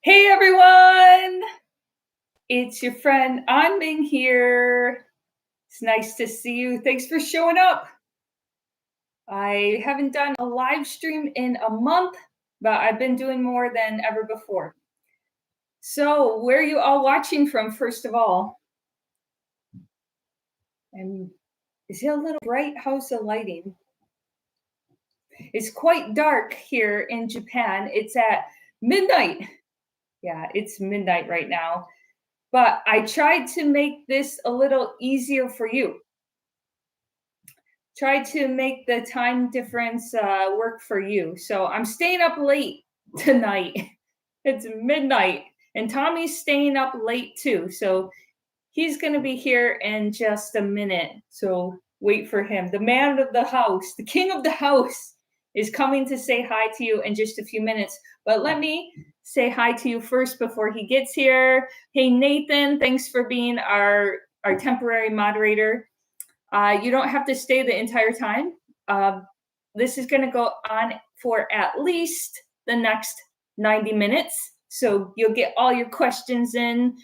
Hey everyone! It's your friend Anming here. It's nice to see you. Thanks for showing up. I haven't done a live stream in a month, but I've been doing more than ever before. So, where are you all watching from, first of all? And is it a little bright? How's the lighting? It's quite dark here in Japan. It's at midnight. Yeah, it's midnight right now. But I tried to make this a little easier for you. Try to make the time difference work for you. So I'm staying up late tonight. It's midnight, and Tommy's staying up late too. So he's going to be here in just a minute. So wait for him. The man of the house, the king of the house, is coming to say hi to you in just a few minutes. But let me say hi to you first before he gets here. Hey, Nathan, thanks for being our temporary moderator. You don't have to stay the entire time. This is going to go on for at least the next 90 minutes. So you'll get all your questions in.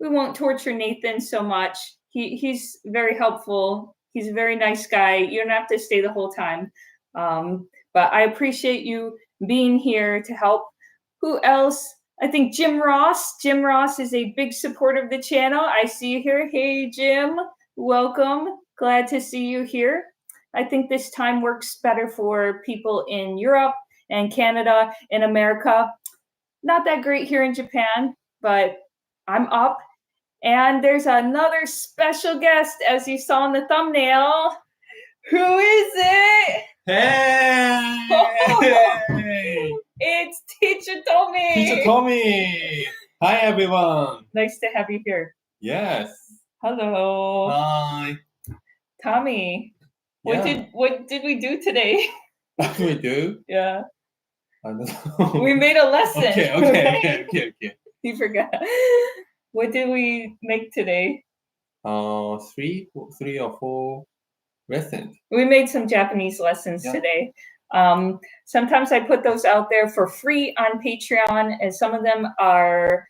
We won't torture Nathan so much. He's very helpful. He's a very nice guy. You don't have to stay the whole time. But I appreciate you being here to help. Who else? I think Jim Ross. Jim Ross is a big supporter of the channel. I see you here. Hey, Jim. Welcome. Glad to see you here. I think this time works better for people in Europe and Canada and America. Not that great here in Japan, but I'm up. And there's another special guest, as you saw in the thumbnail. Who is it? Hey! It's Teacher Tommy. Teacher Tommy. Hi, everyone. Nice to have you here. Yes. Hello. Hi. Tommy, what did we do today? What do we do? Yeah. I don't know. We made a lesson. Okay. You forgot. What did we make today? 3 or 4 lessons. We made some Japanese lessons today. Sometimes I put those out there for free on Patreon, and some of them are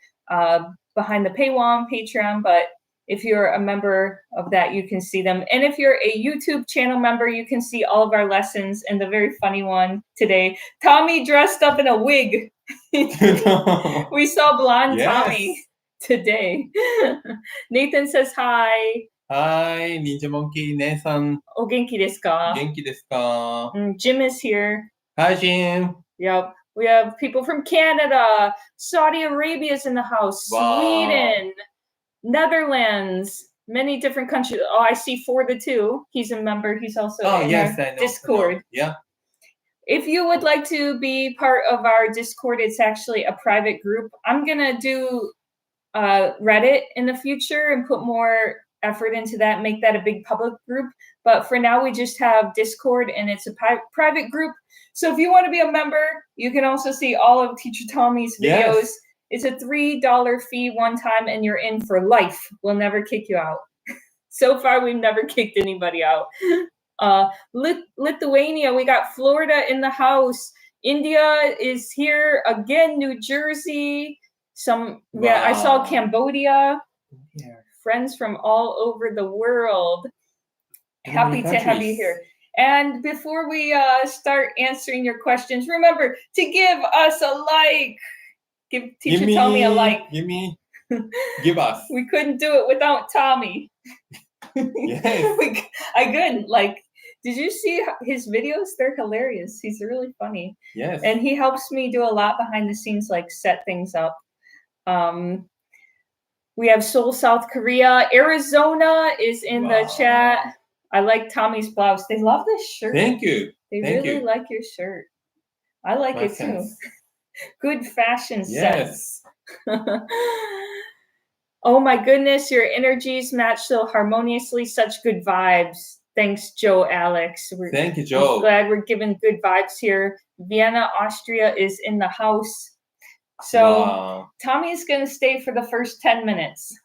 behind the paywall on Patreon, but if you're a member of that, you can see them. And if you're a YouTube channel member, you can see all of our lessons, and the very funny one today. Tommy dressed up in a wig. We saw blonde Tommy today. Nathan says hi. Hi, Ninja Monkey Nathan. お元気ですか? 元気ですか? Jim is here. Hi, Jim. Yep. We have people from Canada. Saudi Arabia is in the house. Wow. Sweden. Netherlands. Many different countries. Oh, I see For the Two. He's a member. He's also in our Discord. Yeah. If you would like to be part of our Discord, it's actually a private group. I'm going to do Reddit in the future and put more effort into that, make that a big public group. But for now, we just have Discord, and it's a private group. So if you want to be a member, you can also see all of Teacher Tommy's videos. Yes. It's a $3 fee one time, and you're in for life. We'll never kick you out. So far, we've never kicked anybody out. Lithuania, we got Florida in the house. India is here again. New Jersey. I saw Cambodia. Yeah. Friends from all over the world. Happy to have you here. And before we start answering your questions, remember to give us a like. Give Teacher Tommy a like. Give us. We couldn't do it without Tommy. Yes. I couldn't. Did you see his videos? They're hilarious. He's really funny. Yes. And he helps me do a lot behind the scenes, set things up. We have Seoul, South Korea. Arizona is in the chat. I like Tommy's blouse. They love this shirt. Thank you. They really like your shirt. I like it too. Good fashion sense. Oh my goodness, your energies match so harmoniously. Such good vibes. Thanks, Joe Alex. Thank you, Joe. I'm glad we're giving good vibes here. Vienna, Austria is in the house. So Tommy's going to stay for the first 10 minutes.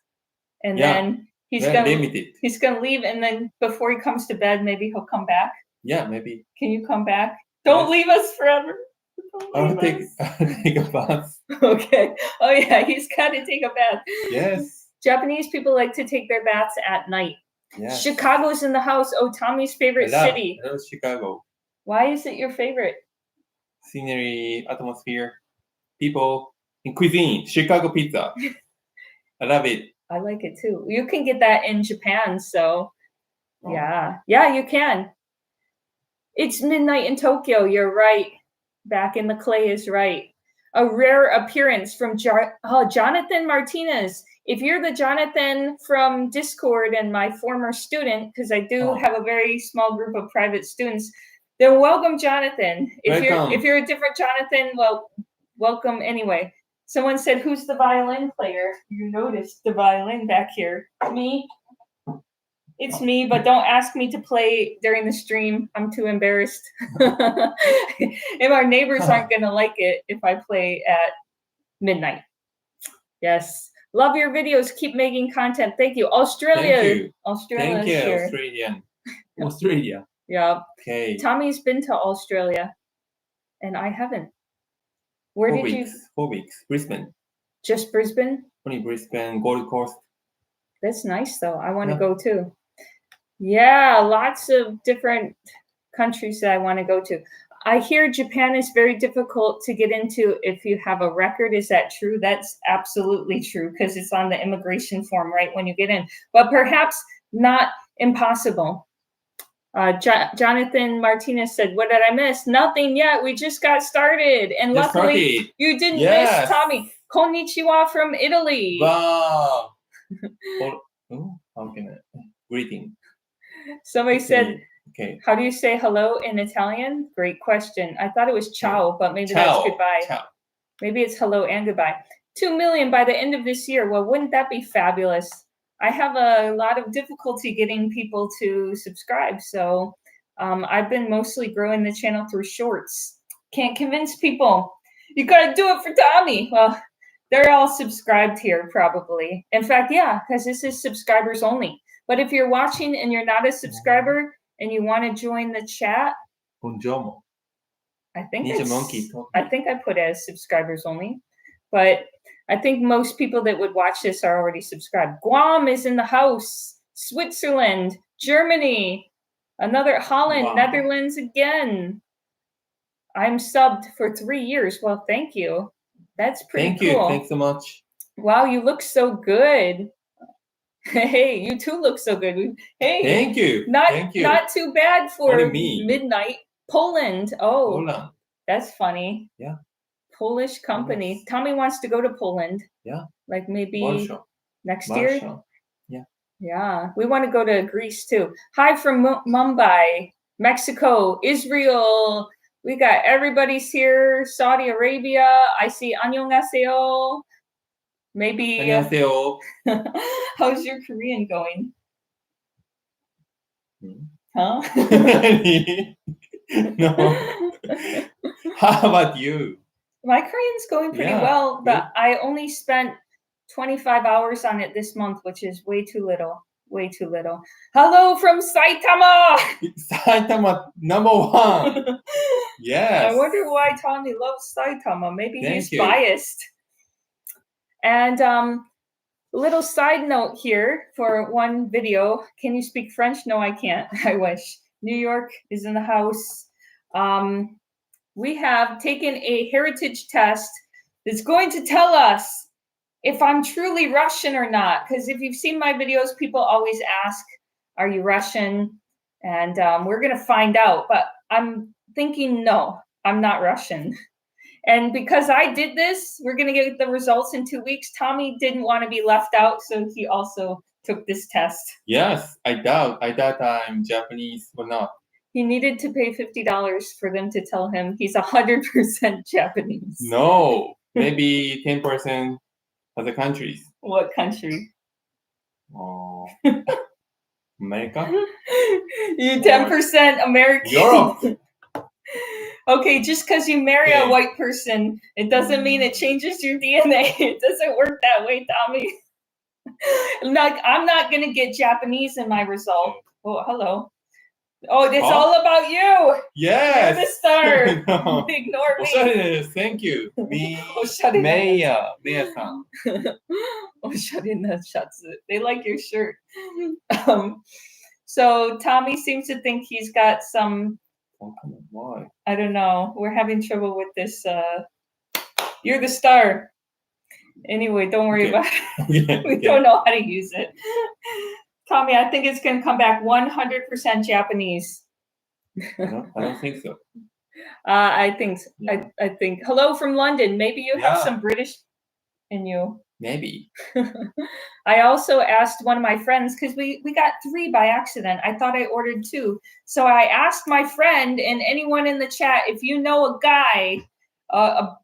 And then he's going to leave. And then before he comes to bed, maybe he'll come back. Yeah, maybe. Can you come back? Don't leave us forever. I'll believe take a bath. Okay. Oh yeah, he's got to take a bath. Yes. Japanese people like to take their baths at night. Yes. Chicago's in the house. Oh, Tommy's favorite city. I love Chicago. Why is it your favorite? Scenery, atmosphere, people, and cuisine. Chicago pizza. I love it. I like it too. You can get that in Japan, so Oh. yeah, you can. It's midnight in Tokyo. You're right. Back in the clay is right. A rare appearance from Jonathan Martinez. If you're the Jonathan from Discord and my former student, because I do have a very small group of private students, then welcome, Jonathan. If you're a different Jonathan, well, welcome anyway. Someone said, "Who's the violin player?" You noticed the violin back here. Me. It's me, but don't ask me to play during the stream. I'm too embarrassed. And our neighbors aren't going to like it if I play at midnight. Yes. Love your videos. Keep making content. Thank you. Australia. Thank you. Australia. Thank you, here. Australian. Australia. Yeah. Okay. Tommy's been to Australia, and I haven't. Where did you? 4 weeks. Brisbane. Just Brisbane? Only Brisbane, Gold Coast. That's nice, though. I want to go too. Yeah, lots of different countries that I want to go to. I hear Japan is very difficult to get into if you have a record. Is that true? That's absolutely true because it's on the immigration form right when you get in. But perhaps not impossible. Jonathan Martinez said, "What did I miss? Nothing yet. We just got started. And luckily, you didn't miss Tommy. Konnichiwa from Italy." Wow. How can I? Greeting. Somebody said, "How do you say hello in Italian?" Great question. I thought it was ciao, but maybe that's goodbye. Ciao. Maybe it's hello and goodbye. 2 million by the end of this year. Well, wouldn't that be fabulous? I have a lot of difficulty getting people to subscribe. So I've been mostly growing the channel through shorts. Can't convince people. You got to do it for Tommy. Well, they're all subscribed here probably. In fact, yeah, because this is subscribers only. But if you're watching and you're not a subscriber and you want to join the chat, Buongiorno. I think I put as subscribers only. But I think most people that would watch this are already subscribed. Guam is in the house. Switzerland, Germany, another Holland, Netherlands again. I'm subbed for 3 years. Well, thank you. That's pretty cool. Thank you. Thanks so much. Wow, you look so good. Hey, you too look so good. Hey, thank you. Not too bad for midnight. Poland. Oh, Poland. That's funny. Yeah. Polish company. Yes. Tommy wants to go to Poland. Yeah. Like maybe next Warsaw. year. Yeah. Yeah. We want to go to Greece too. Hi from Mumbai, Mexico, Israel. We got everybody's here. Saudi Arabia. I see annyeonghaseyo. Maybe. Annyeonghaseyo. How's your Korean going? Huh? No. How about you? My Korean's going pretty well, but I only spent 25 hours on it this month, which is way too little. Way too little. Hello from Saitama! Saitama #1. Yes. I wonder why Tommy loves Saitama. Maybe he's biased. And little side note here for one video. Can you speak French? No, I can't. I wish. New York is in the house. We have taken a heritage test that's going to tell us if I'm truly Russian or not. Because if you've seen my videos, people always ask, are you Russian? And we're going to find out. But I'm thinking, no, I'm not Russian. And because I did this, we're going to get the results in 2 weeks. Tommy didn't want to be left out, so he also took this test. Yes, I doubt I'm Japanese or not. He needed to pay $50 for them to tell him he's 100% Japanese. No, maybe 10% of the countries. What country? Oh, America? You 10% American. Europe. Okay, just because you marry a white person, it doesn't mean it changes your DNA. It doesn't work that way, Tommy. I'm not going to get Japanese in my result. Oh, hello. Oh, it's Huh? all about you. Yes. You're the star. No. Ignore おしゃ me. れです。Thank you. おしゃれなメイヤさん。おしゃれなシャツ. They like your shirt. So Tommy seems to think he's got some. Why? I don't know. We're having trouble with this. You're the star. Anyway, don't worry Okay. about it. We don't know how to use it. Tommy, I think it's going to come back 100% Japanese. I don't think so. I think. Yeah. I think. Hello from London. Maybe you have Yeah. some British in you. Maybe. I also asked one of my friends because we got 3 by accident. I thought I ordered 2. So I asked my friend and anyone in the chat, if you know a guy, a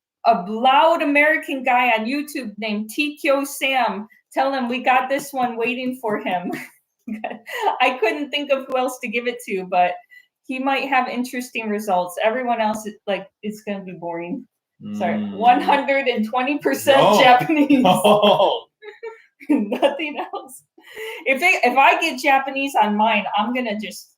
loud American guy on YouTube named TKO Sam, tell him we got this one waiting for him. I couldn't think of who else to give it to, but he might have interesting results. Everyone else is like, it's going to be boring. Sorry, 120% No. Japanese. Oh. Nothing else. If I get Japanese on mine, I'm gonna just,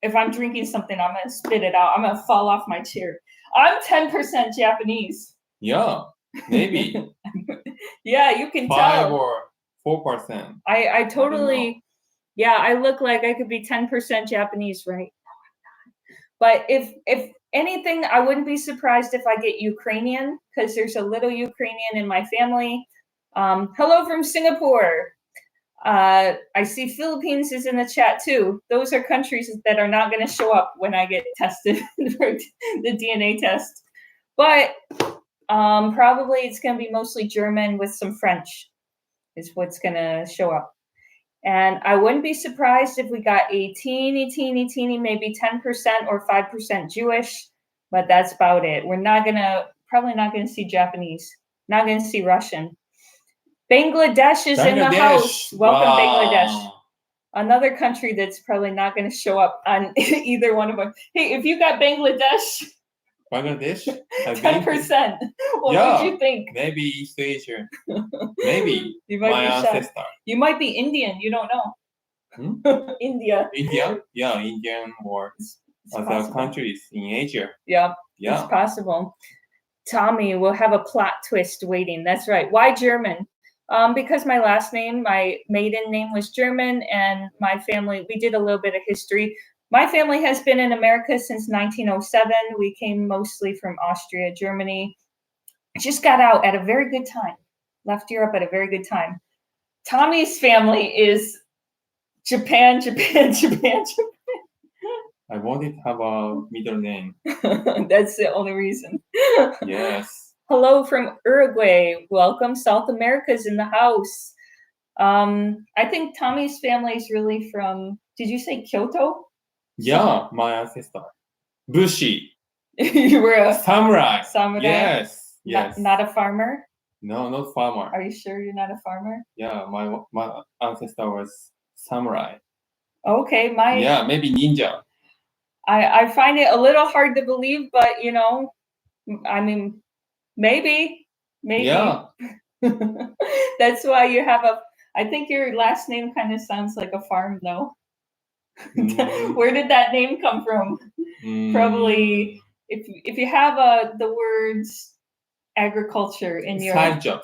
if I'm drinking something, I'm gonna spit it out. I'm gonna fall off my chair. I'm 10% Japanese. Yeah, maybe. Yeah, you can 5 tell. or 4%. I totally, yeah, I look like I could be 10% Japanese, right? But if anything, I wouldn't be surprised if I get Ukrainian, because there's a little Ukrainian in my family. Hello from Singapore. I see Philippines is in the chat too. Those are countries that are not going to show up when I get tested for the DNA test. But probably it's going to be mostly German with some French is what's going to show up. And I wouldn't be surprised if we got a teeny, maybe 10% or 5% Jewish, but that's about it. We're probably not going to see Japanese, not going to see Russian. Bangladesh is in the house. Welcome, Bangladesh. Another country that's probably not going to show up on either one of them. Hey, if you got Bangladesh, 10%. What would you think? Maybe East Asia. Maybe. You might my be ancestor. shocked. You might be Indian. You don't know. India. India? Yeah, Indian or other countries in Asia. Yeah, it's possible. Tommy will have a plot twist waiting. That's right. Why German? Because my last name, my maiden name was German, and my family, we did a little bit of history. My family has been in America since 1907. We came mostly from Austria, Germany. Just got out at a very good time. Left Europe at a very good time. Tommy's family is Japan. I wanted to have a middle name. That's the only reason. Yes. Hello from Uruguay. Welcome. South America's in the house. I think Tommy's family is really from, did you say Kyoto? Yeah, my ancestor. Bushi. You were a samurai. Samurai? Yes. Not a farmer? No, not farmer. Are you sure you're not a farmer? Yeah, my ancestor was samurai. Okay, yeah, maybe ninja. I find it a little hard to believe, but you know, I mean, maybe. Yeah. That's why you have I think your last name kind of sounds like a farm, though. Where did that name come from? Probably if you have the words agriculture in your side job.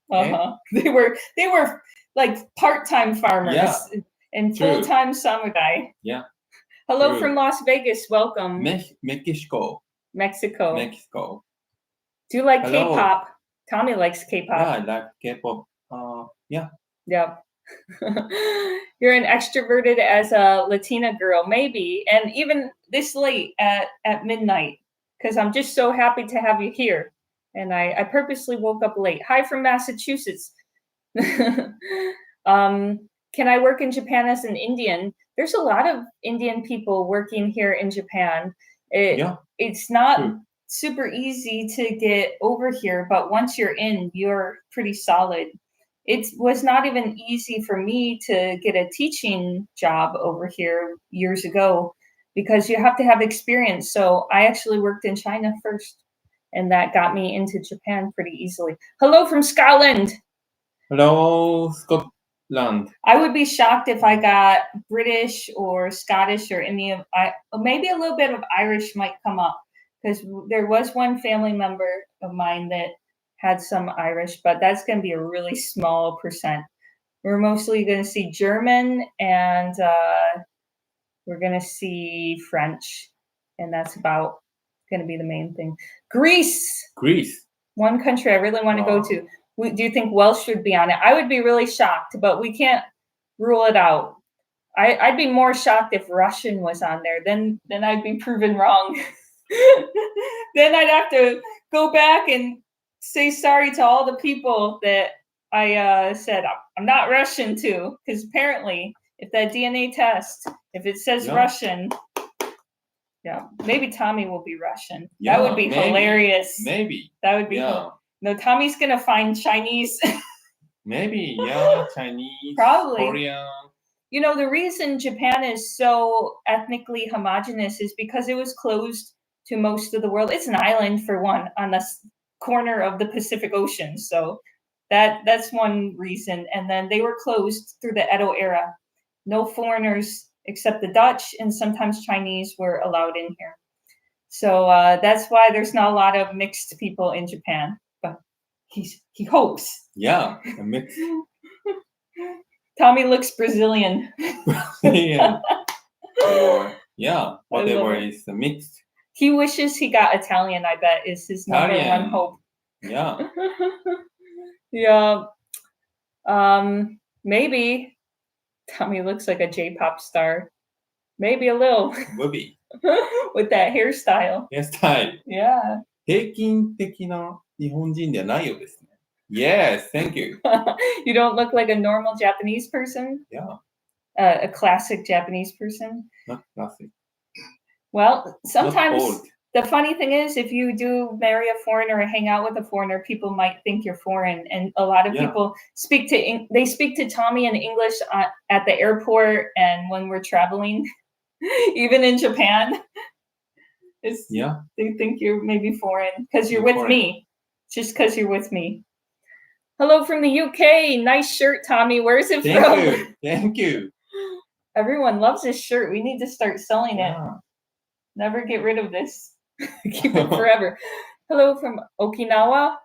Uh-huh. They were like part-time farmers and full-time samurai. Yeah. Hello from Las Vegas. Welcome. Mexico. Do you like K-pop? Tommy likes K-pop. Yeah, I like K-pop. Yeah. Yeah. You're an extroverted as a Latina girl, maybe, and even this late at midnight, because I'm just so happy to have you here. And I purposely woke up late. Hi from Massachusetts. Can I work in Japan as an Indian? There's a lot of Indian people working here in Japan. It's not super easy to get over here, but once you're in, you're pretty solid. It was not even easy for me to get a teaching job over here years ago because you have to have experience. So I actually worked in China first, and that got me into Japan pretty easily. Hello from Scotland. Hello, Scotland. land. I would be shocked if I got British or Scottish or Indian. Maybe a little bit of Irish might come up because there was one family member of mine that had some Irish, but that's going to be a really small percent. We're mostly going to see German and we're going to see French, and that's about going to be the main thing. Greece. One country I really want to go to. Do you think Welsh should be on it? I would be really shocked, but we can't rule it out. I'd be more shocked if Russian was on there. Then I'd be proven wrong. Then I'd have to go back and say sorry to all the people that I said I'm not Russian to, because apparently if that DNA test, if it says Russian, maybe Tommy will be Russian. That would be hilarious. Maybe. That would be No, Tommy's gonna find Chinese. Maybe, Chinese, Probably. Korean. You know, the reason Japan is so ethnically homogenous is because it was closed to most of the world. It's an island, for one, on the corner of the Pacific Ocean. So that's one reason. And then they were closed through the Edo era. No foreigners except the Dutch and sometimes Chinese were allowed in here. So that's why there's not a lot of mixed people in Japan. But he hopes. Yeah, a mix. Tommy looks Brazilian. Brazilian. Or whatever is mixed. He wishes he got Italian, I bet, is his number one hope. Yeah. Yeah. Maybe Tommy looks like a J-pop star. Maybe a little. Maybe. With that hairstyle. Yeah. 平均的な日本人ではないようですね。Yes, thank you. You don't look like a normal Japanese person? Yeah. A classic Japanese person? Not classic. Well, sometimes Not old. The funny thing is, if you do marry a foreigner or hang out with a foreigner, people might think you're foreign. And a lot of people speak to Tommy in English at the airport and when we're traveling, even in Japan. They think you're maybe foreign because you're with me. Just because you're with me. Hello from the UK. Nice shirt, Tommy. Where's it from? Thank you. Everyone loves this shirt. We need to start selling it. Never get rid of this. Keep it forever. Hello from Okinawa.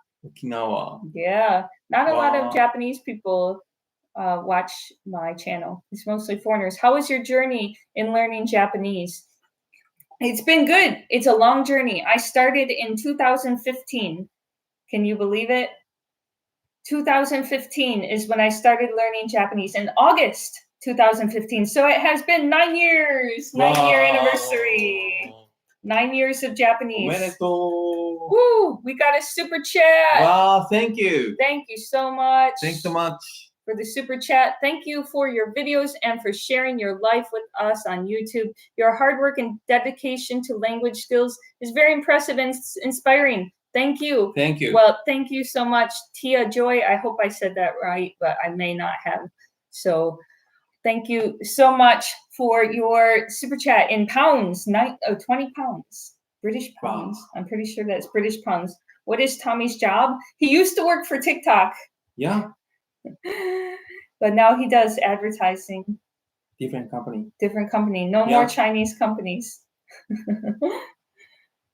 Yeah. Not a lot of Japanese people watch my channel. It's mostly foreigners. How was your journey in learning Japanese? It's been good. It's a long journey. I started in 2015. Can you believe it? 2015 is when I started learning Japanese, in August 2015. So it has been 9 years. 9-year anniversary. 9 years of Japanese. Woo! We got a super chat. Wow, thank you. Thank you so much. Thanks so much. For the super chat. Thank you for your videos and for sharing your life with us on YouTube. Your hard work and dedication to language skills is very impressive and inspiring. Thank you. Thank you. Well, thank you so much, Tia Joy. I hope I said that right, but I may not have. So thank you so much for your super chat in pounds, 20 pounds, British pounds. Wow. I'm pretty sure that's British pounds. What is Tommy's job? He used to work for TikTok. Yeah. But now he does advertising. Different company. No more Chinese companies.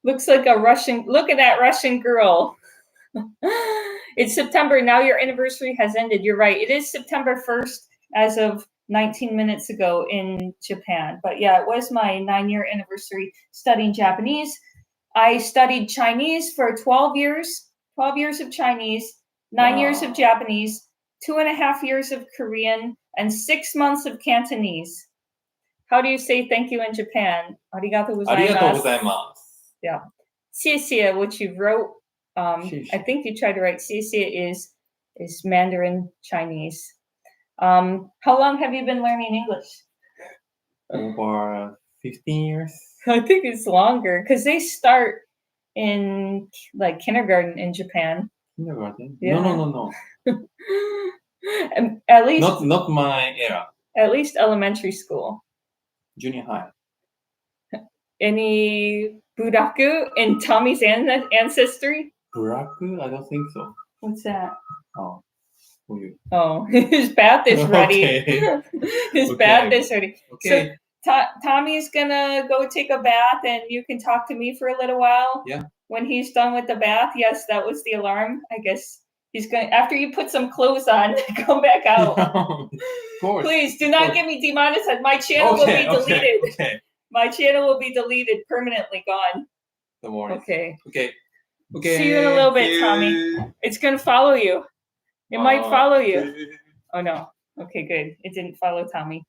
Looks like a Russian. Look at that Russian girl. It's September. Now your anniversary has ended. You're right. It is September 1st as of 19 minutes ago in Japan. But yeah, it was my 9-year anniversary studying Japanese. I studied Chinese for 12 years. 12 years of Chinese, 9 years of Japanese, 2.5 years of Korean, and 6 months of Cantonese. How do you say thank you in Japan? Arigatou gozaimasu. Yeah. 谢谢, which you wrote. I think you tried to write 谢谢 is Mandarin Chinese. How long have you been learning English? Over 15 years. I think it's longer because they start in like kindergarten in Japan. Kindergarten? Yeah. No. At least not my era. At least elementary school. Junior high. Any buraku in Tommy's ancestry? Buraku? I don't think so. What's that? Oh. for you. Oh, his bath is ready. Okay. His Okay. bath is ready. Okay. So Tommy's gonna go take a bath, and you can talk to me for a little while. Yeah. When he's done with the bath, yes, that was the alarm. I guess he's going after you put some clothes on, come back out. Of course. Please do not get me demonetized. My channel will be deleted. Okay. My channel will be deleted, permanently gone. Don't worry. Okay. Okay. See you in a little bit, Tommy. It's gonna follow you. It might follow you. Oh no. Okay, good. It didn't follow Tommy.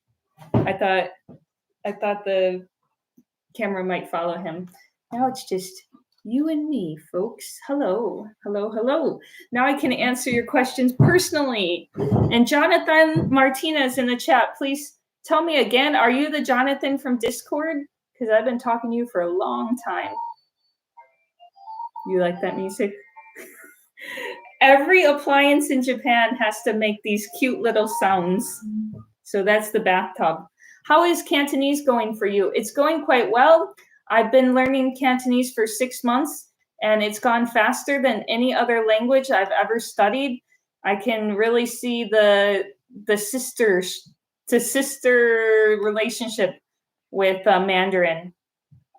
I thought the camera might follow him. Now it's just you and me, folks. Hello. Hello, hello. Now I can answer your questions personally. And Jonathan Martinez in the chat, please tell me again, are you the Jonathan from Discord? Because I've been talking to you for a long time. You like that music? Every appliance in Japan has to make these cute little sounds. So that's the bathtub. How is Cantonese going for you? It's going quite well. I've been learning Cantonese for 6 months, and it's gone faster than any other language I've ever studied. I can really see the sister relationship with Mandarin.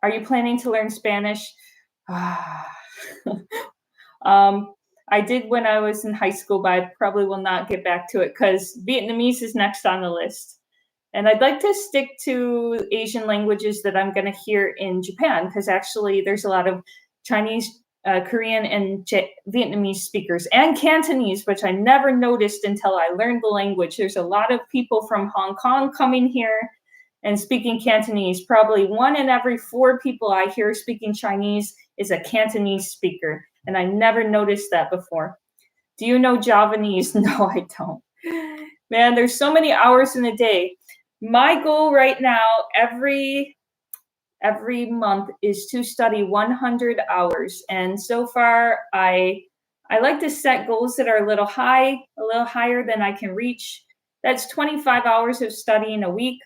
Are you planning to learn Spanish? I did when I was in high school, but I probably will not get back to it because Vietnamese is next on the list. And I'd like to stick to Asian languages that I'm going to hear in Japan, because actually there's a lot of Chinese, Korean, and Vietnamese speakers, and Cantonese, which I never noticed until I learned the language. There's a lot of people from Hong Kong coming here and speaking Cantonese. Probably 1 in every 4 people I hear speaking Chinese is a Cantonese speaker, and I never noticed that before. Do you know Javanese? No, I don't. Man, there's so many hours in a day. My goal right now, every month, is to study 100 hours. And so far, I like to set goals that are a little higher than I can reach. That's 25 hours of studying a week,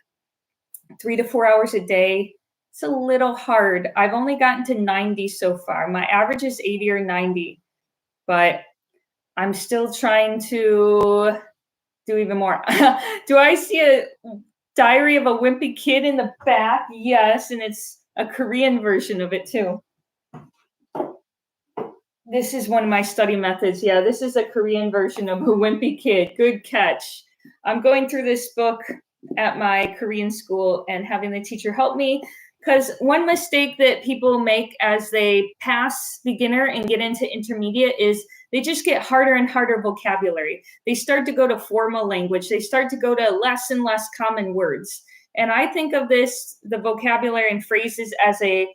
3 to 4 hours a day. It's a little hard. I've only gotten to 90 so far. My average is 80 or 90, but I'm still trying to do even more. Do I see a Diary of a Wimpy Kid in the back? Yes, and it's a Korean version of it too. This is one of my study methods. Yeah, this is a Korean version of a Wimpy Kid. Good catch. I'm going through this book at my Korean school and having the teacher help me, because one mistake that people make as they pass beginner and get into intermediate is they just get harder and harder vocabulary. They start to go to formal language. They start to go to less and less common words. And I think of the vocabulary and phrases as a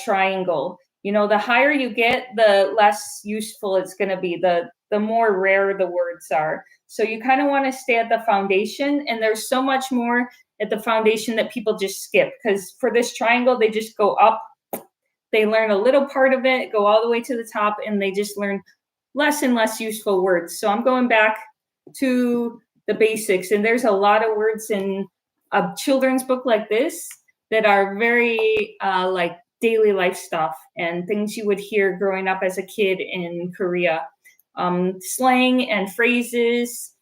triangle. You know, the higher you get, the less useful it's going to be, the more rare the words are. So you kind of want to stay at the foundation, and there's so much more at the foundation that people just skip, because for this triangle, they just go up, they learn a little part of it, go all the way to the top, and they just learn less and less useful words. So I'm going back to the basics, and there's a lot of words in a children's book like this that are very like daily life stuff and things you would hear growing up as a kid in Korea. Slang and phrases,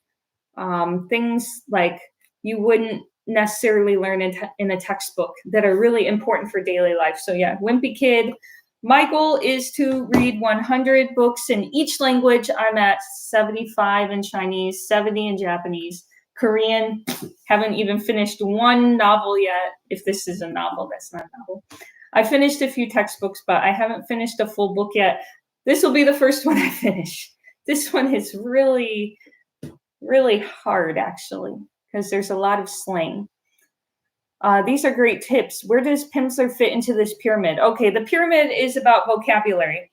things like you wouldn't necessarily learn in a textbook that are really important for daily life. So yeah, Wimpy Kid. My goal is to read 100 books in each language. I'm at 75 in Chinese, 70 in Japanese. Korean, haven't even finished one novel yet. If this is a novel, that's not a novel. I finished a few textbooks, but I haven't finished a full book yet. This will be the first one I finish. This one is really, really hard, actually, because there's a lot of slang. These are great tips. Where does Pimsleur fit into this pyramid? Okay, the pyramid is about vocabulary.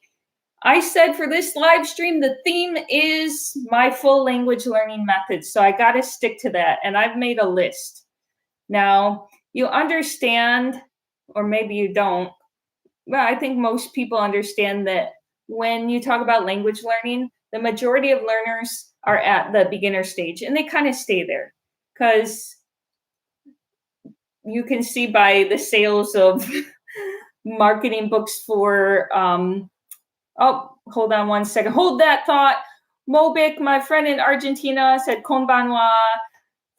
I said for this live stream, the theme is my full language learning methods. So I got to stick to that. And I've made a list. Now, you understand, or maybe you don't. Well, I think most people understand that when you talk about language learning, the majority of learners are at the beginner stage, and they kind of stay there because you can see by the sales of marketing books for, oh, hold on one second. Hold that thought. Mobik, my friend in Argentina, said konbanwa.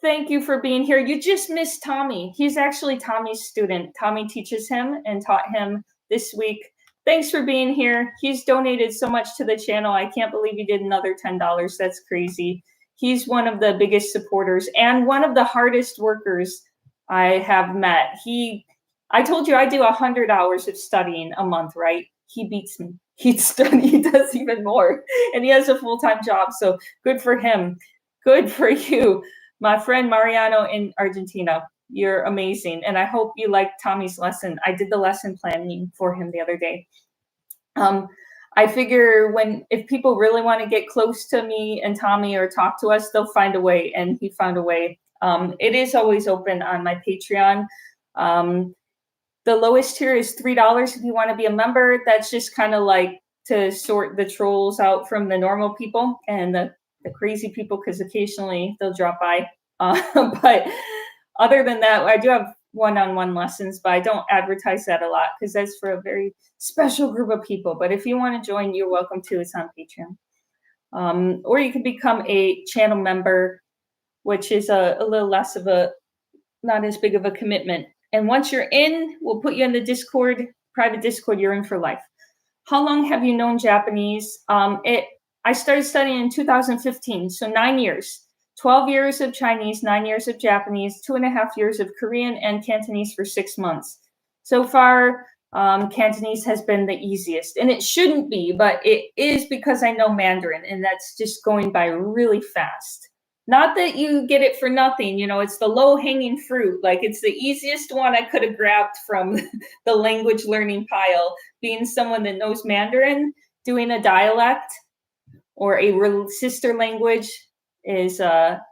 Thank you for being here. You just missed Tommy. He's actually Tommy's student. Tommy teaches him and taught him this week. Thanks for being here. He's donated so much to the channel. I can't believe he did another $10. That's crazy. He's one of the biggest supporters and one of the hardest workers I have met. I told you I do 100 hours of studying a month, right? He beats me. He does even more, and he has a full-time job. So good for him. Good for you, my friend Mariano in Argentina. You're amazing, and I hope you liked Tommy's lesson. I did the lesson planning for him the other day. I figure if people really want to get close to me and Tommy or talk to us, they'll find a way, and he found a way. It is always open on my Patreon. The lowest tier is $3 if you want to be a member. That's just kind of like to sort the trolls out from the normal people and the crazy people, because occasionally they'll drop by. But other than that, I do have one-on-one lessons, but I don't advertise that a lot because that's for a very special group of people. But if you want to join, you're welcome to. It's on Patreon. Or you can become a channel member, which is a little less of not as big of a commitment. And once you're in, we'll put you in the Discord, private Discord. You're in for life. How long have you known Japanese? I started studying in 2015, so 9 years. 12 years of Chinese, 9 years of Japanese, 2.5 years of Korean, and Cantonese for 6 months. So far, Cantonese has been the easiest. And it shouldn't be, but it is because I know Mandarin, and that's just going by really fast. Not that you get it for nothing, it's the low-hanging fruit. Like, it's the easiest one I could have grabbed from the language learning pile. Being someone that knows Mandarin, doing a dialect or a sister language is a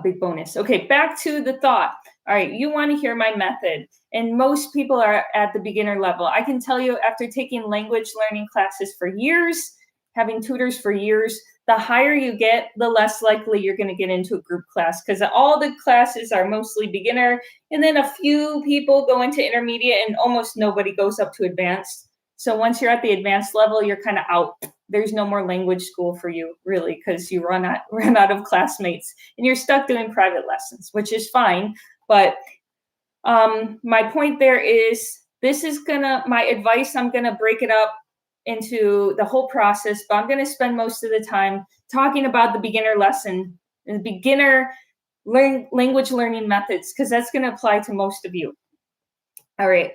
big bonus. Okay, back to the thought. All right, you want to hear my method. And most people are at the beginner level. I can tell you, after taking language learning classes for years, having tutors for years, the higher you get, the less likely you're going to get into a group class, because all the classes are mostly beginner, and then a few people go into intermediate, and almost nobody goes up to advanced. So once you're at the advanced level, you're kind of out. There's no more language school for you, really, because you run out of classmates, and you're stuck doing private lessons, which is fine. But my point there is, my advice, I'm going to break it up into the whole process, but I'm going to spend most of the time talking about the beginner lesson and the beginner language learning methods, because that's going to apply to most of you. All right.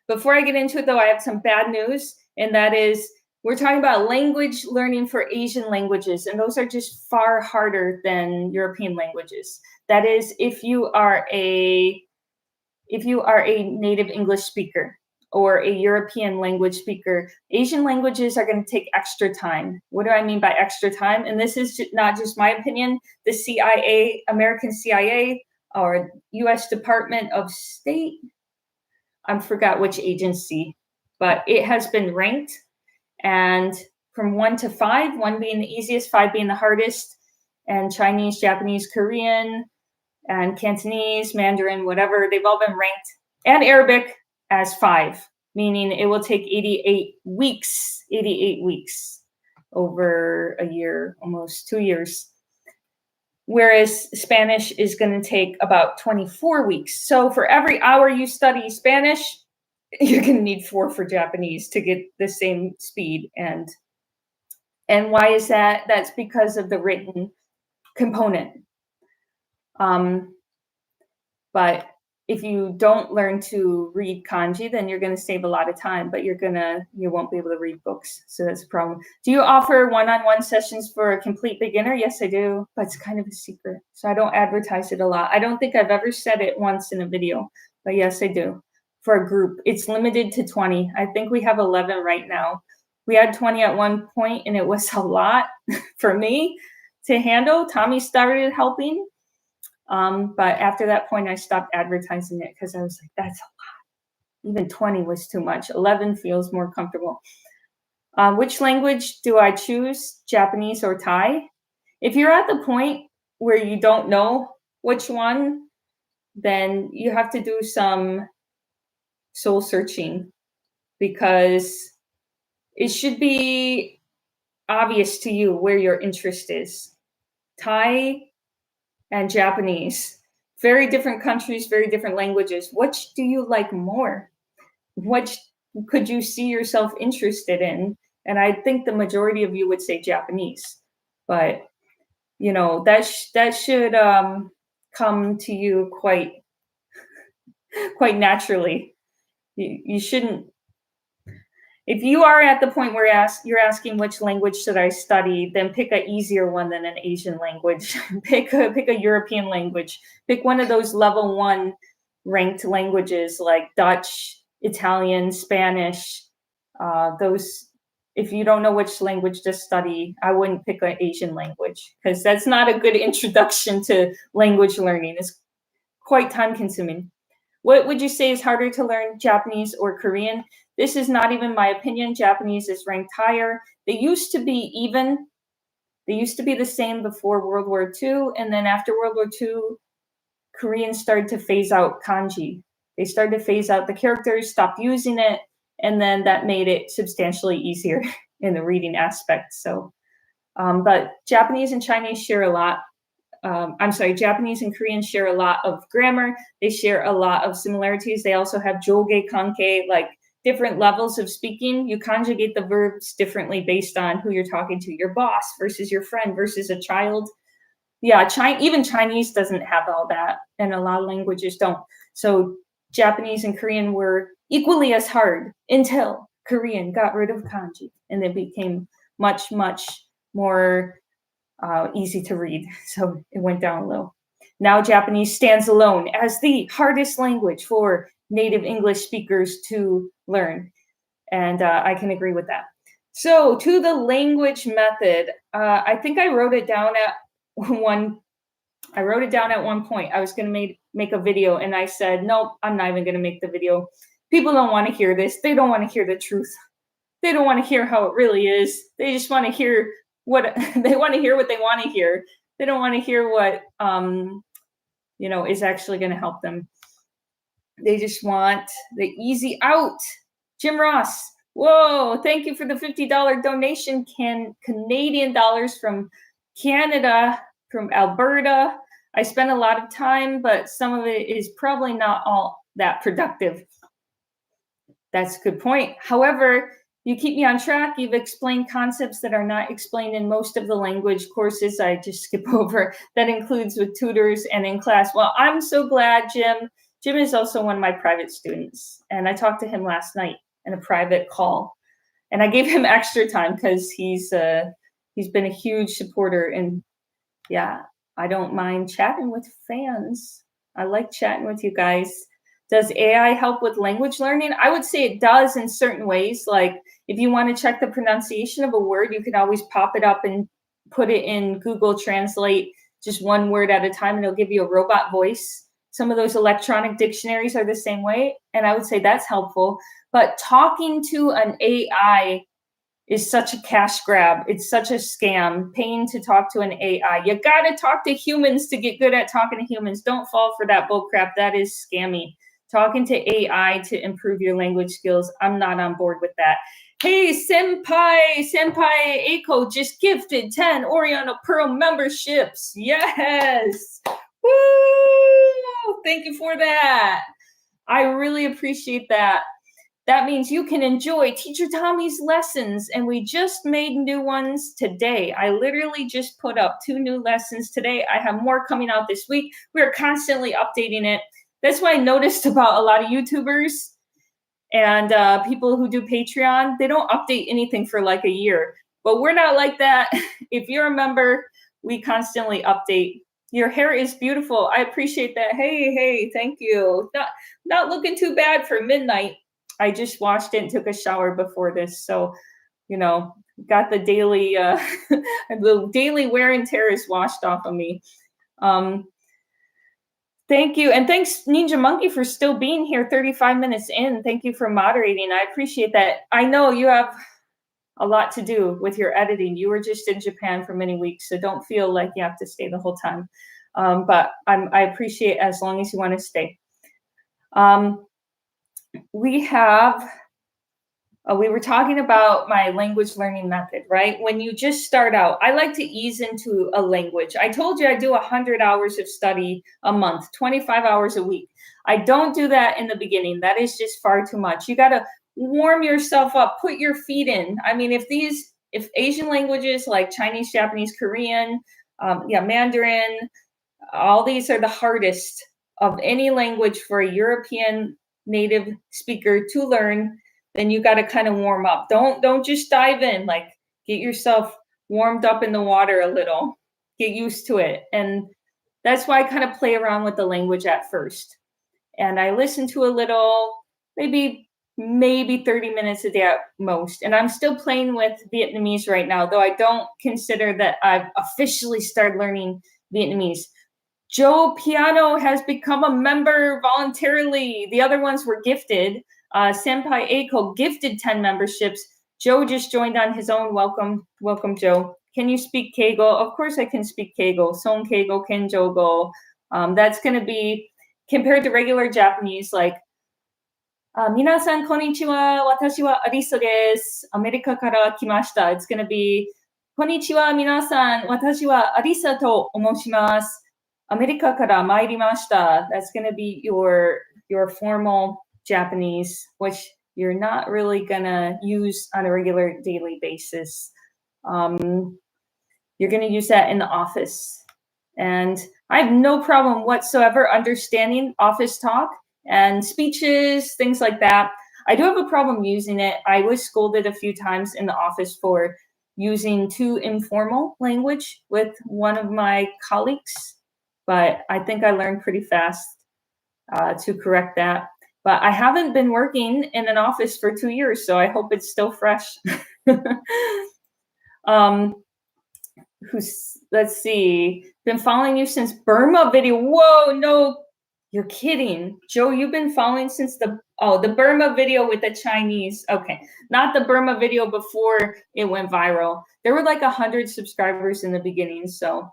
Before I get into it, though, I have some bad news, and that is we're talking about language learning for Asian languages, and those are just far harder than European languages. That is, if you are a native English speaker or a European language speaker, Asian languages are going to take extra time. What do I mean by extra time? And this is not just my opinion. The CIA, American CIA, or U.S. Department of State, I forgot which agency, but it has been ranked, and from 1 to 5, 1 being the easiest, 5 being the hardest, and Chinese, Japanese, Korean, and Cantonese, Mandarin, whatever, they've all been ranked, and Arabic as 5, meaning it will take 88 weeks over a year, almost 2 years. Whereas Spanish is going to take about 24 weeks. So for every hour you study Spanish, you're going to need 4 for Japanese to get the same speed. And why is that? That's because of the written component. But if you don't learn to read kanji, then you're going to save a lot of time, but you won't be able to read books. So that's a problem. Do you offer one-on-one sessions for a complete beginner? Yes, I do, but it's kind of a secret. So I don't advertise it a lot. I don't think I've ever said it once in a video, but yes, I do. For a group, it's limited to 20. I think we have 11 right now. We had 20 at one point, and it was a lot for me to handle. Tommy started helping. But after that point, I stopped advertising it because I was like, that's a lot. Even 20 was too much. 11 feels more comfortable. Which language do I choose, Japanese or Thai? If you're at the point where you don't know which one, then you have to do some soul searching, because it should be obvious to you where your interest is. Thai and Japanese. Very different countries, very different languages. Which do you like more? Which could you see yourself interested in? And I think the majority of you would say Japanese, but that should come to you quite naturally. You shouldn't. If you are at the point where you're asking which language should I study, then pick an easier one than an Asian language. pick a European language. Pick one of those level 1 ranked languages like Dutch, Italian, Spanish. Those, if you don't know which language to study, I wouldn't pick an Asian language because that's not a good introduction to language learning. It's quite time consuming. What would you say is harder to learn, Japanese or Korean? This is not even my opinion. Japanese is ranked higher. They used to be even. They used to be the same before World War II. And then after World War II, Koreans started to phase out kanji. They started to phase out the characters, stopped using it. And then that made it substantially easier in the reading aspect. So, but Japanese and Chinese share a lot. Japanese and Korean share a lot of grammar. They share a lot of similarities. They also have joge, kanke, like different levels of speaking. You conjugate the verbs differently based on who you're talking to, your boss versus your friend versus a child. Yeah, even Chinese doesn't have all that, and a lot of languages don't. So Japanese and Korean were equally as hard until Korean got rid of kanji, and they became much, much more easy to read. So it went down low. Now Japanese stands alone as the hardest language for native English speakers to learn. And I can agree with that. So to the language method, I think I wrote it down at one point. I was going to make a video and I said, nope, I'm not even going to make the video. People don't want to hear this. They don't want to hear the truth. They don't want to hear how it really is. They just want to hear what they want to hear, what they want to hear. They don't want to hear what is actually going to help them. They just want the easy out. Jim Ross, whoa, thank you for the $50 donation. Canadian dollars from Canada, from Alberta. I spent a lot of time, but some of it is probably not all that productive. That's a good point. However, you keep me on track. You've explained concepts that are not explained in most of the language courses I just skip over. That includes with tutors and in class. Well, I'm so glad, Jim. Jim is also one of my private students. And I talked to him last night in a private call. And I gave him extra time because he's been a huge supporter. And yeah, I don't mind chatting with fans. I like chatting with you guys. Does AI help with language learning? I would say it does in certain ways. Like if you want to check the pronunciation of a word, you can always pop it up and put it in Google Translate just one word at a time, and it'll give you a robot voice. Some of those electronic dictionaries are the same way, and I would say that's helpful. But talking to an AI is such a cash grab. It's such a scam. Paying to talk to an AI. You got to talk to humans to get good at talking to humans. Don't fall for that bull crap. That is scammy. Talking to AI to improve your language skills, I'm not on board with that. Hey, Senpai Eiko just gifted 10 Oriental Pearl memberships. Yes. Woo! Thank you for that. I really appreciate that. That means you can enjoy Teacher Tommy's lessons, and we just made new ones today. I literally just put up 2 new lessons today. I have more coming out this week. We're constantly updating it. That's what I noticed about a lot of YouTubers and people who do Patreon. They don't update anything for like a year, but we're not like that. If you're a member, we constantly update. Your hair is beautiful. I appreciate that. Hey, thank you. Not looking too bad for midnight. I just washed it and took a shower before this. So, got the daily, the daily wear and tear is washed off of me. Thank you. And thanks, Ninja Monkey, for still being here 35 minutes in. Thank you for moderating. I appreciate that. I know you have a lot to do with your editing. You were just in Japan for many weeks, so don't feel like you have to stay the whole time. But I appreciate as long as you want to stay. We have we were talking about my language learning method, right? When you just start out, I like to ease into a language. I told you I do 100 hours of study a month, 25 hours a week. I don't do that in the beginning. That is just far too much. You got to warm yourself up, put your feet in. I mean, if Asian languages like Chinese, Japanese, Korean, Mandarin, all these are the hardest of any language for a European native speaker to learn, then you got to kind of warm up. Don't just dive in. Like, get yourself warmed up in the water a little. Get used to it. And that's why I kind of play around with the language at first. And I listen to a little, maybe 30 minutes a day at most. And I'm still playing with Vietnamese right now, though I don't consider that I've officially started learning Vietnamese. Joe Piano has become a member voluntarily. The other ones were gifted. Senpai Eiko gifted 10 memberships. Joe just joined on his own. Welcome, Joe. Can you speak Keigo? Of course I can speak Keigo. Son Keigo, Kenjogo. That's going to be, compared to regular Japanese, like, 皆さんこんにちは。私はアリサです。アメリカから来ました。It's going to be, こんにちは、皆さん。私はアリサと申します。アメリカから参りました. That's going to be your formal Japanese, which you're not really going to use on a regular daily basis. You're going to use that in the office. And I have no problem whatsoever understanding office talk and speeches, things like that. I do have a problem using it. I was scolded a few times in the office for using too informal language with one of my colleagues, but I think I learned pretty fast to correct that. But I haven't been working in an office for 2 years, so I hope it's still fresh. Let's see, been following you since Burma video. Whoa, no, you're kidding. Joe, you've been following since the Burma video with the Chinese. Okay, not the Burma video before it went viral. There were like 100 subscribers in the beginning, so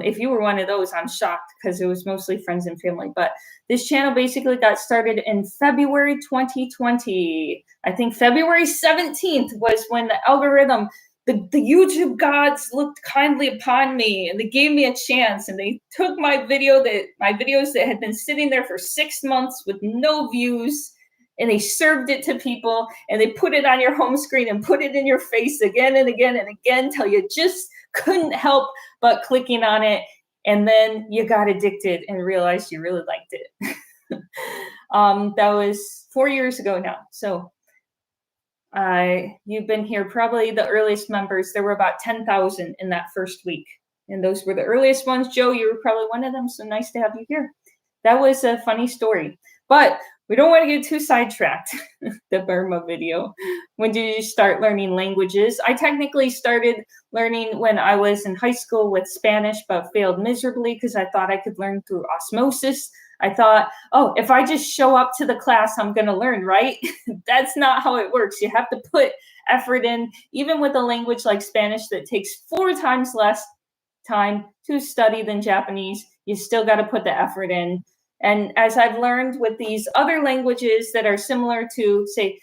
if you were one of those, I'm shocked because it was mostly friends and family. But this channel basically got started in February 2020. I think February 17th was when the algorithm, the YouTube gods looked kindly upon me and they gave me a chance, and they took my videos that had been sitting there for 6 months with no views, and they served it to people, and they put it on your home screen and put it in your face again and again and again till you just couldn't help but clicking on it. And then you got addicted and realized you really liked it. That was 4 years ago now. So you've been here, probably the earliest members. There were about 10,000 in that first week. And those were the earliest ones. Joe, you were probably one of them. So nice to have you here. That was a funny story. But we don't want to get too sidetracked. The Burma video. When did you start learning languages? I technically started learning when I was in high school with Spanish, but failed miserably because I thought I could learn through osmosis. I thought, oh, if I just show up to the class, I'm going to learn, right? That's not how it works. You have to put effort in. Even with a language like Spanish that takes 4 times less time to study than Japanese, you still got to put the effort in. And as I've learned with these other languages that are similar to, say,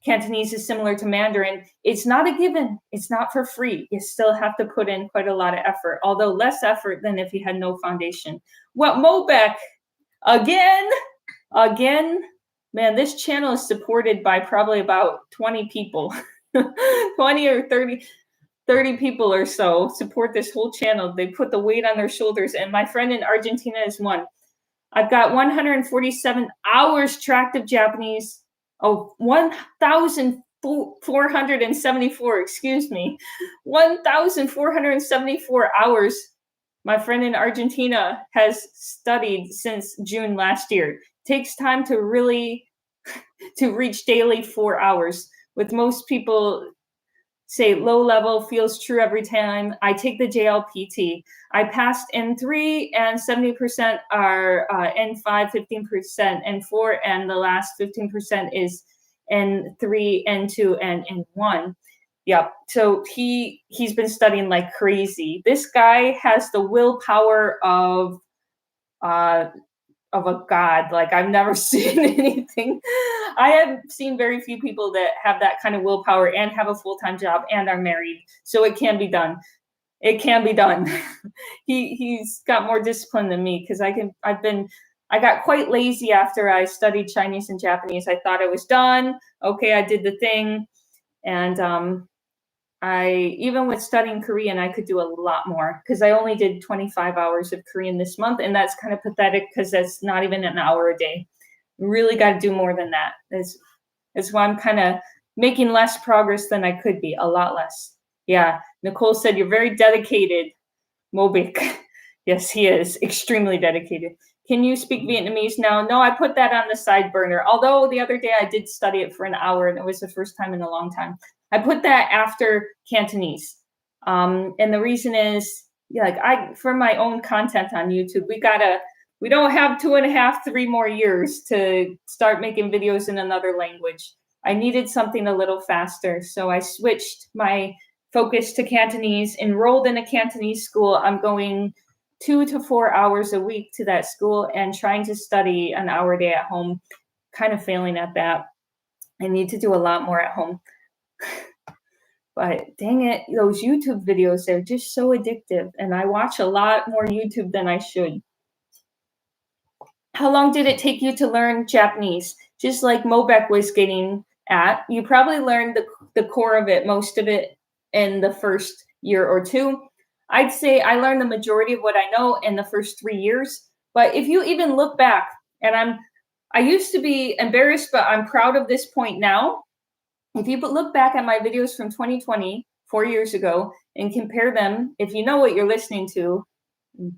Cantonese is similar to Mandarin, it's not a given. It's not for free. You still have to put in quite a lot of effort, although less effort than if you had no foundation. Well, Mobek, again, man, this channel is supported by probably about 20 people, 20 or 30 people or so support this whole channel. They put the weight on their shoulders, and my friend in Argentina is one. I've got 147 hours tracked of Japanese. 1,474, excuse me. 1,474 hours my friend in Argentina has studied since June last year. It takes time to really reach daily 4 hours. With most people, say low level feels true every time. I take the JLPT. I passed N3 and 70% are N5, 15% N4, and the last 15% is N3, N2, and N1. Yeah, so he's been studying like crazy. This guy has the willpower of of a god. Like, I've never seen anything. I have seen very few people that have that kind of willpower and have a full-time job and are married. So it can be done. It can be done. He's got more discipline than me, because I got quite lazy after I studied Chinese and Japanese. I thought I was done. Okay, I did the thing. And even with studying Korean, I could do a lot more, because I only did 25 hours of Korean this month. And that's kind of pathetic, because that's not even an hour a day. Really got to do more than that. That's why I'm kind of making less progress than I could be, a lot less. Yeah, Nicole said, you're very dedicated, Mobik. Yes, he is extremely dedicated. Can you speak Vietnamese now? No, I put that on the side burner. Although the other day I did study it for an hour, and it was the first time in a long time. I put that after Cantonese. And the reason is, for my own content on YouTube, we don't have 2.5, 3 more years to start making videos in another language. I needed something a little faster. So I switched my focus to Cantonese, enrolled in a Cantonese school. I'm going 2 to 4 hours a week to that school and trying to study an hour a day at home, kind of failing at that. I need to do a lot more at home. But dang it, those YouTube videos, they're just so addictive. And I watch a lot more YouTube than I should. How long did it take you to learn Japanese? Just like Mobek was getting at, you probably learned the core of it, most of it, in the first year or two. I'd say I learned the majority of what I know in the first 3 years. But if you even look back, and I used to be embarrassed, but I'm proud of this point now. If you look back at my videos from 2020, 4 years ago, and compare them, if you know what you're listening to,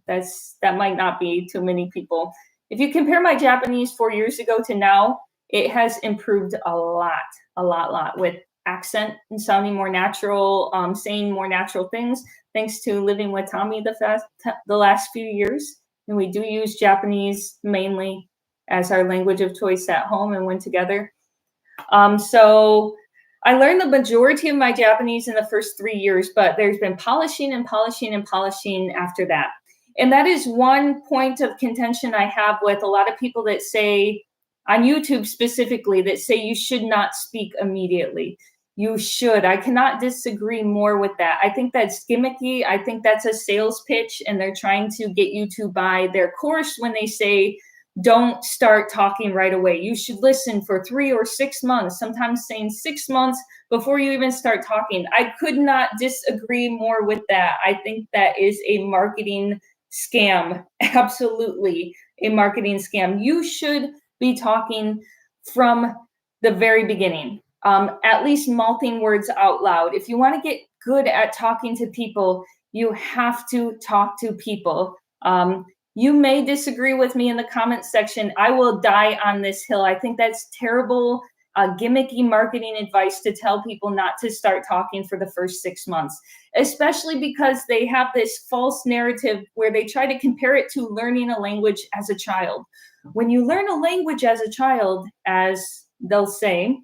that might not be too many people. If you compare my Japanese 4 years ago to now, it has improved a lot with accent and sounding more natural, saying more natural things, thanks to living with Tommy the last few years. And we do use Japanese mainly as our language of choice at home and when together. So I learned the majority of my Japanese in the first 3 years, but there's been polishing and polishing and polishing after that. And that is one point of contention I have with a lot of people that say, on YouTube specifically, that say you should not speak immediately. You should. I cannot disagree more with that. I think that's gimmicky. I think that's a sales pitch, and they're trying to get you to buy their course when they say, don't start talking right away. You should listen for 3 or 6 months, sometimes saying 6 months before you even start talking. I could not disagree more with that. I think that is a marketing scam. Absolutely a marketing scam. You should be talking from the very beginning, at least mouthing words out loud. If you want to get good at talking to people, you have to talk to people. You may disagree with me in the comments section. I will die on this hill. I think that's terrible, gimmicky marketing advice to tell people not to start talking for the first 6 months, especially because they have this false narrative where they try to compare it to learning a language as a child. When you learn a language as a child, as they'll say,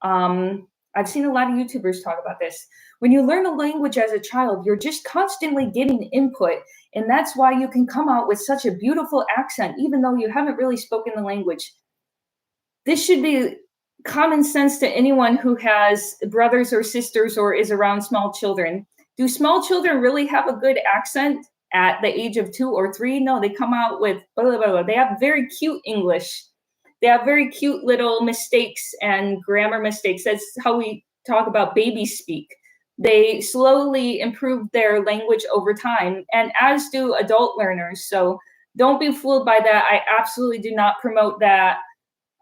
I've seen a lot of YouTubers talk about this. When you learn a language as a child, you're just constantly getting input. And that's why you can come out with such a beautiful accent, even though you haven't really spoken the language. This should be common sense to anyone who has brothers or sisters or is around small children. Do small children really have a good accent at the age of 2 or 3? No, they come out with blah, blah, blah. They have very cute English. They have very cute little mistakes and grammar mistakes. That's how we talk about baby speak. They slowly improve their language over time, and as do adult learners. So don't be fooled by that. I absolutely do not promote that.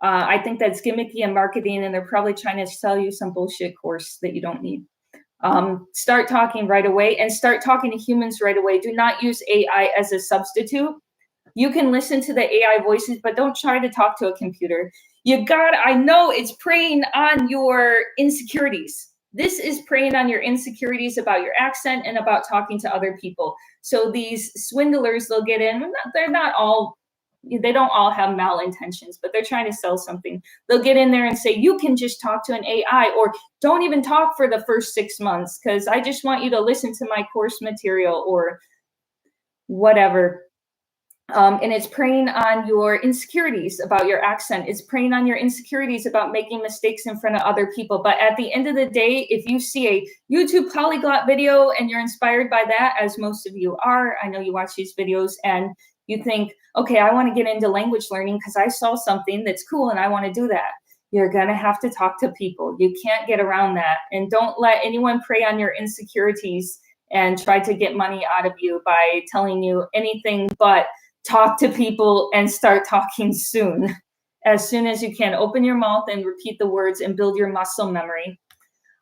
I think that's gimmicky and marketing, and they're probably trying to sell you some bullshit course that you don't need. Start talking right away, and start talking to humans right away. Do not use AI as a substitute. You can listen to the AI voices, but don't try to talk to a computer. I know it's preying on your insecurities. This is preying on your insecurities about your accent and about talking to other people. So these swindlers, they'll get in. They don't all have malintentions, but they're trying to sell something. They'll get in there and say, you can just talk to an AI, or don't even talk for the first 6 months because I just want you to listen to my course material or whatever. And it's preying on your insecurities about your accent. It's preying on your insecurities about making mistakes in front of other people. But at the end of the day, if you see a YouTube polyglot video and you're inspired by that, as most of you are, I know you watch these videos and you think, okay, I want to get into language learning because I saw something that's cool and I want to do that. You're going to have to talk to people. You can't get around that. And don't let anyone prey on your insecurities and try to get money out of you by telling you anything but talk to people and start talking soon. As soon as you can, open your mouth and repeat the words and build your muscle memory.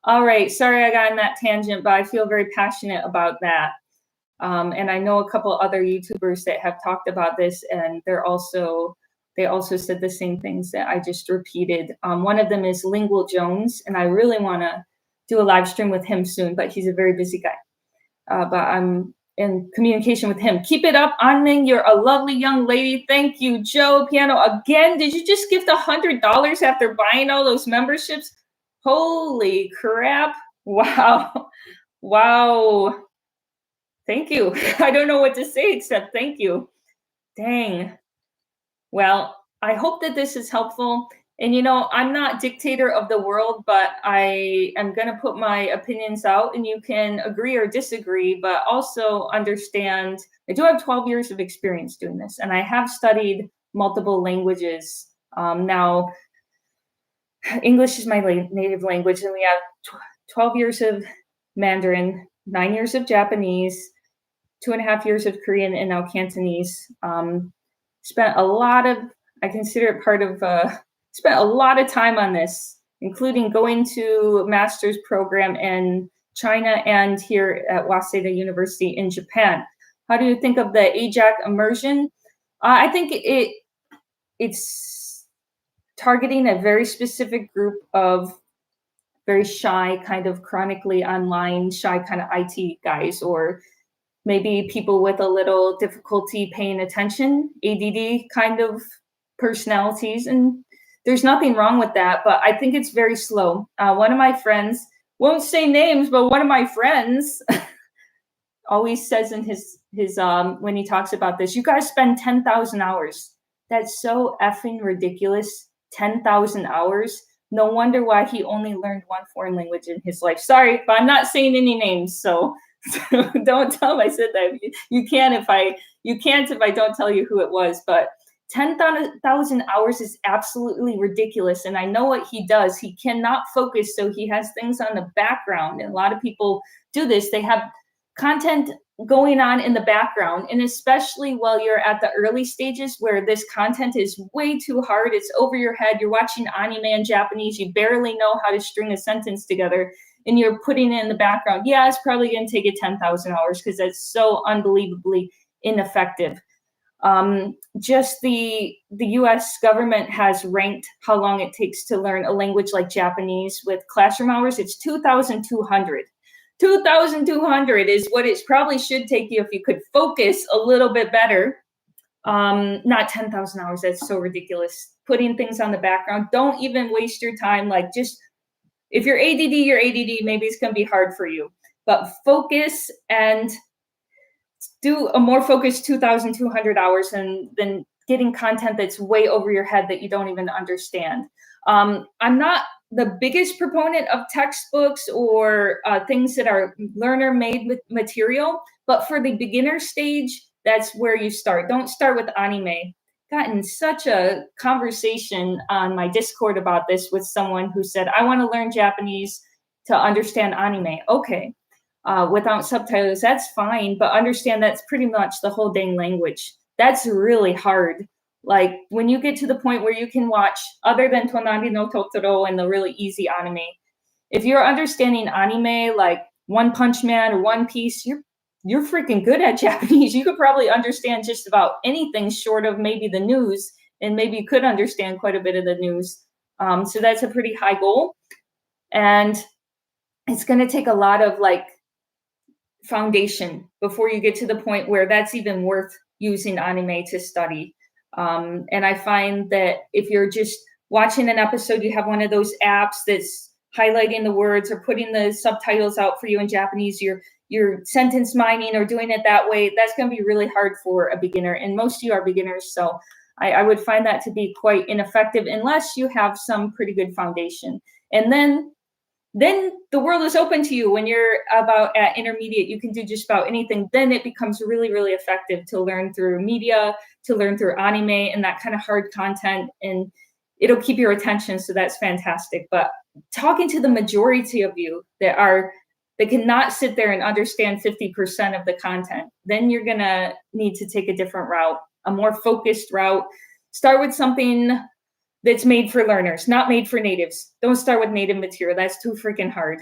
All right, sorry I got on that tangent, but I feel very passionate about that. And I know a couple other YouTubers that have talked about this, and they also said the same things that I just repeated. One of them is Lingual Jones, and I really want to do a live stream with him soon, but he's a very busy guy. But I'm in communication with him. Keep it up, Anming. You're a lovely young lady. Thank you, Joe Piano. Again, did you just gift $100 after buying all those memberships? Holy crap. Wow. Wow. Thank you. I don't know what to say except thank you. Dang. Well, I hope that this is helpful. And, you know, I'm not dictator of the world, but I am going to put my opinions out and you can agree or disagree, but also understand I do have 12 years of experience doing this, and I have studied multiple languages. Now, English is my native language, and we have 12 years of Mandarin, 9 years of Japanese, 2.5 years of Korean, and now Cantonese. Spent a lot of, I consider it part of, spent a lot of time on this, including going to a master's program in China and here at Waseda University in Japan. How do you think of the AJAC immersion? I think it's targeting a very specific group of very shy, kind of chronically online, shy kind of IT guys, or maybe people with a little difficulty paying attention, ADD kind of personalities. And there's nothing wrong with that, but I think it's very slow. One of my friends, won't say names, but one of my friends always says in his when he talks about this, you guys spend 10,000 hours. That's so effing ridiculous. 10,000 hours. No wonder why he only learned one foreign language in his life. Sorry, but I'm not saying any names, so don't tell him I said that. You can't if I don't tell you who it was. But 10,000 hours is absolutely ridiculous. And I know what he does. He cannot focus, so he has things on the background. And a lot of people do this. They have content going on in the background, and especially while you're at the early stages where this content is way too hard, it's over your head, you're watching anime in Japanese, you barely know how to string a sentence together, and you're putting it in the background. Yeah, it's probably going to take you 10,000 hours because that's so unbelievably ineffective. Just the US government has ranked how long it takes to learn a language like Japanese with classroom hours. It's 2,200. 2,200 is what it probably should take you if you could focus a little bit better. Not 10,000 hours. That's so ridiculous. Putting things on the background. Don't even waste your time. Like, just, if you're ADD, you're ADD. Maybe it's going to be hard for you. But focus and do a more focused 2,200 hours than getting content that's way over your head that you don't even understand. I'm not the biggest proponent of textbooks or things that are learner-made material, but for the beginner stage, that's where you start. Don't start with anime. Gotten such a conversation on my Discord about this with someone who said, I want to learn Japanese to understand anime. Okay, without subtitles, that's fine, but understand that's pretty much the whole dang language. That's really hard. Like, when you get to the point where you can watch, other than Tonari no Totoro and the really easy anime, if you're understanding anime like One Punch Man or One Piece, you're freaking good at Japanese. You could probably understand just about anything short of maybe the news, and maybe you could understand quite a bit of the news. So that's a pretty high goal. And it's going to take a lot of like foundation before you get to the point where that's even worth using anime to study. And I find that if you're just watching an episode, you have one of those apps that's highlighting the words or putting the subtitles out for you in Japanese, you're sentence mining or doing it that way, that's going to be really hard for a beginner. And most of you are beginners. So I would find that to be quite ineffective unless you have some pretty good foundation. And then the world is open to you when you're about at intermediate. You can do just about anything. Then it becomes really, really effective to learn through media, to learn through anime and that kind of hard content. And it'll keep your attention. So that's fantastic. But talking to the majority of you that cannot sit there and understand 50% of the content, then you're going to need to take a different route, a more focused route. Start with something that's made for learners, not made for natives. Don't start with native material. That's too freaking hard.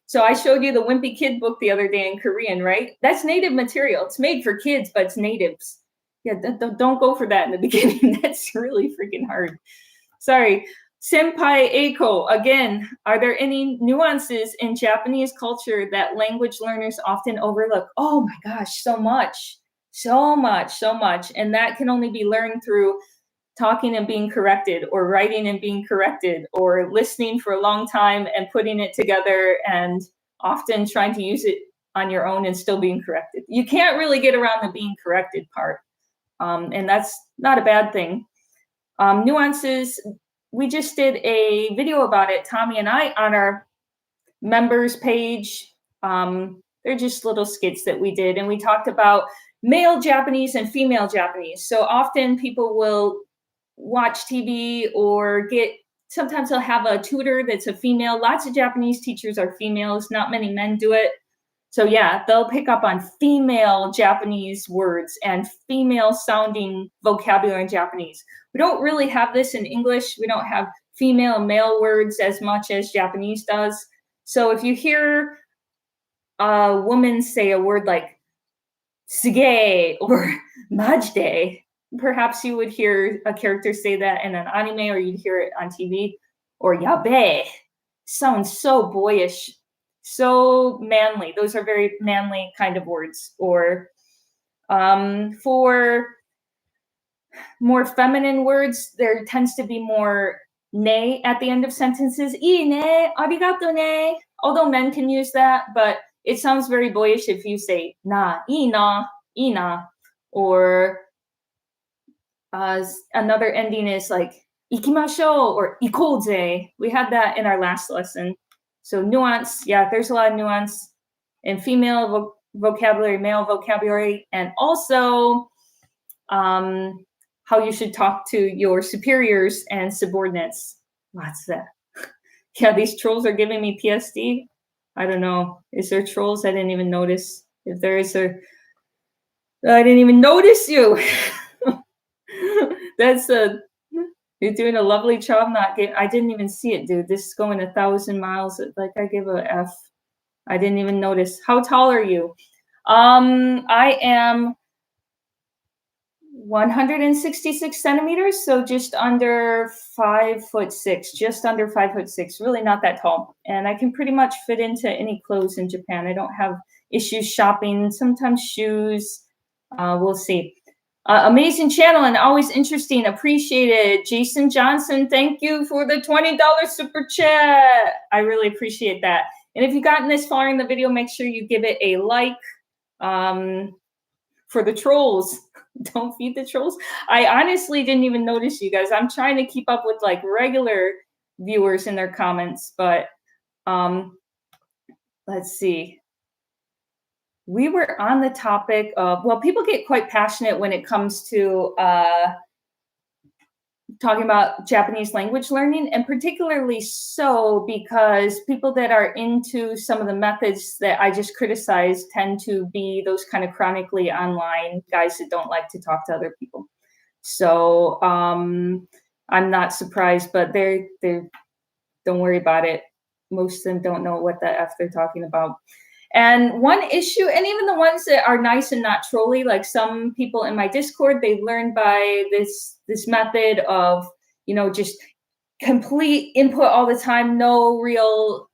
So I showed you the Wimpy Kid book the other day in Korean, right? That's native material. It's made for kids, but it's natives. Yeah, don't go for that in the beginning. That's really freaking hard. Sorry. Senpai Eiko, again, are there any nuances in Japanese culture that language learners often overlook? Oh my gosh, so much. And that can only be learned through talking and being corrected, or writing and being corrected, or listening for a long time and putting it together, and often trying to use it on your own and still being corrected. You can't really get around the being corrected part. And that's not a bad thing. Nuances, we just did a video about it, Tommy and I, on our members page. They're just little skits that we did, and we talked about male Japanese and female Japanese. So often people will watch TV or sometimes they'll have a tutor that's a female. Lots of Japanese teachers are females. Not many men do it. So yeah, they'll pick up on female Japanese words and female sounding vocabulary in Japanese. We don't really have this in English. We don't have female and male words as much as Japanese does. So if you hear a woman say a word like "suge" or "majide," perhaps you would hear a character say that in an anime, or you'd hear it on TV. Or "yabe" sounds so boyish, so manly. Those are very manly kind of words. Or for more feminine words, there tends to be more "ne" at the end of sentences. "Ii ne, arigato ne." Although men can use that, but it sounds very boyish if you say "na, ii na, ii na." Or another ending is like "ikimashou" or "ikouze." We had that in our last lesson. So nuance, yeah, there's a lot of nuance in female vocabulary, male vocabulary, and also how you should talk to your superiors and subordinates. Lots of that. Yeah, these trolls are giving me PSD. I don't know. Is there trolls? I didn't even notice. If there is, I didn't even notice you. You're doing a lovely job. I didn't even see it, dude. This is going 1,000 miles. Like I give a F. I didn't even notice. How tall are you? I am 166 centimeters, so just under 5'6", just under 5'6", really not that tall. And I can pretty much fit into any clothes in Japan. I don't have issues shopping, sometimes shoes. We'll see. Amazing channel and always interesting. Appreciated. Jason Johnson, thank you for the $20 super chat. I really appreciate that. And if you've gotten this far in the video, make sure you give it a like. For the trolls, don't feed the trolls. I honestly didn't even notice you guys. I'm trying to keep up with like regular viewers in their comments, but let's see. We were on the topic of, well, people get quite passionate when it comes to talking about Japanese language learning, and particularly so because people that are into some of the methods that I just criticized tend to be those kind of chronically online guys that don't like to talk to other people. So I'm not surprised, but they don't worry about it. Most of them don't know what the F they're talking about. And one issue, and even the ones that are nice and not trolly, like some people in my Discord, they learned by this method of, just complete input all the time, no real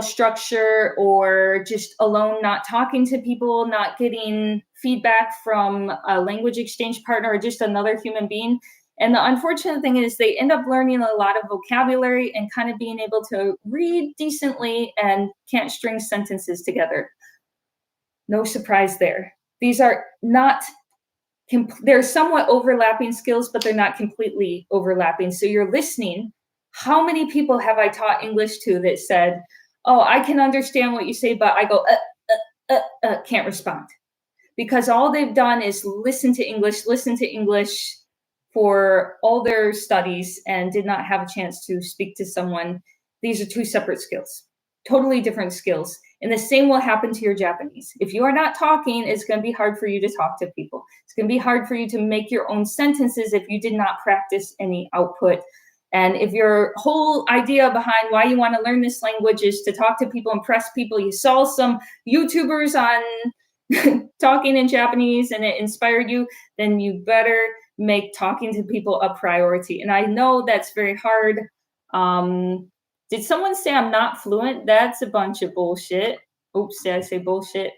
structure, or just alone, not talking to people, not getting feedback from a language exchange partner or just another human being. And the unfortunate thing is they end up learning a lot of vocabulary and kind of being able to read decently and can't string sentences together. No surprise there. These are not, they're somewhat overlapping skills, but they're not completely overlapping. So you're listening. How many people have I taught English to that said, oh, I can understand what you say, but I go, can't respond. Because all they've done is listen to English for all their studies and did not have a chance to speak to someone. These are two separate skills, totally different skills. And the same will happen to your Japanese. If you are not talking, it's going to be hard for you to talk to people. It's going to be hard for you to make your own sentences if you did not practice any output. And if your whole idea behind why you want to learn this language is to talk to people, impress people, you saw some YouTubers on talking in Japanese and it inspired you, then you better make talking to people a priority. And I know that's very hard. Did someone say I'm not fluent? That's a bunch of bullshit. Oops, did I say bullshit?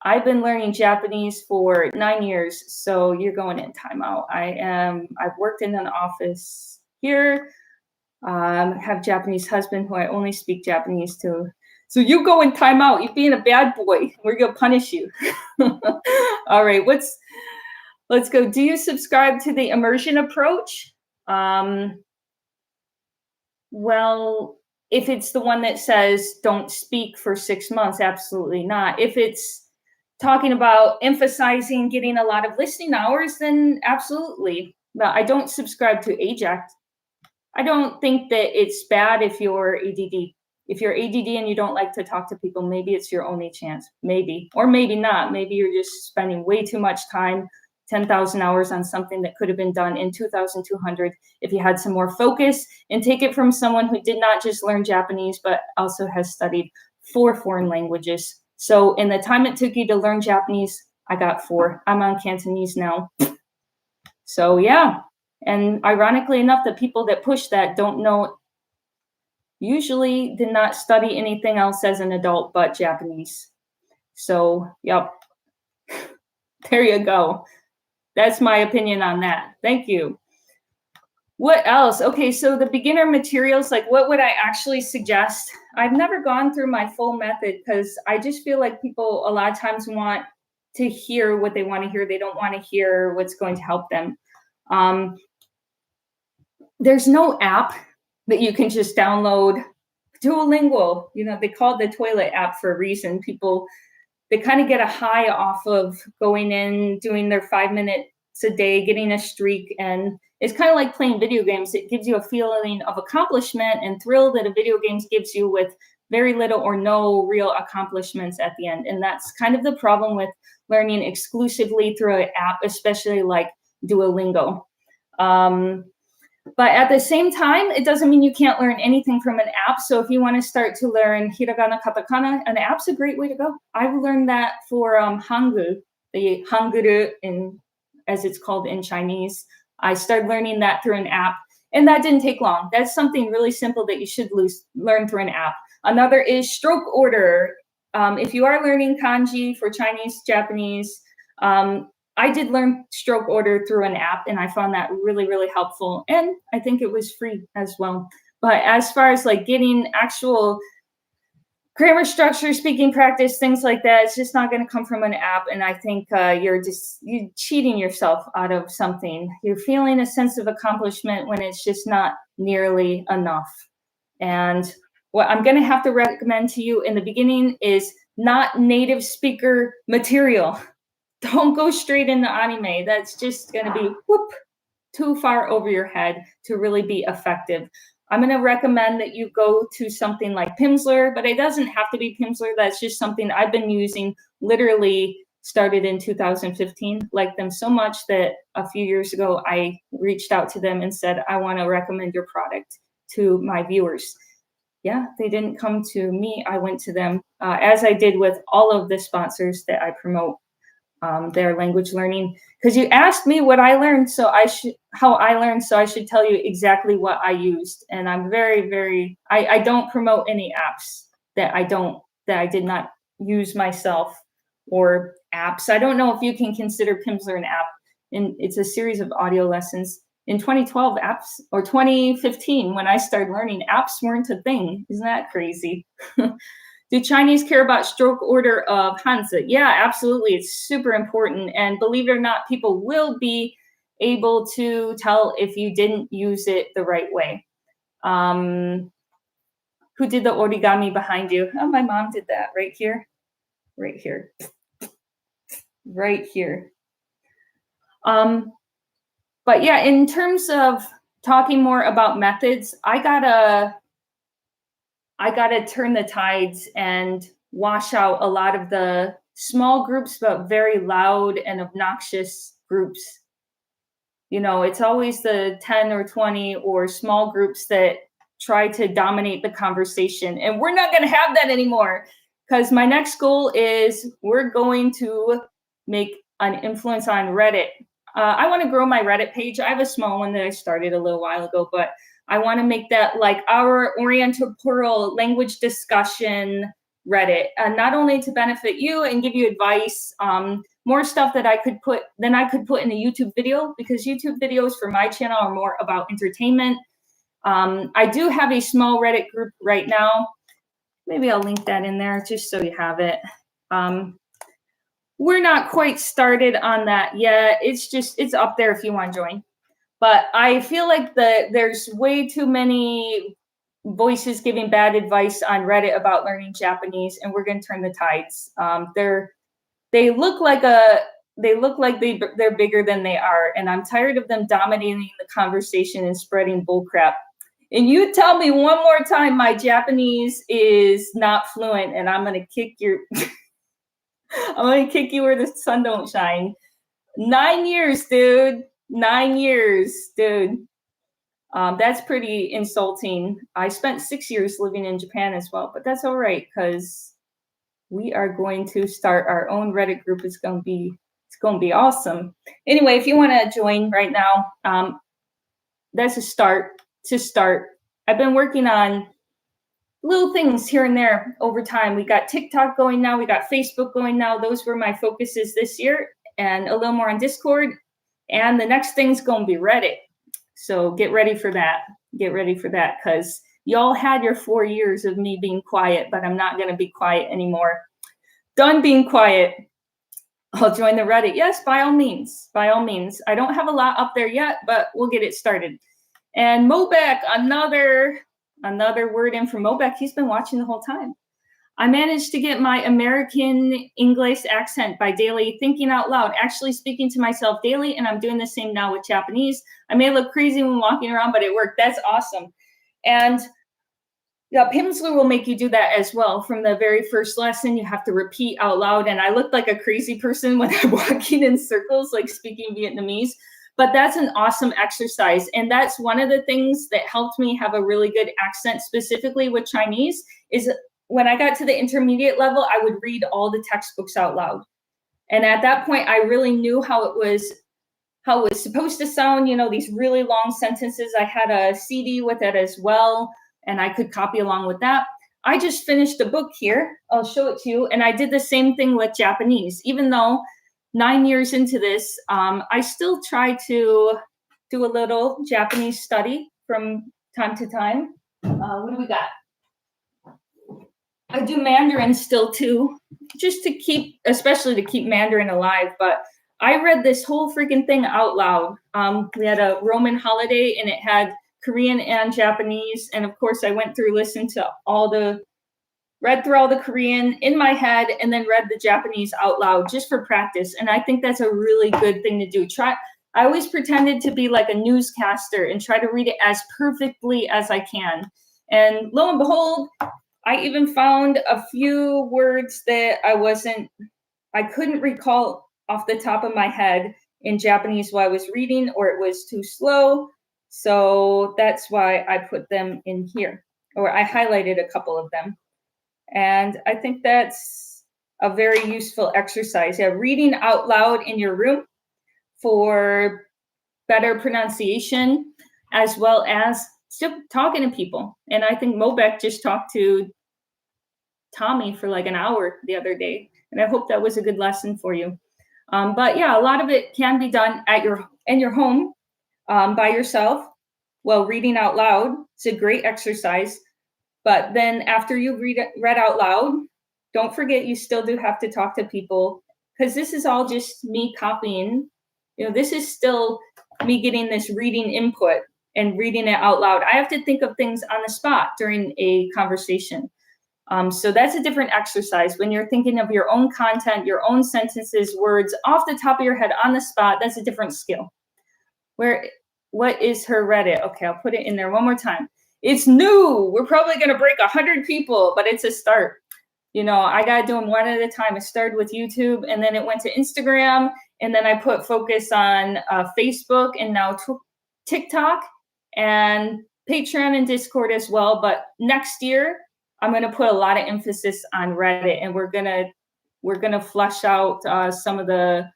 I've been learning Japanese for 9 years, so you're going in timeout. I've worked in an office here. Have Japanese husband who I only speak Japanese to. So you go in timeout. You're being a bad boy. We're gonna punish you. All right, let's go. Do you subscribe to the immersion approach? Well, if it's the one that says don't speak for 6 months, absolutely not. If it's talking about emphasizing getting a lot of listening hours, then absolutely. But I don't subscribe to AJAC. I don't think that it's bad if you're ADD. If you're ADD and you don't like to talk to people, maybe it's your only chance. Maybe. Or maybe not. Maybe you're just spending way too much time, 10,000 hours on something that could have been done in 2,200 if you had some more focus, and take it from someone who did not just learn Japanese, but also has studied 4 foreign languages. So in the time it took you to learn Japanese, I got 4. I'm on Cantonese now. So yeah. And ironically enough, the people that push that don't know, usually did not study anything else as an adult but Japanese. So, yep. There you go. That's my opinion on that. Thank you. What else? Okay, so the beginner materials, like what would I actually suggest? I've never gone through my full method because I just feel like people a lot of times want to hear what they want to hear. They don't want to hear what's going to help them. There's no app that you can just download. Duolingo, they call it the toilet app for a reason. People, they kind of get a high off of going in, doing their 5 minutes a day, getting a streak. And it's kind of like playing video games. It gives you a feeling of accomplishment and thrill that a video game gives you with very little or no real accomplishments at the end. And that's kind of the problem with learning exclusively through an app, especially like Duolingo. But at the same time, it doesn't mean you can't learn anything from an app. So if you want to start to learn hiragana, katakana, an app's a great way to go. I've learned that for Hangul, the Hangul, as it's called in Chinese. I started learning that through an app, and that didn't take long. That's something really simple that you should learn through an app. Another is stroke order. If you are learning kanji for Chinese, Japanese, I did learn stroke order through an app, and I found that really, really helpful. And I think it was free as well. But as far as like getting actual grammar structure, speaking practice, things like that, it's just not going to come from an app. And I think you're cheating yourself out of something. You're feeling a sense of accomplishment when it's just not nearly enough. And what I'm going to have to recommend to you in the beginning is not native speaker material. Don't go straight into anime. That's just going to be too far over your head to really be effective. I'm going to recommend that you go to something like Pimsleur, but it doesn't have to be Pimsleur. That's just something I've been using, literally started in 2015. Like them so much that a few years ago, I reached out to them and said, I want to recommend your product to my viewers. Yeah, they didn't come to me. I went to them, as I did with all of the sponsors that I promote. Their language learning, because you asked me what I learned, how I learned, so I should tell you exactly what I used. And I'm very, I don't promote any apps that I did not use myself, or apps. I don't know if you can consider Pimsleur an app, and it's a series of audio lessons. In 2012, apps, or 2015, when I started learning, apps weren't a thing. Isn't that crazy? Do Chinese care about stroke order of Hanzi? Yeah, absolutely. It's super important. And believe it or not, people will be able to tell if you didn't use it the right way. Who did the origami behind you? Oh, my mom did that right here. Right here. Right here. But yeah, in terms of talking more about methods, I gotta turn the tides and wash out a lot of the small groups, but very loud and obnoxious groups. You know, it's always the 10 or 20 or small groups that try to dominate the conversation. And we're not going to have that anymore, because my next goal is we're going to make an influence on Reddit. I want to grow my Reddit page. I have a small one that I started a little while ago, but I want to make that like our Oriental Plural language discussion Reddit, not only to benefit you and give you advice, more stuff that I could put in a YouTube video, because YouTube videos for my channel are more about entertainment. I do have a small Reddit group right now. Maybe I'll link that in there just so you have it. We're not quite started on that yet. It's up there if you want to join. But I feel like there's way too many voices giving bad advice on Reddit about learning Japanese, and we're going to turn the tides. They look like they're bigger than they are, and I'm tired of them dominating the conversation and spreading bullcrap. And you tell me one more time my Japanese is not fluent, and I'm gonna kick your I'm gonna kick you where the sun don't shine. 9 years, dude. 9 years, dude. That's pretty insulting. I spent 6 years living in Japan as well, but that's all right, because we are going to start our own Reddit group. It's going to be awesome. Anyway, if you want to join right now, that's a start. I've been working on little things here and there over time. We got TikTok going now. We got Facebook going now. Those were my focuses this year, and a little more on Discord. And the next thing's going to be Reddit. So get ready for that. Get ready for that, because y'all had your 4 years of me being quiet, but I'm not going to be quiet anymore. Done being quiet. I'll join the Reddit. Yes, by all means. By all means. I don't have a lot up there yet, but we'll get it started. And Mobek, another word in from Mobek. He's been watching the whole time. I managed to get my American English accent by daily thinking out loud, actually speaking to myself daily, and I'm doing the same now with Japanese. I may look crazy when walking around, but it worked. That's awesome. And yeah, Pimsleur will make you do that as well. From the very first lesson, you have to repeat out loud. And I looked like a crazy person when I'm walking in circles, like speaking Vietnamese. But that's an awesome exercise. And that's one of the things that helped me have a really good accent, specifically with Chinese, is when I got to the intermediate level, I would read all the textbooks out loud. And at that point, I really knew how it was supposed to sound, you know, these really long sentences. I had a CD with it as well, and I could copy along with that. I just finished a book here. I'll show it to you. And I did the same thing with Japanese. Even though 9 years into this, I still try to do a little Japanese study from time to time. What do we got? I do Mandarin still too, just to keep, especially to keep Mandarin alive. But I read this whole freaking thing out loud. We had a Roman holiday, and it had Korean and Japanese. And of course, I went through, read through all the Korean in my head, and then read the Japanese out loud just for practice. And I think that's a really good thing to do. I always pretended to be like a newscaster and try to read it as perfectly as I can. And lo and behold, I even found a few words that I couldn't recall off the top of my head in Japanese while I was reading, or it was too slow. So that's why I put them in here, or I highlighted a couple of them. And I think that's a very useful exercise. Yeah, reading out loud in your room for better pronunciation, as well as still talking to people. And I think Mobek just talked to Tommy for like an hour the other day, and I hope that was a good lesson for you. But yeah, a lot of it can be done in your home by yourself while reading out loud. It's a great exercise. But then after you read out loud, don't forget you still do have to talk to people, because this is all just me copying. This is still me getting this reading input and reading it out loud. I have to think of things on the spot during a conversation. So that's a different exercise. When you're thinking of your own content, your own sentences, words off the top of your head on the spot, that's a different skill. What is her Reddit? Okay, I'll put it in there one more time. It's new. We're probably going to break 100 people, but it's a start. I got to do them one at a time. It started with YouTube, and then it went to Instagram, and then I put focus on Facebook, and now TikTok, and Patreon and Discord as well. But next year, I'm going to put a lot of emphasis on Reddit, and we're gonna flush out some of the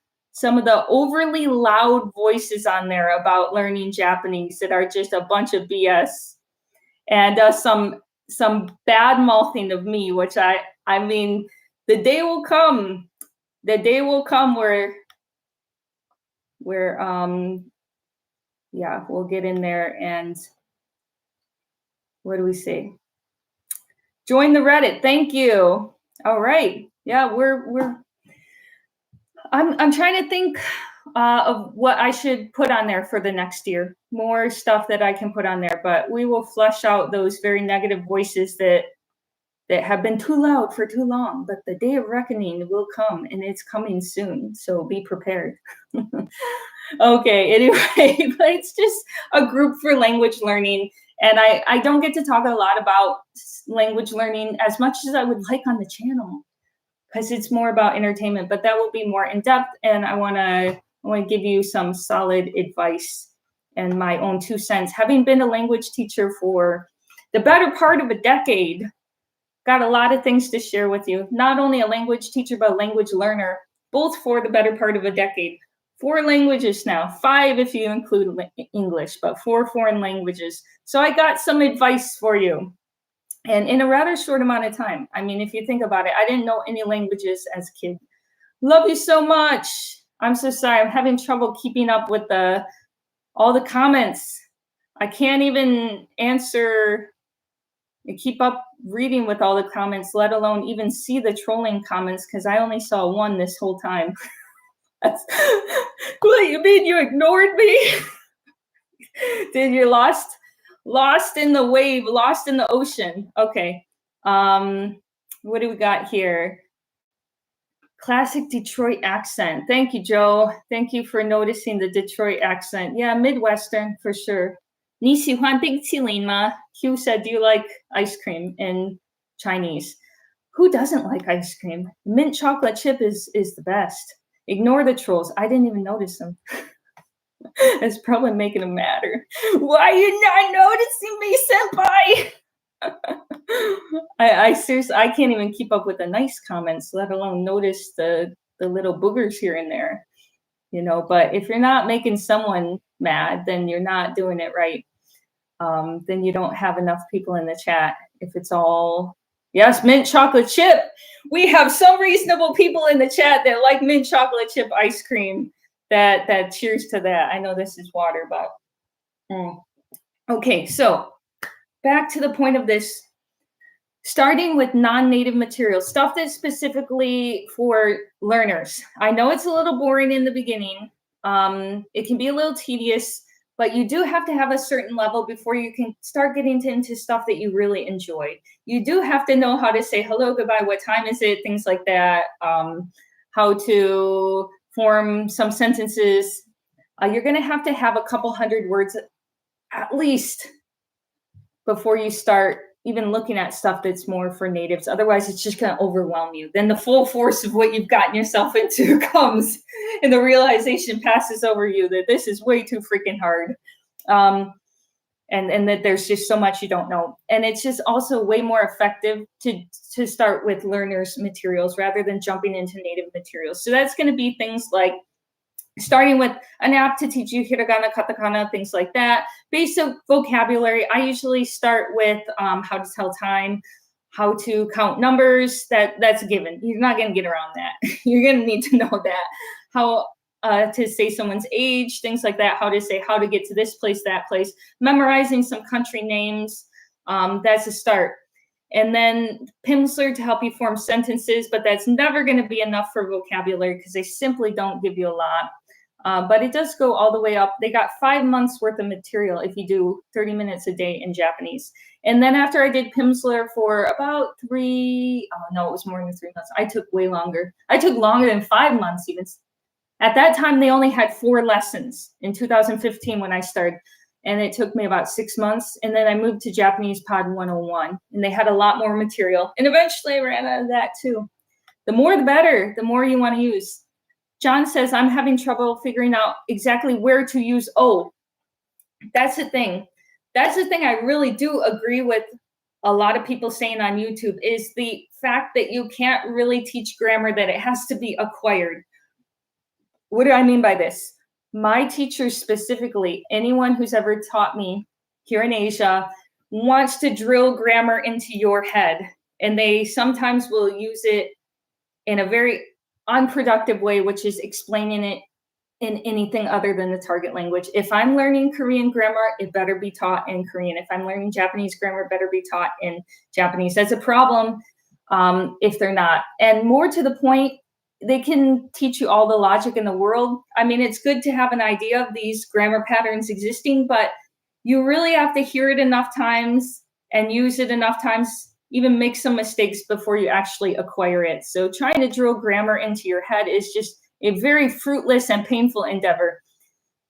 overly loud voices on there about learning Japanese that are just a bunch of BS, and some bad mouthing of me, which I mean, the day will come where we'll get in there. And what do we say? Join the Reddit. Thank you. All right. Yeah, I'm trying to think of what I should put on there for the next year. More stuff that I can put on there, but we will flush out those very negative voices that have been too loud for too long. But the day of reckoning will come, and it's coming soon. So be prepared. Okay, anyway, but it's just a group for language learning. And I don't get to talk a lot about language learning as much as I would like on the channel, because it's more about entertainment, but that will be more in depth. And I want to give you some solid advice and my own 2 cents. Having been a language teacher for the better part of a decade, got a lot of things to share with you. Not only a language teacher, but a language learner, both for the better part of a decade. 4 languages now, 5 if you include English, but 4 foreign languages. So I got some advice for you. And in a rather short amount of time. I mean, if you think about it, I didn't know any languages as a kid. Love you so much. I'm so sorry. I'm having trouble keeping up with all the comments. I can't even keep up reading with all the comments, let alone even see the trolling comments, because I only saw 1 this whole time. What, you mean you ignored me? Did you lost in the wave, lost in the ocean? Okay. What do we got here? Classic Detroit accent. Thank you, Joe. Thank you for noticing the Detroit accent. Yeah, Midwestern for sure. 你喜欢冰淇淋吗? Hugh said, do you like ice cream in Chinese? Who doesn't like ice cream? Mint chocolate chip is the best. Ignore the trolls. I didn't even notice them. It's probably making them madder. Why are you not noticing me, senpai? I seriously, I can't even keep up with the nice comments, let alone notice the little boogers here and there. But if you're not making someone mad, then you're not doing it right. Then you don't have enough people in the chat. If it's all, yes, mint chocolate chip. We have some reasonable people in the chat that like mint chocolate chip ice cream. That cheers to that. I know this is water, but okay. So back to the point of this, starting with non-native material, stuff that's specifically for learners. I know it's a little boring in the beginning. It can be a little tedious, but you do have to have a certain level before you can start getting into stuff that you really enjoy. You do have to know how to say hello, goodbye, what time is it, things like that, how to form some sentences. You're going to have a couple hundred words at least before you start even looking at stuff that's more for natives. Otherwise, it's just going to overwhelm you. Then the full force of what you've gotten yourself into comes, and the realization passes over you that this is way too freaking hard. And that there's just so much you don't know. And it's just also way more effective to start with learners' materials rather than jumping into native materials. So that's going to be things like starting with an app to teach you hiragana, katakana, things like that. Basic vocabulary. I usually start with how to tell time, how to count numbers. That's a given. You're not going to get around that. You're going to need to know that. How to say someone's age, things like that, how to get to this place, that place, memorizing some country names. That's a start. and then Pimsleur to help you form sentences, but that's never going to be enough for vocabulary because they simply don't give you a lot. But it does go all the way up. They got 5 months worth of material if you do 30 minutes a day in Japanese. And then after I did Pimsleur for about it was more than 3 months. I took way longer. I took longer than 5 months even. At that time, they only had 4 lessons in 2015 when I started. And it took me about 6 months. And then I moved to Japanese Pod 101. And they had a lot more material. And eventually I ran out of that too. The more the better, the more you want to use. John says, I'm having trouble figuring out exactly where to use O. That's the thing. That's the thing I really do agree with a lot of people saying on YouTube is the fact that you can't really teach grammar, that it has to be acquired. What do I mean by this? My teachers specifically, anyone who's ever taught me here in Asia, wants to drill grammar into your head. And they sometimes will use it in a very unproductive way, which is explaining it in anything other than the target language. If I'm learning Korean grammar, it better be taught in Korean. If I'm learning Japanese grammar, it better be taught in Japanese. That's a problem if they're not. And more to the point, they can teach you all the logic in the world. I mean, it's good to have an idea of these grammar patterns existing, but you really have to hear it enough times and use it enough times, even make some mistakes before you actually acquire it. So trying to drill grammar into your head is just a very fruitless and painful endeavor.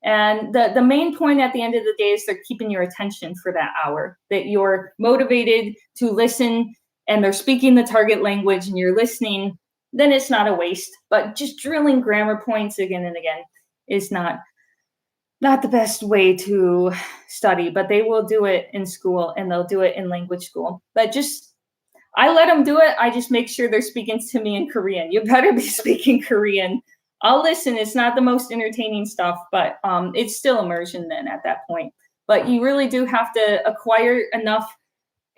And the main point at the end of the day is they're keeping your attention for that hour, that you're motivated to listen and they're speaking the target language and you're listening, then it's not a waste. But just drilling grammar points again and again is not the best way to study, but they will do it in school and they'll do it in language school. But I let them do it. I just make sure they're speaking to me in Korean. You better be speaking Korean. I'll listen. It's not the most entertaining stuff, but it's still immersion then at that point. But you really do have to acquire enough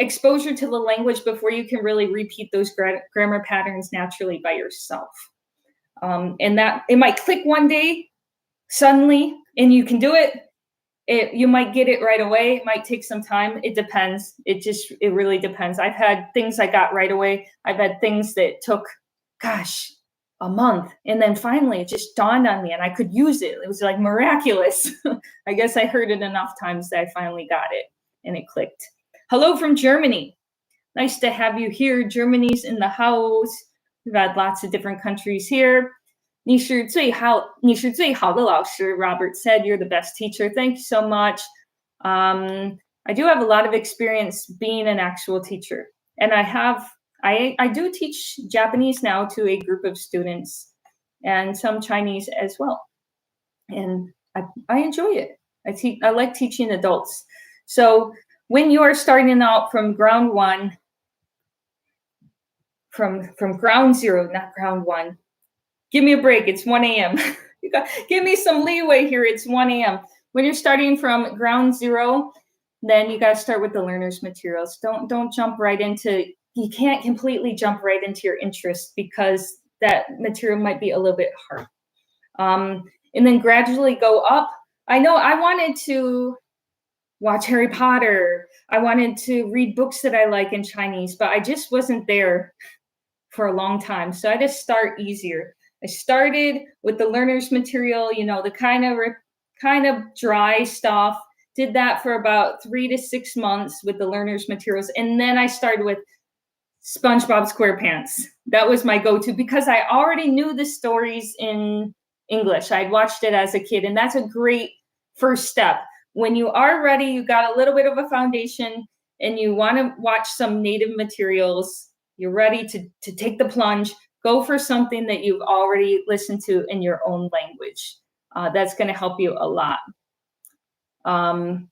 exposure to the language before you can really repeat those grammar patterns naturally by yourself. And that it might click one day suddenly and you can do it. You might get it right away. It might take some time. It depends. It really depends. I've had things I got right away. I've had things that took, a month. And then finally it just dawned on me and I could use it. It was like miraculous. I guess I heard it enough times that I finally got it and it clicked. Hello from Germany. Nice to have you here. Germany's in the house. We've had lots of different countries here. 你是最好的老师, Robert said. You're the best teacher. Thank you so much. I do have a lot of experience being an actual teacher. And I do teach Japanese now to a group of students and some Chinese as well. And I enjoy it. I like teaching adults. So when you are starting out from ground one, from ground zero, not ground one, give me a break. It's 1 a.m. Give me some leeway here. It's 1 a.m. When you're starting from ground zero, then you got to start with the learner's materials. Don't jump right into, you can't completely jump right into your interest because that material might be a little bit hard. And then gradually go up. I know I wanted to watch Harry Potter. I wanted to read books that I like in Chinese, but I just wasn't there for a long time. So I just start easier. I started with the learner's material, the kind of dry stuff. Did that for about 3 to 6 months with the learner's materials. And then I started with SpongeBob SquarePants. That was my go-to because I already knew the stories in English. I'd watched it as a kid, and that's a great first step. When you are ready, you got a little bit of a foundation, and you want to watch some native materials, you're ready to take the plunge, go for something that you've already listened to in your own language. That's going to help you a lot. And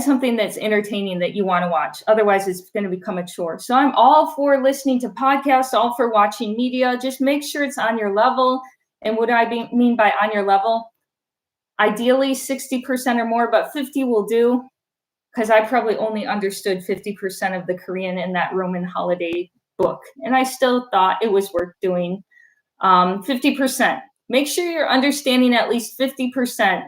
something that's entertaining that you want to watch. Otherwise, it's going to become a chore. So I'm all for listening to podcasts, all for watching media. Just make sure it's on your level. And what I mean by on your level, ideally 60% or more, but 50 will do, because I probably only understood 50% of the Korean in that Roman holiday book. And I still thought it was worth doing. 50%. Make sure you're understanding at least 50%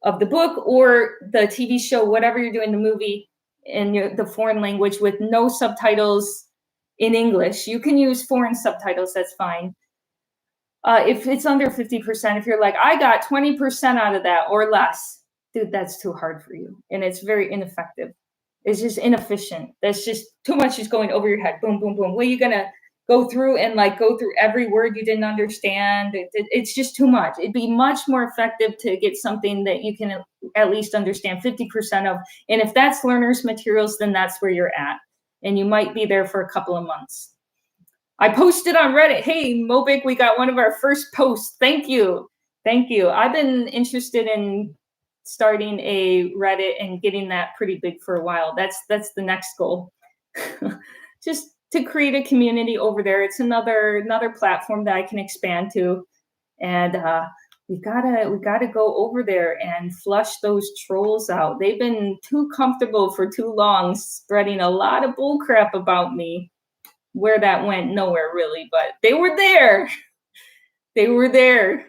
of the book or the TV show, whatever you're doing, the movie, in the foreign language with no subtitles in English. You can use foreign subtitles, that's fine. If it's under 50%, if you're like, I got 20% out of that or less, dude, that's too hard for you. And it's very ineffective. It's just inefficient. That's just too much is going over your head. Boom, boom, boom. What are you going to go through and like go through every word you didn't understand? It's just too much. It'd be much more effective to get something that you can at least understand 50% of. And if that's learner's materials, then that's where you're at. And you might be there for a couple of months. I posted on Reddit, hey, Mobic, we got one of our first posts. Thank you. Thank you. I've been interested in starting a Reddit and getting that pretty big for a while. That's the next goal. Just to create a community over there. It's another platform that I can expand to. And we gotta go over there and flush those trolls out. They've been too comfortable for too long, spreading a lot of bullcrap about me. Where that went, nowhere really, but they were there. They were there.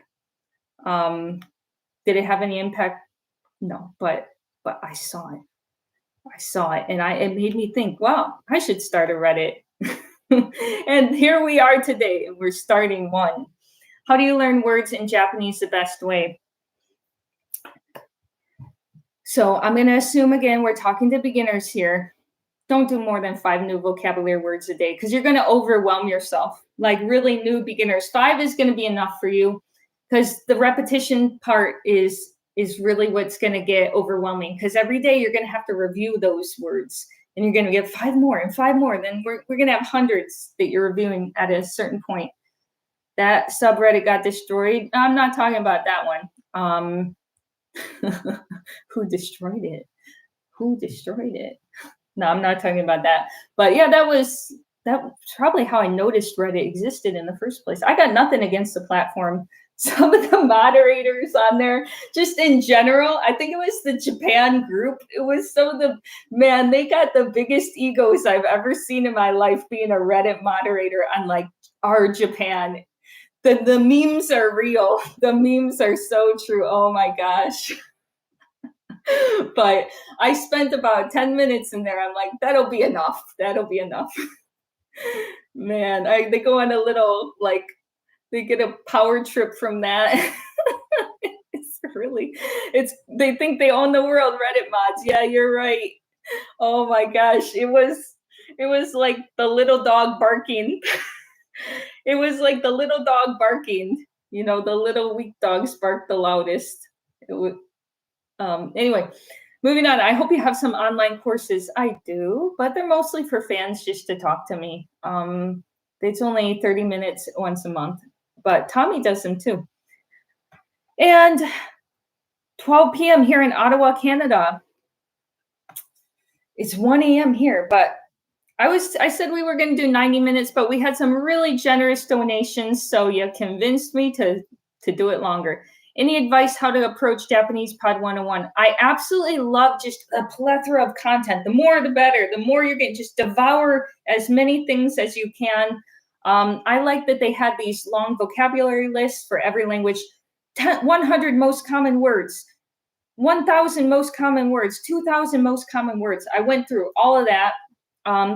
Did it have any impact? No, but I saw it. I saw it, and it made me think, wow, I should start a Reddit. And here we are today, and we're starting one. How do you learn words in Japanese the best way? So I'm going to assume, again, we're talking to beginners here. Don't do more than 5 new vocabulary words a day because you're going to overwhelm yourself. Like really new beginners, 5 is going to be enough for you because the repetition part is really what's going to get overwhelming because every day you're going to have to review those words and you're going to get 5 more and 5 more. Then we're going to have hundreds that you're reviewing at a certain point. That subreddit got destroyed. I'm not talking about that one. Who destroyed it? Who destroyed it? No, I'm not talking about that. But yeah, that was probably how I noticed Reddit existed in the first place. I got nothing against the platform. Some of the moderators on there, just in general, I think it was the Japan group. It was they got the biggest egos I've ever seen in my life being a Reddit moderator on like our Japan. The memes are real. The memes are so true. Oh my gosh. But I spent about 10 minutes in there. I'm like, that'll be enough. That'll be enough. Man, they go on a little, like, they get a power trip from that. They think they own the world, Reddit mods. Yeah, you're right. Oh my gosh. It was like the little dog barking. It was like the little dog barking. You know, the little weak dogs bark the loudest. It was, anyway, moving on. I hope you have some online courses. I do, but they're mostly for fans just to talk to me. It's only 30 minutes once a month, but Tommy does them too. And 12 p.m. here in Ottawa, Canada. It's 1 a.m. here, but I said we were going to do 90 minutes, but we had some really generous donations, so you convinced me to do it longer. Any advice how to approach Japanese Pod 101? I absolutely love just a plethora of content. The more, the better. The more you're going to just devour as many things as you can. I like that they had these long vocabulary lists for every language. 100 most common words, 1,000 most common words, 2,000 most common words. I went through all of that.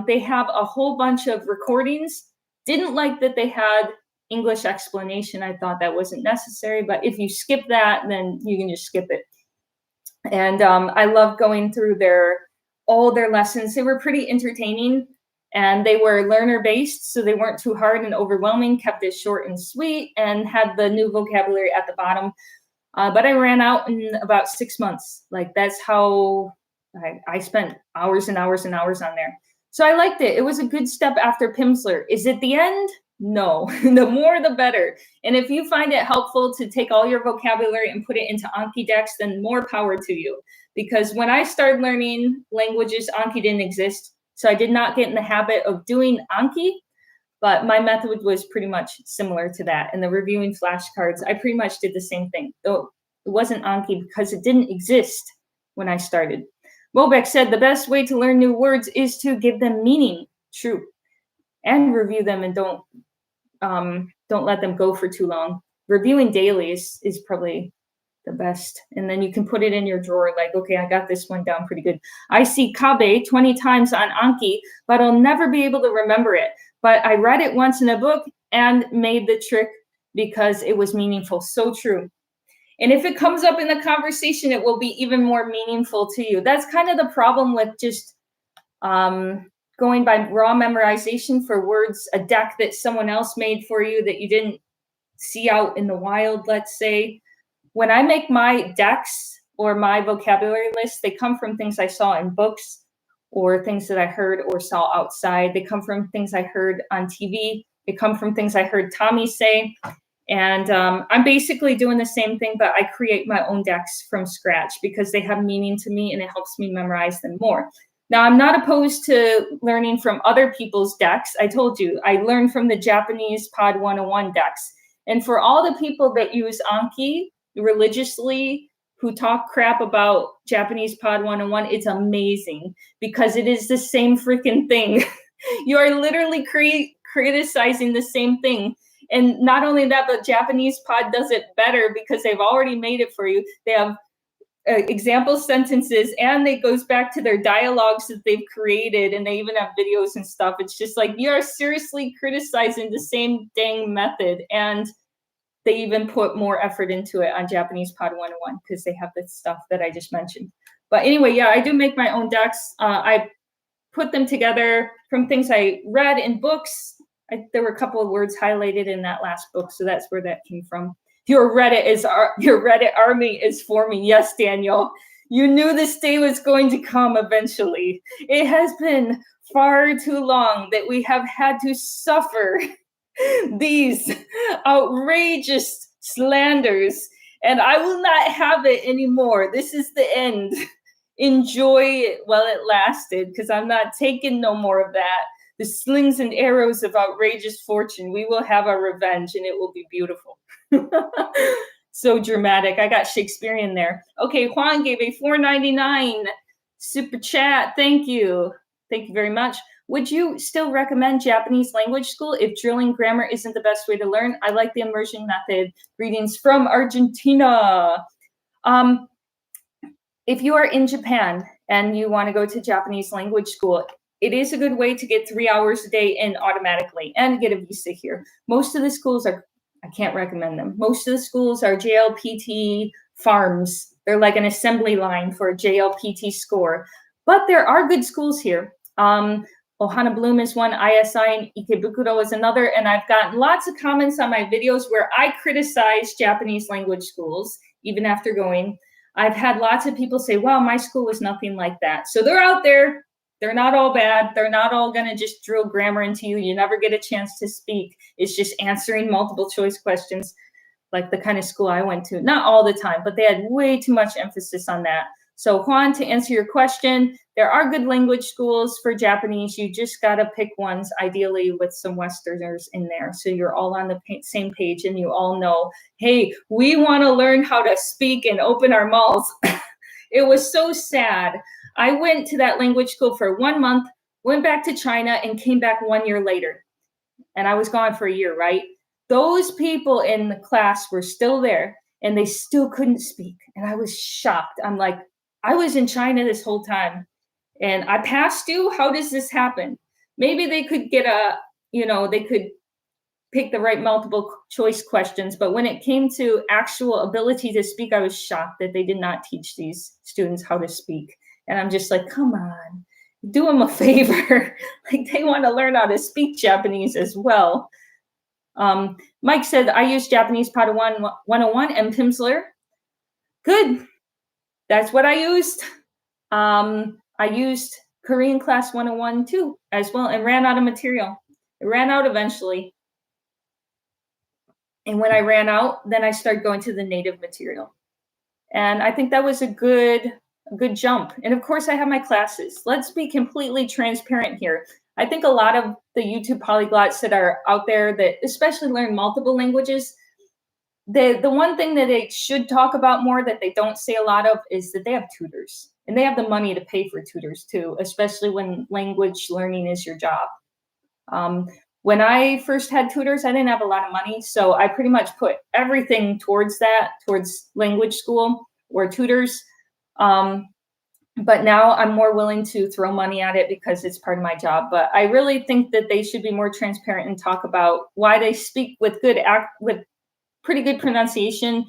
They have a whole bunch of recordings. Didn't like that they had English explanation. I thought that wasn't necessary, but if you skip that, then you can just skip it. And I love going through all their lessons. They were pretty entertaining and they were learner based, so they weren't too hard and overwhelming, kept it short and sweet, and had the new vocabulary at the bottom. But I ran out in about 6 months. Like that's how I spent hours and hours and hours on there. So I liked it. It was a good step after Pimsleur. Is it the end? No, the more the better. And if you find it helpful to take all your vocabulary and put it into Anki decks, then more power to you. Because when I started learning languages, Anki didn't exist. So I did not get in the habit of doing Anki, but my method was pretty much similar to that. And the reviewing flashcards, I pretty much did the same thing. Though it wasn't Anki because it didn't exist when I started. Mobeck said the best way to learn new words is to give them meaning. True. And review them, and don't let them go for too long. Reviewing daily is probably the best. And then you can put it in your drawer like, okay, I got this one down pretty good. I see Kabe 20 times on Anki, but I'll never be able to remember it. But I read it once in a book and made the trick because it was meaningful. So true. And if it comes up in the conversation, it will be even more meaningful to you. That's kind of the problem with just going by raw memorization for words, a deck that someone else made for you that you didn't see out in the wild, let's say. When I make my decks or my vocabulary list, they come from things I saw in books or things that I heard or saw outside. They come from things I heard on TV. They come from things I heard Tommy say. And I'm basically doing the same thing, but I create my own decks from scratch because they have meaning to me and it helps me memorize them more. Now, I'm not opposed to learning from other people's decks. I told you, I learned from the Japanese Pod 101 decks. And for all the people that use Anki religiously, who talk crap about Japanese Pod 101, it's amazing because it is the same freaking thing. You are literally criticizing the same thing. And not only that, but Japanese Pod does it better because they've already made it for you. They have example sentences and it goes back to their dialogues that they've created, and they even have videos and stuff. It's just like, you are seriously criticizing the same dang method, and they even put more effort into it on Japanese Pod 101 because they have this stuff that I just mentioned. But anyway, yeah, I do make my own decks. I put them together from things I read in books. There were a couple of words highlighted in that last book, so that's where that came from. Your Reddit army is forming. Yes, Daniel. You knew this day was going to come eventually. It has been far too long that we have had to suffer these outrageous slanders, and I will not have it anymore. This is the end. Enjoy it while it lasted, because I'm not taking no more of that. The slings and arrows of outrageous fortune. We will have our revenge, and it will be beautiful. So dramatic. I got Shakespearean there. Okay, Juan gave a $4.99 super chat. Thank you. Thank you very much. Would you still recommend Japanese language school if drilling grammar isn't the best way to learn? I like the immersion method. Greetings from Argentina. If you are in Japan and you want to go to Japanese language school, it is a good way to get 3 hours a day in automatically and get a visa here. Most of the schools are, I can't recommend them. Most of the schools are JLPT farms. They're like an assembly line for a JLPT score. But there are good schools here. Ohana Bloom is one, ISI and Ikebukuro is another, and I've gotten lots of comments on my videos where I criticize Japanese language schools, even after going. I've had lots of people say, wow, my school was nothing like that. So they're out there. They're not all bad. They're not all going to just drill grammar into you. You never get a chance to speak. It's just answering multiple choice questions, like the kind of school I went to. Not all the time, but they had way too much emphasis on that. So Juan, to answer your question, there are good language schools for Japanese. You just got to pick ones, ideally with some Westerners in there. So you're all on the same page and you all know, hey, we want to learn how to speak and open our mouths. It was so sad. I went to that language school for 1 month, went back to China, and came back 1 year later. And I was gone for a year, right? Those people in the class were still there, and they still couldn't speak. And I was shocked. I'm like, I was in China this whole time, and I passed you? How does this happen? Maybe they could get they could pick the right multiple choice questions. But when it came to actual ability to speak, I was shocked that they did not teach these students how to speak. And I'm just like, come on, do them a favor. Like, they want to learn how to speak Japanese as well. Mike said, I use Japanese Pod 101 and Pimsleur. Good. That's what I used. I used Korean Class 101 too, as well, and ran out of material. It ran out eventually. And when I ran out, then I started going to the native material. And I think that was a good jump. And of course, I have my classes. Let's be completely transparent here. I think a lot of the YouTube polyglots that are out there that especially learn multiple languages, the one thing that they should talk about more that they don't say a lot of is that they have tutors. And they have the money to pay for tutors too, especially when language learning is your job. When I first had tutors, I didn't have a lot of money, so I pretty much put everything towards language school or tutors. But now I'm more willing to throw money at it because it's part of my job. But I really think that they should be more transparent and talk about why they speak with pretty good pronunciation,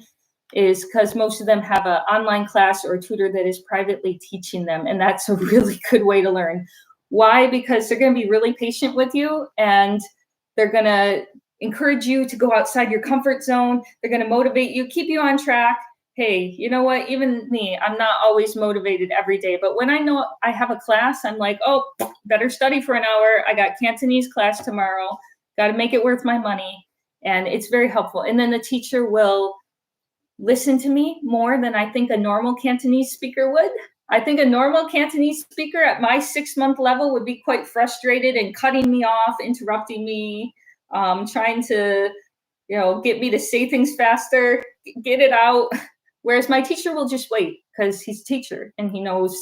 is because most of them have an online class or a tutor that is privately teaching them, and that's a really good way to learn. Why? Because they're going to be really patient with you, and they're going to encourage you to go outside your comfort zone. They're going to motivate you, keep you on track. Hey, you know what? Even me, I'm not always motivated every day, but when I know I have a class, I'm like, oh, better study for an hour. I got Cantonese class tomorrow. Got to make it worth my money. And it's very helpful. And then the teacher will listen to me more than I think a normal Cantonese speaker would. I think a normal Cantonese speaker at my 6-month level would be quite frustrated and cutting me off, interrupting me, trying to, get me to say things faster, get it out. Whereas my teacher will just wait because he's a teacher and he knows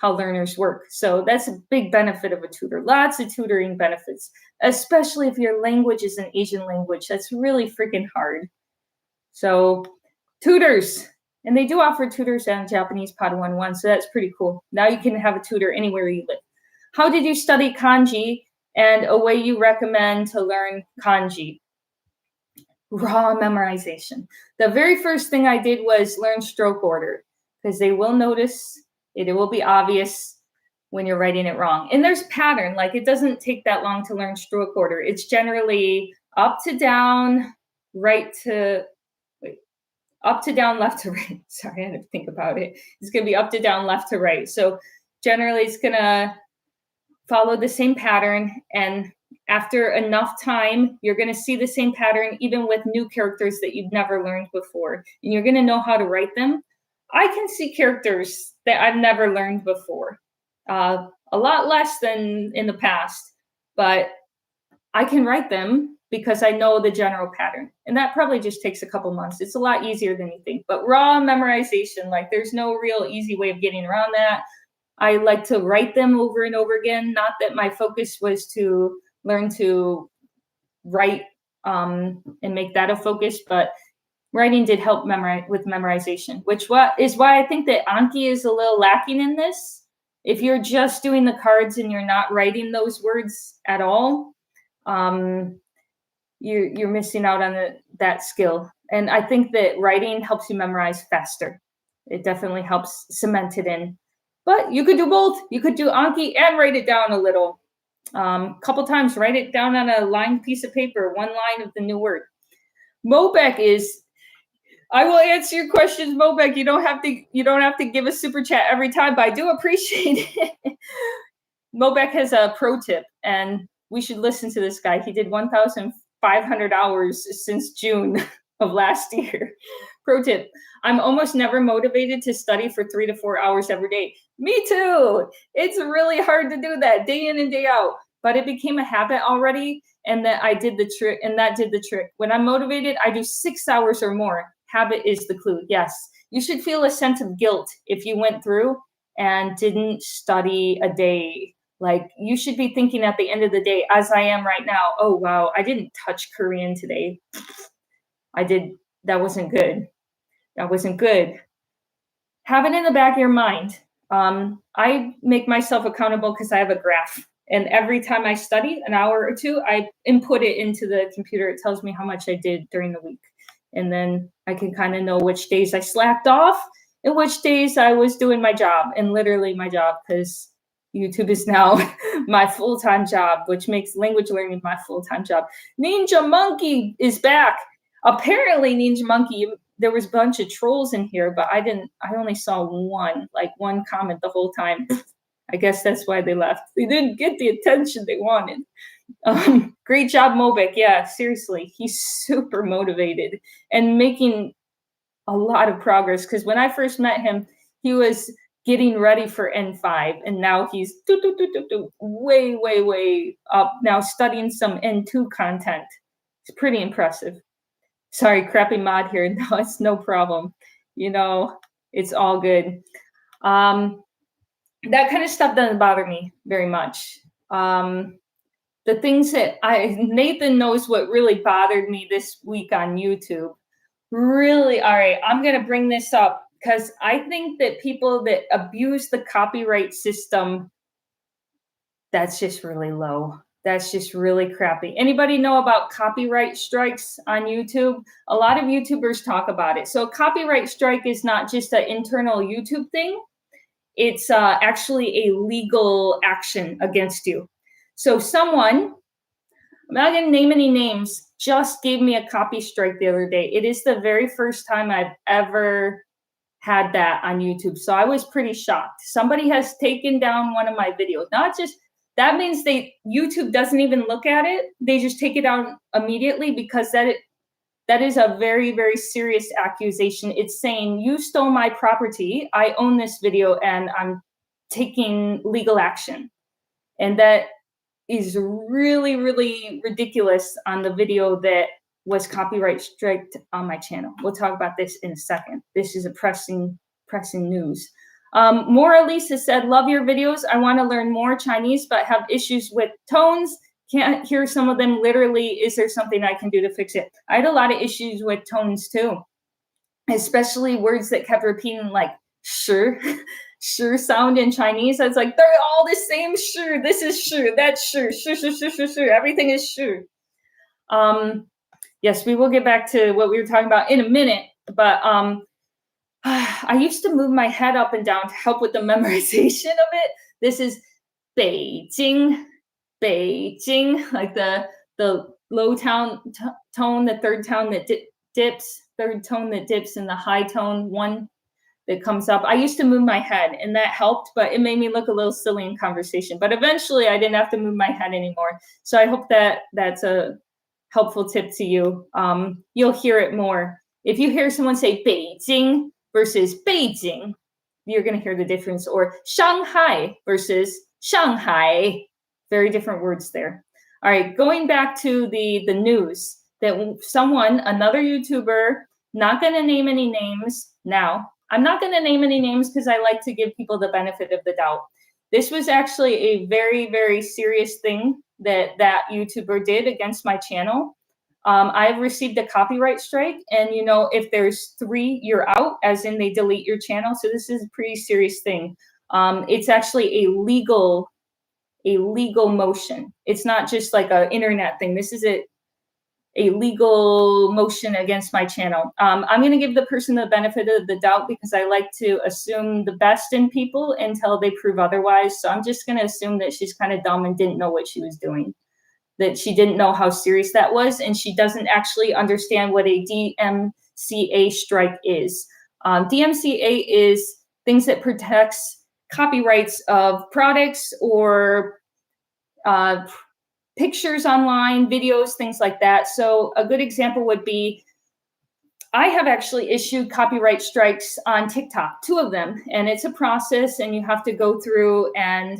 how learners work. So that's a big benefit of a tutor. Lots of tutoring benefits, especially if your language is an Asian language. That's really freaking hard. So tutors. And they do offer tutors on Japanese Pod 101, so that's pretty cool. Now you can have a tutor anywhere you live. How did you study kanji, and a way you recommend to learn kanji? Raw memorization. The very first thing I did was learn stroke order, because they will notice it will be obvious when you're writing it wrong. And there's pattern, like it doesn't take that long to learn stroke order. It's generally up to down, up to down, left to right. Sorry, I had to think about it. It's going to be up to down, left to right. So generally it's going to follow the same pattern. And after enough time, you're going to see the same pattern, even with new characters that you've never learned before. And you're going to know how to write them. I can see characters that I've never learned before. A lot less than in the past, but I can write them because I know the general pattern. And that probably just takes a couple months. It's a lot easier than you think. But raw memorization, like there's no real easy way of getting around that. I like to write them over and over again. Not that my focus was to learn to write and make that a focus, but writing did help with memorization, which is why I think that Anki is a little lacking in this. If you're just doing the cards and you're not writing those words at all, you're missing out on that skill. And I think that writing helps you memorize faster. It definitely helps cement it in. But you could do both. You could do Anki and write it down a little. Couple times, write it down on a lined piece of paper, one line of the new word. Mobek is, I will answer your questions, Mobek. You don't have to give a super chat every time, but I do appreciate it. Mobek has a pro tip, and we should listen to this guy. He did 1,500 hours since June of last year. Pro tip: I'm almost never motivated to study for 3 to 4 hours every day. Me too. It's really hard to do that day in and day out, but it became a habit already, and that did the trick. When I'm motivated, I do 6 hours or more. Habit is the clue. Yes, you should feel a sense of guilt if you went through and didn't study a day. Like, you should be thinking at the end of the day, as I am right now, oh wow, I didn't touch Korean today. That wasn't good. That wasn't good. Have it in the back of your mind. I make myself accountable because I have a graph. And every time I study an hour or two, I input it into the computer. It tells me how much I did during the week. And then I can kind of know which days I slacked off and which days I was doing my job, and literally my job, because YouTube is now my full-time job, which makes language learning my full-time job. Ninja Monkey is back. Apparently, Ninja Monkey, there was a bunch of trolls in here, but I only saw one comment the whole time. I guess that's why they left. They didn't get the attention they wanted. Great job, Mobek. Yeah, seriously, he's super motivated and making a lot of progress, because when I first met him, he was getting ready for N5, and now he's way up now, studying some N2 content. It's pretty impressive. Sorry, crappy mod here. No, it's no problem. It's all good. That kind of stuff doesn't bother me very much. The the things that Nathan knows what really bothered me this week on YouTube. Really, all right, I'm going to bring this up because I think that people that abuse the copyright system, that's just really low. That's just really crappy. Anybody know about copyright strikes on YouTube? A lot of YouTubers talk about it. So copyright strike is not just an internal YouTube thing. It's actually a legal action against you. So someone, I'm not going to name any names, just gave me a copy strike the other day. It is the very first time I've ever had that on YouTube. So I was pretty shocked. Somebody has taken down one of my videos. Not just, that means YouTube doesn't even look at it. They just take it down immediately because that is a very, very serious accusation. It's saying you stole my property. I own this video and I'm taking legal action. And that is really, really ridiculous on the video that was copyright striked on my channel. We'll talk about this in a second. This is a pressing news. Mora Lisa said, love your videos. I want to learn more Chinese, but have issues with tones. Can't hear some of them literally. Is there something I can do to fix it? I had a lot of issues with tones too, especially words that kept repeating like sure, sure sound in Chinese. I was like, they're all the same sure. This is sure, that's sure, sure, sure, sure, sure, sure. Everything is sure. Yes, we will get back to what we were talking about in a minute, but I used to move my head up and down to help with the memorization of it. This is Beijing. Beijing, like the low tone, the third tone that dips, third tone that dips, and the high tone one that comes up. I used to move my head, and that helped, but it made me look a little silly in conversation. But eventually, I didn't have to move my head anymore. So I hope that that's a helpful tip to you. You'll hear it more. If you hear someone say Beijing versus Beijing, you're going to hear the difference. Or Shanghai versus Shanghai. Very different words there. All right, going back to the news that another YouTuber, not going to name any names now. I'm not going to name any names because I like to give people the benefit of the doubt. This was actually a very, very serious thing that YouTuber did against my channel. I've received a copyright strike, and if there's 3, you're out, as in they delete your channel. So this is a pretty serious thing. It's actually a legal motion. It's not just like an internet thing. This is a legal motion against my channel. I'm going to give the person the benefit of the doubt because I like to assume the best in people until they prove otherwise. So I'm just going to assume that she's kind of dumb and didn't know what she was doing, that she didn't know how serious that was, and she doesn't actually understand what a DMCA strike is. DMCA is things that protects copyrights of products or pictures online, videos, things like that. So a good example would be, I have actually issued copyright strikes on TikTok, 2 of them, and it's a process, and you have to go through and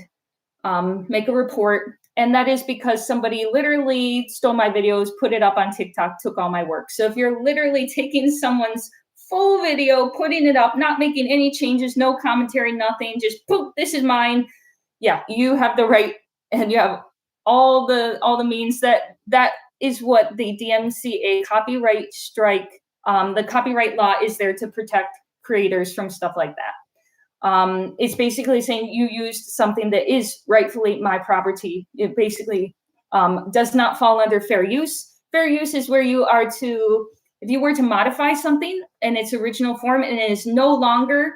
make a report. And that is because somebody literally stole my videos, put it up on TikTok, took all my work. So if you're literally taking someone's full video, putting it up, not making any changes, no commentary, nothing, just poof, this is mine. Yeah, you have the right, and you have all the means. That is what the DMCA copyright strike, the copyright law is there to protect creators from stuff like that. It's basically saying you used something that is rightfully my property. It basically does not fall under fair use. Fair use is where you are to, if you were to modify something in its original form and it is no longer,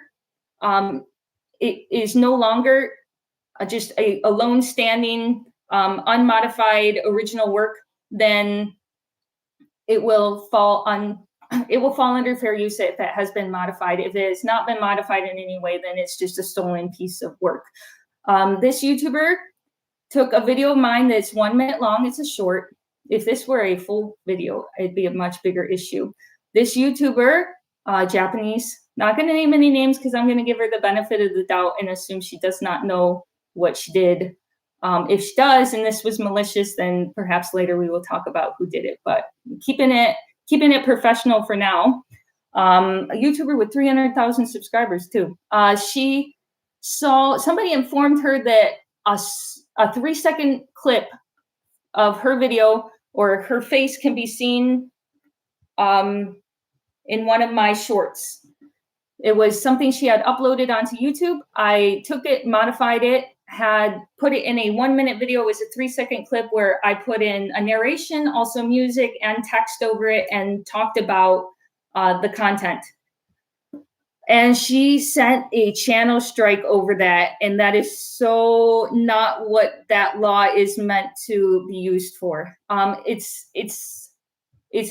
just a alone standing, unmodified original work, then it will fall under fair use if it has been modified. If it has not been modified in any way, then it's just a stolen piece of work. This YouTuber took a video of mine that's 1 minute long. It's a short. If this were a full video, it'd be a much bigger issue. This YouTuber, Japanese, not going to name any names because I'm going to give her the benefit of the doubt and assume she does not know what she did. If she does, and this was malicious, then perhaps later we will talk about who did it. But keeping it professional for now. A YouTuber with 300,000 subscribers too. She saw, somebody informed her that a 3-second clip of her video or her face can be seen in one of my shorts. It was something she had uploaded onto YouTube. I took it, modified it, had put it in a 1-minute video. It was a 3-second clip where I put in a narration, also music and text over it, and talked about the content. And she sent a channel strike over that. And that is so not what that law is meant to be used for. It's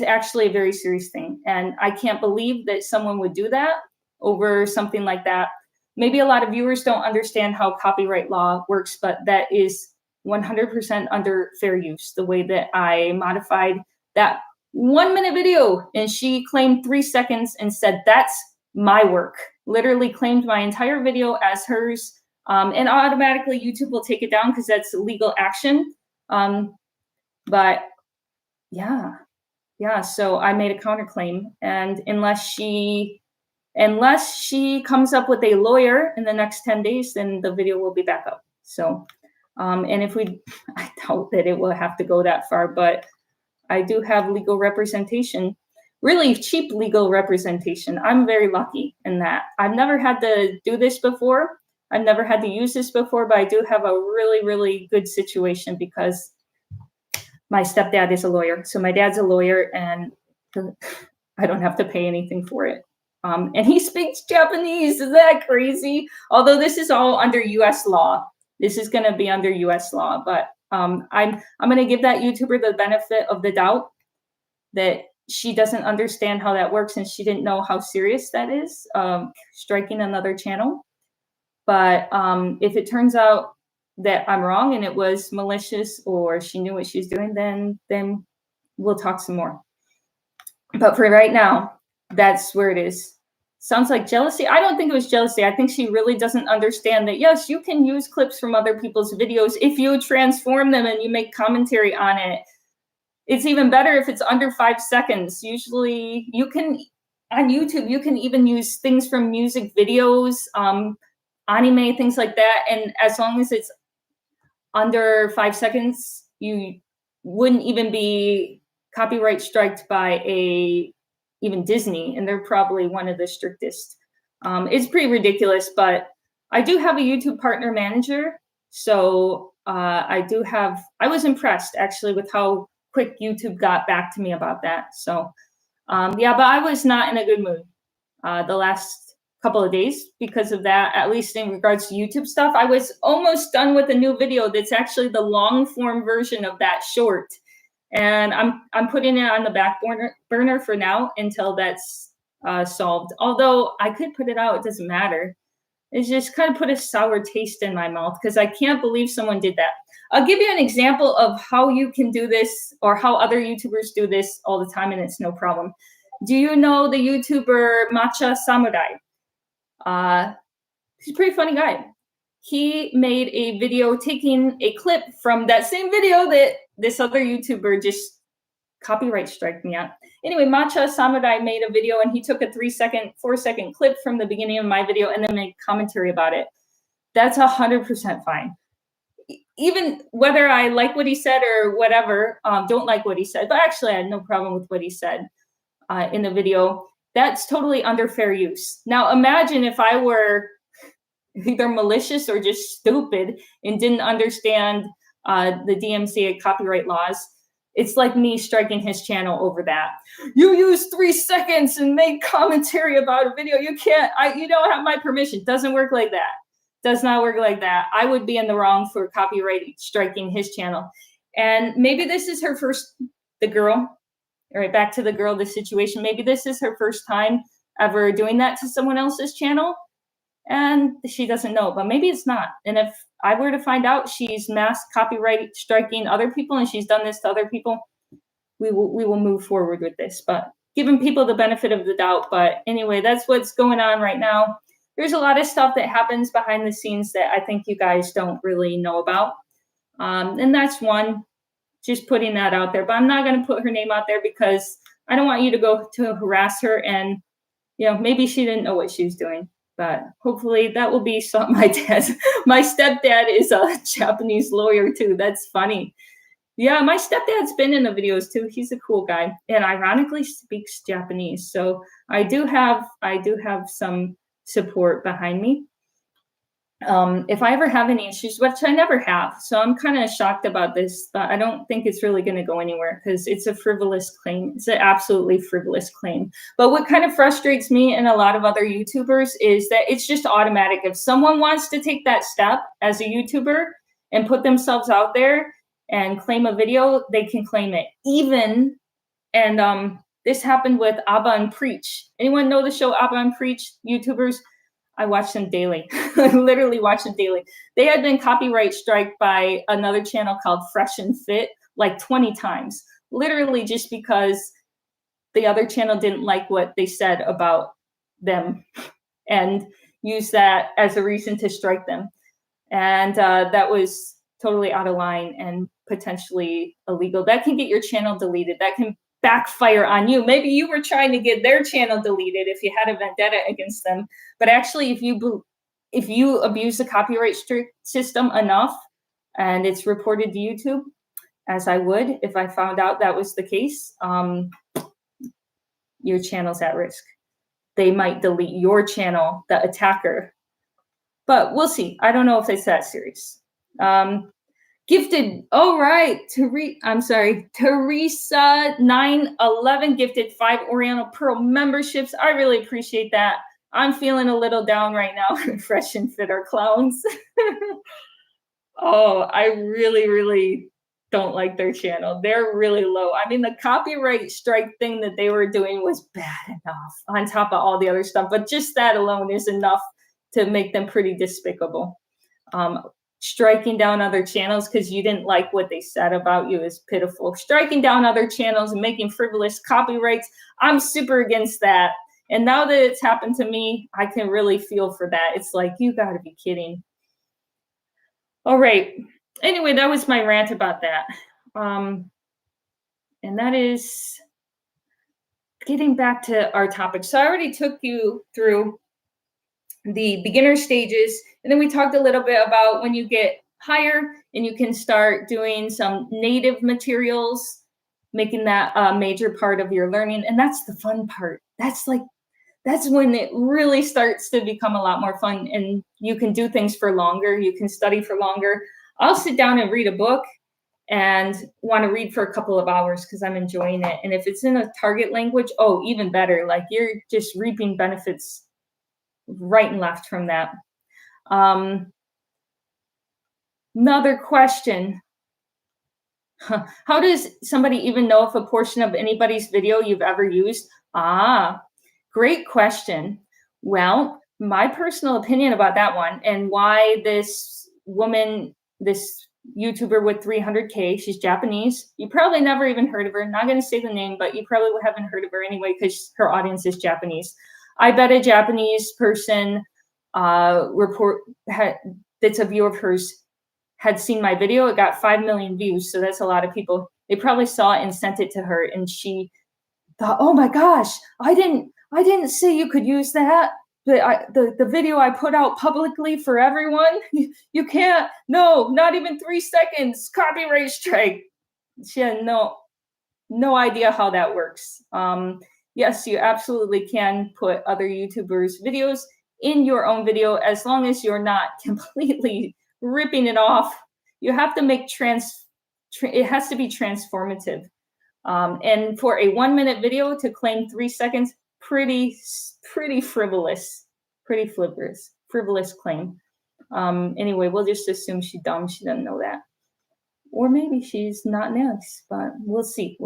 actually a very serious thing. And I can't believe that someone would do that over something like that. Maybe a lot of viewers don't understand how copyright law works, but that is 100% under fair use, the way that I modified that 1-minute video. And she claimed 3 seconds and said, that's my work. Literally claimed my entire video as hers. And automatically YouTube will take it down because that's legal action. But yeah, so I made a counterclaim. And unless she comes up with a lawyer in the next 10 days, then the video will be back up. So, and I doubt that it will have to go that far, but I do have legal representation, really cheap legal representation. I'm very lucky in that. I've never had to do this before. I've never had to use this before, but I do have a really, really good situation because my stepdad is a lawyer. So my dad's a lawyer and I don't have to pay anything for it. And he speaks Japanese. Is that crazy? Although this is all under US law. This is going to be under US law, but I'm going to give that YouTuber the benefit of the doubt that she doesn't understand how that works and she didn't know how serious that is, striking another channel. But if it turns out that I'm wrong and it was malicious or she knew what she was doing, then we'll talk some more. But for right now, that's where it is. Sounds like jealousy. I don't think it was jealousy. I think she really doesn't understand that, yes, you can use clips from other people's videos if you transform them and you make commentary on it. It's even better if it's under 5 seconds. Usually you can, on YouTube, you can even use things from music videos, anime, things like that. And as long as it's under 5 seconds, you wouldn't even be copyright striked by even Disney, and they're probably one of the strictest. It's pretty ridiculous, but I do have a YouTube partner manager. So I was impressed actually with how quick YouTube got back to me about that. So yeah, but I was not in a good mood the last couple of days because of that, at least in regards to YouTube stuff. I was almost done with a new video that's actually the long form version of that short. And I'm putting it on the back burner for now until that's solved. Although I could put it out, it doesn't matter. It's just kind of put a sour taste in my mouth because I can't believe someone did that. I'll give you an example of how you can do this or how other YouTubers do this all the time and it's no problem. Do you know the YouTuber Matcha Samurai? He's a pretty funny guy. He made a video taking a clip from that same video that this other YouTuber just copyright striked me at. Anyway, Matcha Samurai made a video and he took a 4-second clip from the beginning of my video and then made commentary about it. That's 100% fine. Even whether I like what he said or whatever, don't like what he said, but actually I had no problem with what he said in the video. That's totally under fair use. Now imagine if I were either malicious or just stupid and didn't understand the DMCA copyright laws. It's like me striking his channel over that. You used 3 seconds and made commentary about a video. You can't, you don't have my permission. Doesn't work like that. Does not work like that. I would be in the wrong for copyright striking his channel. And maybe this is her first, the girl, all right, back to the girl, the situation. Maybe this is her first time ever doing that to someone else's channel. And she doesn't know, but maybe it's not. And if I were to find out she's mass copyright striking other people and she's done this to other people, we will move forward with this, but giving people the benefit of the doubt. But anyway, that's what's going on right now. There's a lot of stuff that happens behind the scenes that I think you guys don't really know about. And that's one, just putting that out there, but I'm not going to put her name out there because I don't want you to go to harass her. And, you know, maybe she didn't know what she was doing. But hopefully that will be something. My stepdad is a Japanese lawyer too. That's funny. Yeah, my stepdad's been in the videos too. He's a cool guy, and ironically speaks Japanese. So I do have some support behind me. If I ever have any issues, which I never have, so I'm kind of shocked about this, but I don't think it's really going to go anywhere because it's a frivolous claim. It's an absolutely frivolous claim. But what kind of frustrates me and a lot of other YouTubers is that it's just automatic. If someone wants to take that step as a YouTuber and put themselves out there and claim a video, they can claim it. This happened with Abba and Preach. Anyone know the show Abba and Preach, YouTubers? I watch them daily. I literally watch them daily. They had been copyright striked by another channel called Fresh and Fit like 20 times, literally just because the other channel didn't like what they said about them and used that as a reason to strike them. And that was totally out of line and potentially illegal. That can get your channel deleted. That can backfire on you. Maybe you were trying to get their channel deleted if you had a vendetta against them. But actually, if you abuse the copyright system enough and it's reported to YouTube, as I would if I found out that was the case, your channel's at risk. They might delete your channel, the attacker. But we'll see. I don't know if it's that serious. Gifted, all right, Teresa911 gifted 5 Oriental Pearl memberships. I really appreciate that. I'm feeling a little down right now. Fresh and Fit are clowns. Oh, I really, really don't like their channel. They're really low. I mean, the copyright strike thing that they were doing was bad enough on top of all the other stuff, but just that alone is enough to make them pretty despicable. Striking down other channels because you didn't like what they said about you is pitiful. Striking down other channels and making frivolous copyrights, I'm super against that. And now that it's happened to me, I can really feel for that. It's like, you got to be kidding. All right. Anyway, that was my rant about that. And that is getting back to our topic. So I already took you through the beginner stages, and then we talked a little bit about when you get higher and you can start doing some native materials, making that a major part of your learning. And that's the fun part. That's when it really starts to become a lot more fun, and you can do things for longer. You can study for longer. I'll sit down and read a book and want to read for a couple of hours because I'm enjoying it. And if it's in a target language, oh, even better. Like, you're just reaping benefits right and left from that. Another question. How does somebody even know if a portion of anybody's video you've ever used? Great question. Well, my personal opinion about that one, and why this woman, this YouTuber with 300K, she's Japanese. You probably never even heard of her. Not going to say the name, but you probably haven't heard of her anyway because her audience is Japanese. I bet a Japanese person that's a viewer of hers had seen my video. It got 5 million views, so that's a lot of people. They probably saw it and sent it to her, and she thought, "Oh my gosh, I didn't say you could use that. The video I put out publicly for everyone. You can't. No, not even 3 seconds. Copyright strike." She had no idea how that works. Yes, you absolutely can put other YouTubers' videos in your own video as long as you're not completely ripping it off. You have to make it has to be transformative. And for a 1-minute video to claim 3 seconds, pretty frivolous claim. Anyway, we'll just assume she's dumb. She doesn't know that. Or maybe she's not nice, but we'll see.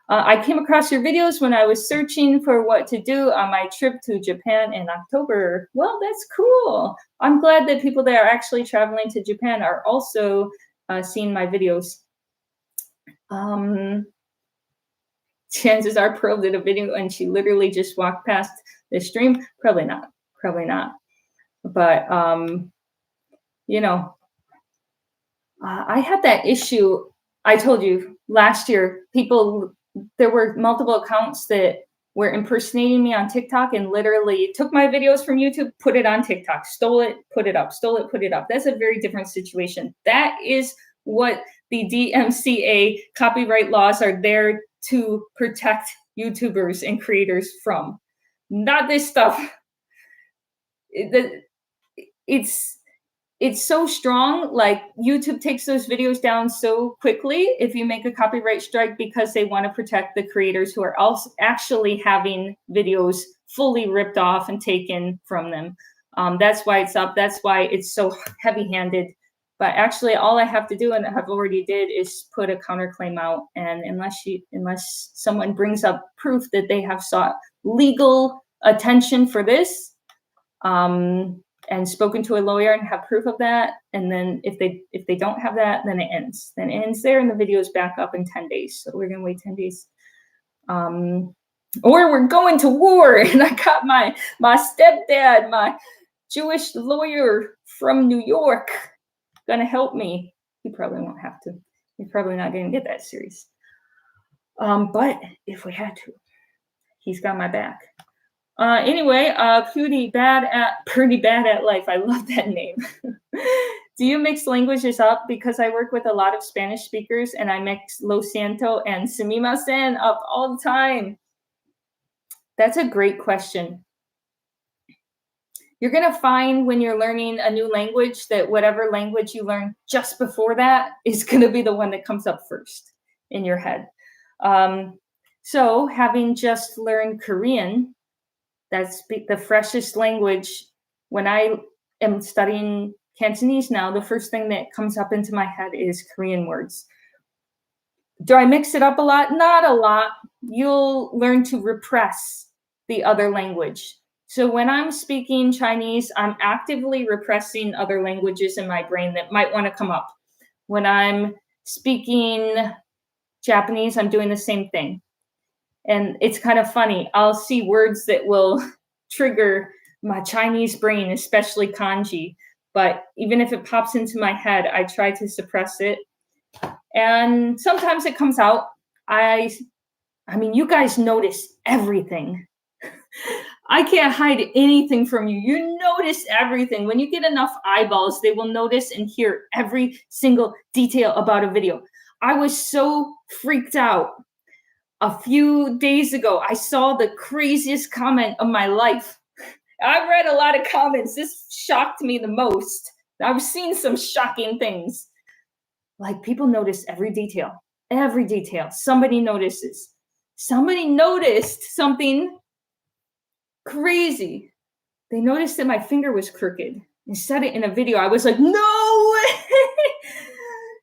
I came across your videos when I was searching for what to do on my trip to Japan in October. Well, that's cool. I'm glad that people that are actually traveling to Japan are also seeing my videos. Chances are Pearl did a video and she literally just walked past the stream. Probably not. But, I had that issue. I told you last year, there were multiple accounts that were impersonating me on TikTok and literally took my videos from YouTube, put it on TikTok, stole it, put it up. That's a very different situation. That is what the DMCA copyright laws are there to protect YouTubers and creators from. Not this stuff. It's so strong. Like YouTube takes those videos down so quickly if you make a copyright strike because they want to protect the creators who are also actually having videos fully ripped off and taken from them. That's why it's up. That's why it's so heavy-handed. But actually, all I have to do, and I have already did, is put a counterclaim out. And unless someone brings up proof that they have sought legal attention for this, and spoken to a lawyer and have proof of that, and then if they don't have that, then it ends. Then it ends there, and the video is back up in 10 days. So we're gonna wait 10 days. Or we're going to war, and I got my stepdad, my Jewish lawyer from New York, gonna help me. He probably won't have to. He's probably not gonna get that serious. But if we had to, he's got my back. Anyway, pretty bad at life. I love that name. Do you mix languages up? Because I work with a lot of Spanish speakers, and I mix lo siento and sumimasen up all the time. That's a great question. You're going to find when you're learning a new language that whatever language you learned just before that is going to be the one that comes up first in your head. So having just learned Korean, that's the freshest language. When I am studying Cantonese now, the first thing that comes up into my head is Korean words. Do I mix it up a lot? Not a lot. You'll learn to repress the other language. So when I'm speaking Chinese, I'm actively repressing other languages in my brain that might want to come up. When I'm speaking Japanese, I'm doing the same thing. And it's kind of funny. I'll see words that will trigger my Chinese brain, especially kanji. But even if it pops into my head, I try to suppress it. And sometimes it comes out. I mean, you guys notice everything. I can't hide anything from you. You notice everything. When you get enough eyeballs, they will notice and hear every single detail about a video. I was so freaked out. A few days ago, I saw the craziest comment of my life. I've read a lot of comments. This shocked me the most. I've seen some shocking things. Like people notice every detail. Every detail. Somebody notices. Somebody noticed something crazy. They noticed that my finger was crooked and said it in a video. I was like, no way!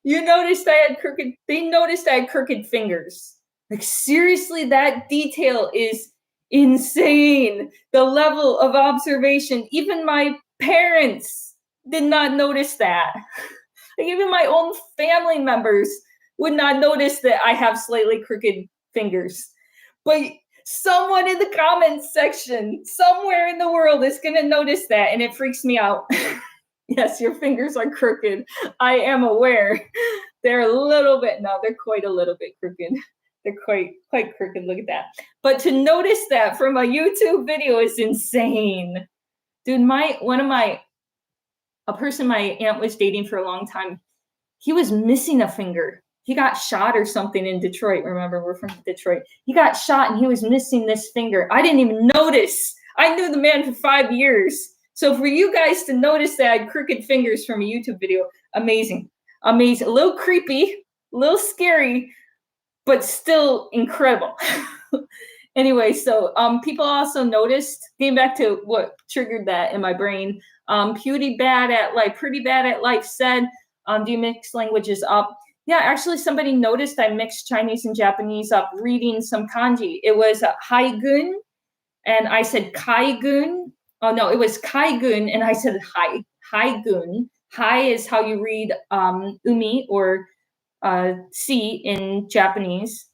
You noticed I had crooked, they noticed I had crooked fingers. Like seriously, that detail is insane. The level of observation, even my parents did not notice that. Like even my own family members would not notice that I have slightly crooked fingers. But someone in the comments section, somewhere in the world is going to notice that, and it freaks me out. Yes, your fingers are crooked. I am aware. They're a little bit, no, they're quite a little bit crooked. They're quite crooked. Look at that. But to notice that from a YouTube video is insane. Dude, a person my aunt was dating for a long time, he was missing a finger. He got shot or something in Detroit. Remember, we're from Detroit. He got shot and he was missing this finger. I didn't even notice. I knew the man for 5 years. So for you guys to notice that I had crooked fingers from a YouTube video, amazing. Amazing. A little creepy, a little scary, but still incredible. Anyway, so people also noticed, getting back to what triggered that in my brain, pretty bad at life said, do you mix languages up? Yeah, actually somebody noticed I mixed Chinese and Japanese up reading some kanji. It was Haigun, and I said Kaigun. Oh no, it was Kaigun, and I said Haigun. Hai is how you read umi or sea in Japanese.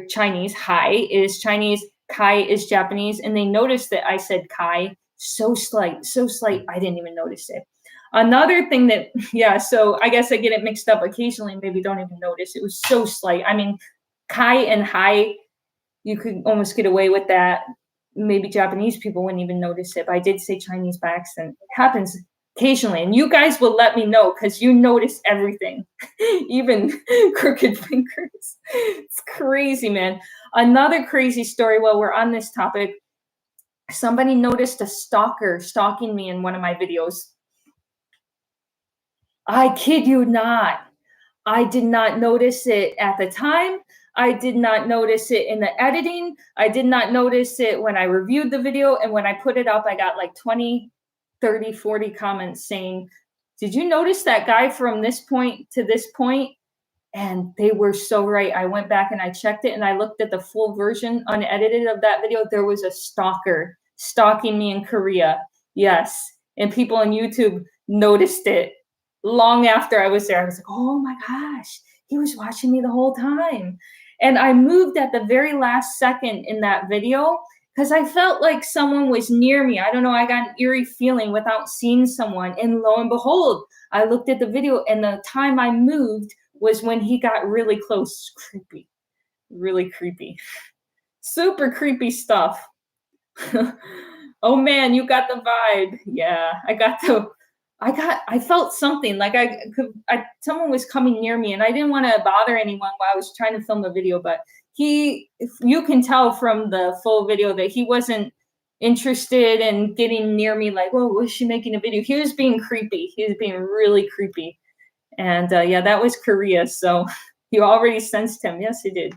Chinese. Hai is Chinese, Kai is Japanese, and they noticed that I said Kai. So slight, I didn't even notice it. Another thing that, yeah, so I guess I get it mixed up occasionally, maybe don't even notice. It was so slight. I mean, Kai and Hai, you could almost get away with that. Maybe Japanese people wouldn't even notice it, but I did say Chinese by accident. It happens occasionally. And you guys will let me know because you notice everything, even crooked fingers. It's crazy, man. Another crazy story while we're on this topic. Somebody noticed a stalker stalking me in one of my videos. I kid you not. I did not notice it at the time. I did not notice it in the editing. I did not notice it when I reviewed the video. And when I put it up, I got like 20, 30, 40 comments saying, did you notice that guy from this point to this point? And they were so right. I went back and I checked it and I looked at the full version unedited of that video. There was a stalker stalking me in Korea. Yes. And people on YouTube noticed it long after I was there. I was like, oh my gosh, he was watching me the whole time. And I moved at the very last second in that video because I felt like someone was near me. I don't know. I got an eerie feeling without seeing someone. And lo and behold, I looked at the video and the time I moved was when he got really close. Creepy, really creepy, super creepy stuff. Oh man, you got the vibe. Yeah, I felt something like someone was coming near me and I didn't want to bother anyone while I was trying to film the video, but you can tell from the full video that he wasn't interested in getting near me like, whoa, was she making a video? He was being creepy. He was being really creepy. And yeah, that was Korea. So you already sensed him. Yes, you did.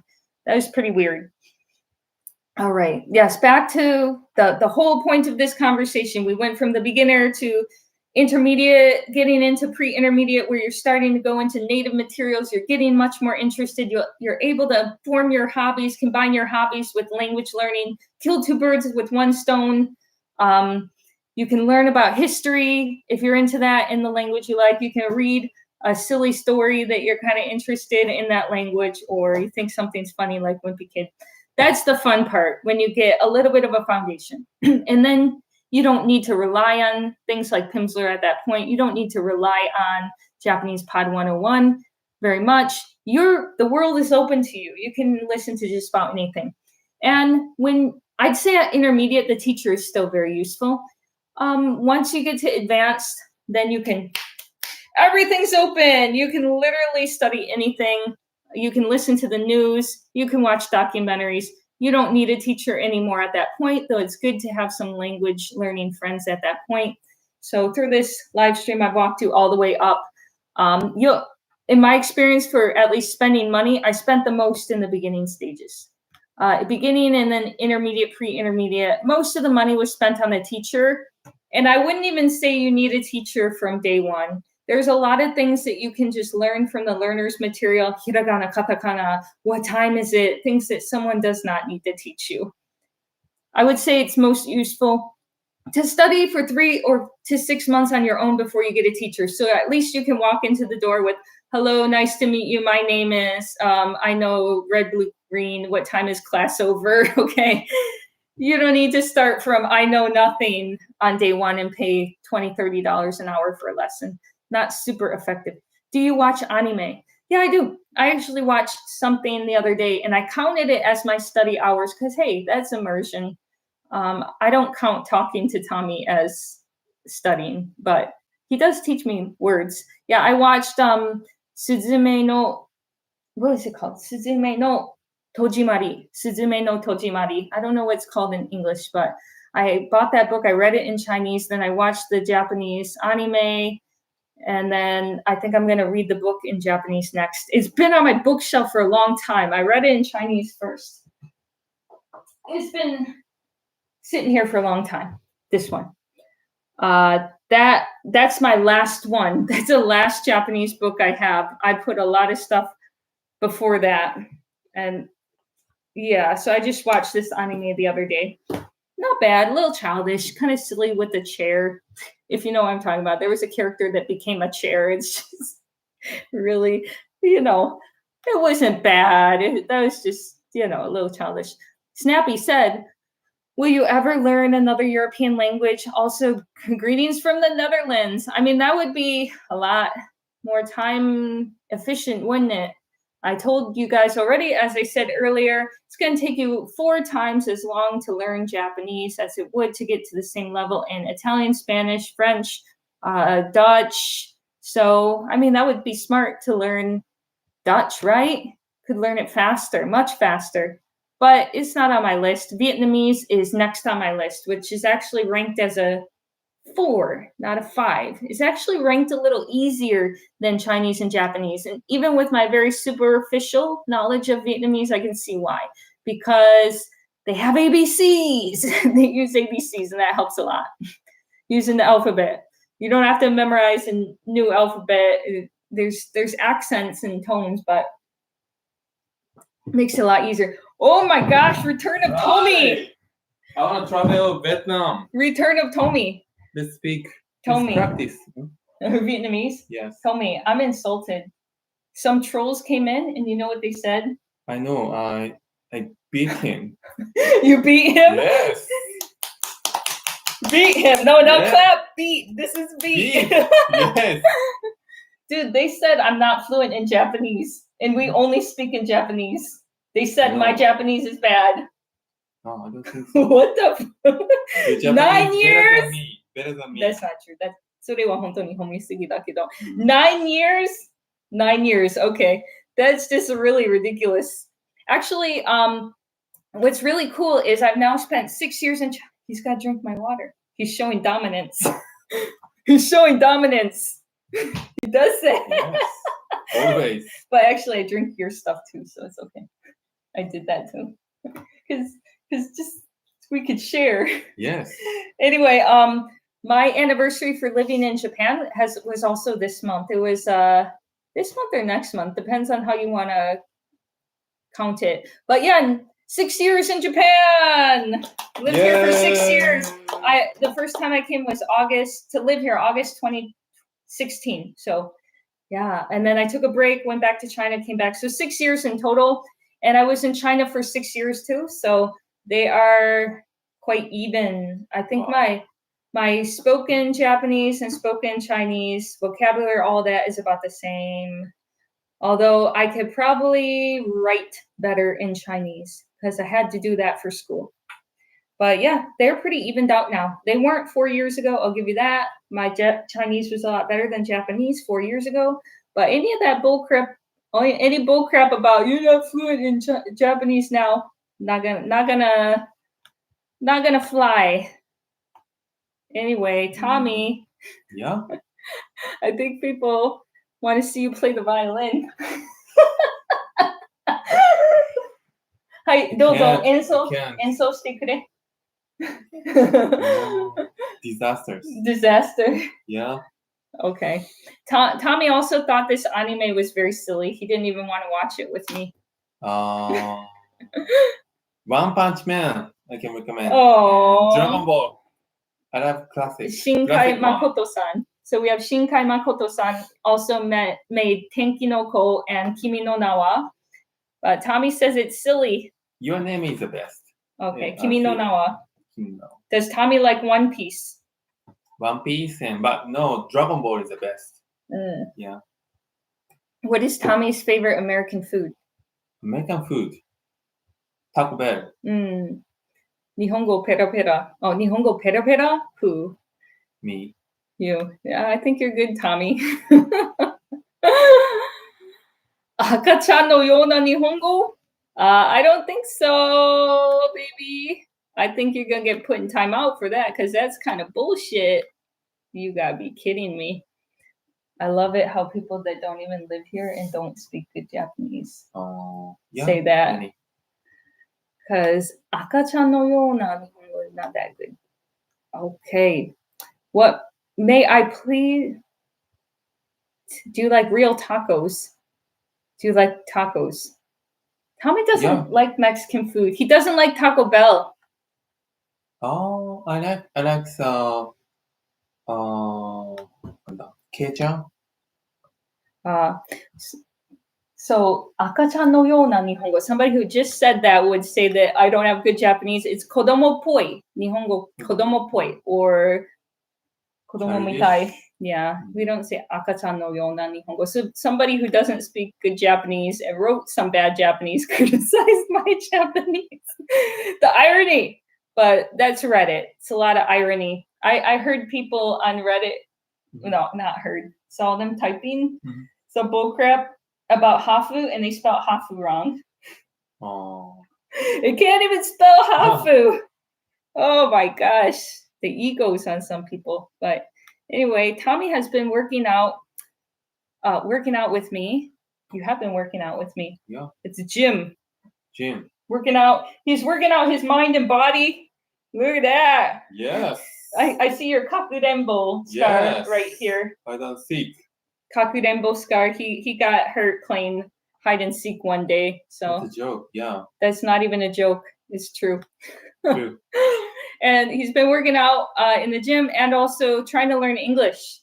That was pretty weird. All right. Yes, back to the whole point of this conversation. We went from the beginner to intermediate, getting into pre-intermediate, where you're starting to go into native materials. You're getting much more interested. You're able to form your hobbies, combine your hobbies with language learning, kill two birds with one stone. You can learn about history if you're into that in the language you like. You can read a silly story that you're kind of interested in that language, or you think something's funny like Wimpy Kid. That's the fun part, when you get a little bit of a foundation. And then you don't need to rely on things like Pimsleur at that point. You don't need to rely on Japanese Pod 101 very much. The world is open to you. You can listen to just about anything. And when I'd say at intermediate, the teacher is still very useful. Once you get to advanced, then everything's open. You can literally study anything. You can listen to the news. You can watch documentaries. You don't need a teacher anymore at that point, though it's good to have some language learning friends at that point. So through this live stream, I've walked you all the way up. In my experience, for at least spending money, I spent the most in the beginning stages. Beginning and then intermediate, pre-intermediate, most of the money was spent on the teacher. And I wouldn't even say you need a teacher from day one. There's a lot of things that you can just learn from the learner's material, hiragana, katakana, what time is it, things that someone does not need to teach you. I would say it's most useful to study for 3 to 6 months on your own before you get a teacher. So at least you can walk into the door with, hello, nice to meet you. My name is, I know red, blue, green. What time is class over? Okay. You don't need to start from I know nothing on day one and pay $20, $30 an hour for a lesson. Not super effective. Do you watch anime? Yeah, I do. I actually watched something the other day and I counted it as my study hours because, hey, that's immersion. I don't count talking to Tommy as studying, but he does teach me words. Yeah, I watched Suzume no, what is it called? Suzume no Tojimari. Suzume no Tojimari. I don't know what it's called in English, but I bought that book. I read it in Chinese. Then I watched the Japanese anime. And then I think I'm going to read the book in Japanese next. It's been on my bookshelf for a long time. I read it in Chinese first. It's been sitting here for a long time, this one. That's my last one. That's the last Japanese book I have. I put a lot of stuff before that. And yeah, so I just watched this anime the other day. Not bad, a little childish, kind of silly with the chair. If you know what I'm talking about, there was a character that became a chair. It's just really, it wasn't bad. That was just, a little childish. Snappy said, will you ever learn another European language? Also, greetings from the Netherlands. I mean, that would be a lot more time efficient, wouldn't it? I told you guys already, as I said earlier, it's going to take you 4 times as long to learn Japanese as it would to get to the same level in Italian, Spanish, French, Dutch. So, I mean, that would be smart to learn Dutch, right? Could learn it faster, much faster. But it's not on my list. Vietnamese is next on my list, which is actually ranked as a 4, not a 5. It's actually ranked a little easier than Chinese and Japanese. And even with my very superficial knowledge of Vietnamese, I can see why. Because they have ABCs. They use ABCs, and that helps a lot. Using the alphabet. You don't have to memorize a new alphabet. There's accents and tones, but it makes it a lot easier. Oh my gosh, return of Tommy. I want to travel Vietnam. Return of Tommy. Let's speak. Tommy. Let's practice. Vietnamese? Yes. Tommy, I'm insulted. Some trolls came in, and you know what they said? I know. I beat him. You beat him? Yes. Beat him. No, Yes. clap. Beat. This is beat. Yes. Dude, they said I'm not fluent in Japanese, and we only speak in Japanese. They said my No. Japanese is bad. No, I don't think so. What the Your Japanese 9 years? Better than me. That's not true. That's それは本当に褒めすぎだけど. 9 years? 9 years. Okay. That's just really ridiculous. Actually, what's really cool is I've now spent 6 years in China. He's got to drink my water. He's showing dominance. He's showing dominance. He does that. Yes. Always. But actually, I drink your stuff too, so it's okay. I did that too. Because just we could share. Yes. Anyway, my anniversary for living in Japan was also this month. It was this month or next month, depends on how you want to count it. But yeah, 6 years in Japan. Lived here for 6 years. The first time I came was August 2016. So yeah, and then I took a break, went back to China, came back. So 6 years in total, and I was in China for 6 years too. So they are quite even. I think my spoken Japanese and spoken Chinese vocabulary, all that is about the same. Although I could probably write better in Chinese because I had to do that for school. But yeah, they're pretty evened out now. They weren't 4 years ago, I'll give you that. My Chinese was a lot better than Japanese 4 years ago. But any of that bullcrap, any bullcrap about you're not fluent in Japanese now, not gonna fly. Anyway, Tommy. Yeah. I think people want to see you play the violin. はい、どうぞ演奏してくれ。Disasters. Disaster. Yeah. Okay. Tommy also thought this anime was very silly. He didn't even want to watch it with me. One Punch Man. I can recommend. Oh. Dragon Ball. I love classic. Shinkai Makoto-san. So we have Shinkai Makoto-san also made Tenki no Ko and Kimi no Nawa. But Tommy says it's silly. Your name is the best. Okay, Yeah, Kimi no Nawa. Does Tommy like One Piece? One Piece but no, Dragon Ball is the best. Yeah. What is Tommy's favorite American food? American food. Taco Bell. Nihongo pera pera. Oh, Nihongo pera pera? Who? Me. You. Yeah, I think you're good, Tommy. Akachan no yona Nihongo? I don't think so, baby. I think you're going to get put in timeout for that because that's kind of bullshit. You got to be kidding me. I love it how people that don't even live here and don't speak good Japanese say that. Because akachan no yona Nihongo is not that good. Okay. What may I please? Do you like real tacos? Do you like tacos? Tommy doesn't like Mexican food. He doesn't like Taco Bell. Oh, I like Kei-chan. So akachan no yona Nihongo. Somebody who just said that would say that I don't have good Japanese. It's kodomo poi. Nihongo kodomo poi or kodomo mitai. Yeah, we don't say akachan no yona Nihongo. So somebody who doesn't speak good Japanese and wrote some bad Japanese criticized my Japanese. The irony, but that's Reddit. It's a lot of irony. I heard people on Reddit no, not heard, saw them typing Mhm. some bullcrap about hafu, and they spelled hafu wrong. Oh. It can't even spell hafu. Oh my gosh, the egos on some people. But anyway, Tommy has been working out with me. You have been working out with me. Yeah. It's a gym. Gym. Working out. He's working out his mind and body. Look at that. Yes. I see your kakurenbo scar Yes. right here. I don't seek. Kakurenbo scar. He got hurt playing hide and seek one day. So It's a joke. Yeah. that's not even a joke. It's true. True. And he's been working out in the gym and also trying to learn English.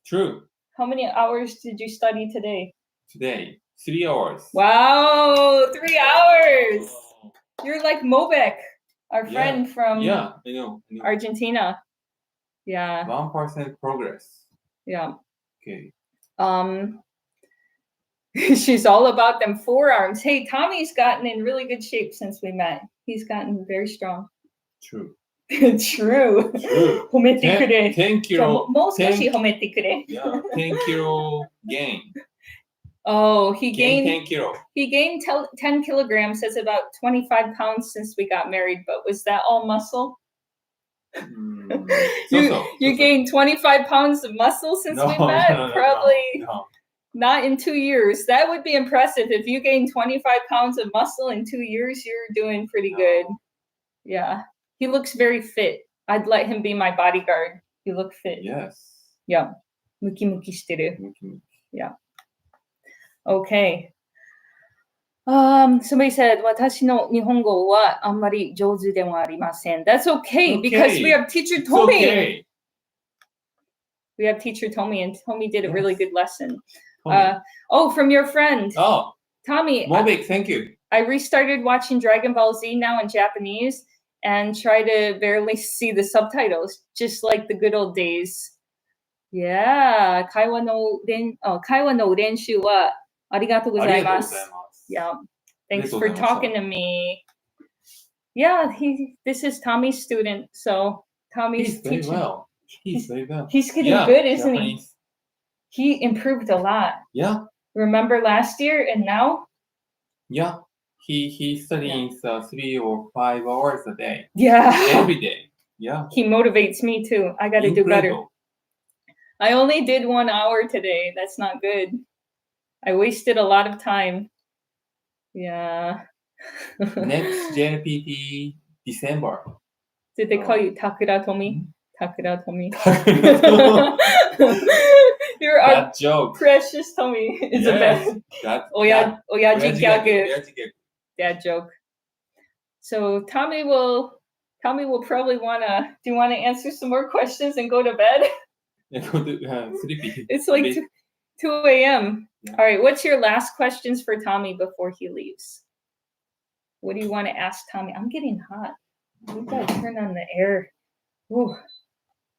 True. How many hours did you study today? Today, 3 hours. Wow, 3 hours. You're like Mobek, our friend from Yeah, I know. Argentina. Yeah. 1% progress. Yeah. Okay. She's all about them forearms. Hey, Tommy's gotten in really good shape since we met. He's gotten very strong. True. True. 褒めてくれ。 10 kilo. もう少し褒めてくれ。 Yeah, 10 kilo gain. Oh, he gained 10 kilo. He gained 10 kilograms. That's about 25 pounds since we got married. But was that all muscle? You gained 25 pounds of muscle since we met? Probably not in 2 years. That would be impressive. If you gain 25 pounds of muscle in 2 years, you're doing pretty good. Yeah. He looks very fit. I'd let him be my bodyguard. You look fit. Yes. Yeah. Muki muki shiteru. Yeah. Okay. Somebody said, 私の日本語はあんまり上手ではありません. That's okay, because we have teacher Tommy. Okay. We have teacher Tommy, and Tommy did a really good lesson. Tommy. From your friend. Oh. Tommy. Mobik, thank you. I restarted watching Dragon Ball Z now in Japanese and try to barely see the subtitles, just like the good old days. Yeah. 会話の練習はありがとうございます。Yeah. Thanks for talking to me. Yeah, this is Tommy's student, so Tommy's teaching. Very well. He's very well. He's getting good, isn't Japanese. he? He improved a lot. Yeah. Remember last year and now? Yeah. He studying 3 or 5 hours a day. Yeah. Every day. Yeah. He motivates me too. I got to do better. I only did 1 hour today. That's not good. I wasted a lot of time. Yeah. Next JLPT December. Did they call you Takura Tomi? Takura Tomi. You're our joke. Precious Tomi. It's the best. Oyaji gag. Dad joke. So Tommy will probably wanna. Do you want to answer some more questions and go to bed? Sleepy. It's like 2 a.m. Yeah. All right. What's your last questions for Tommy before he leaves? What do you want to ask Tommy? I'm getting hot. We gotta turn on the air. Ooh,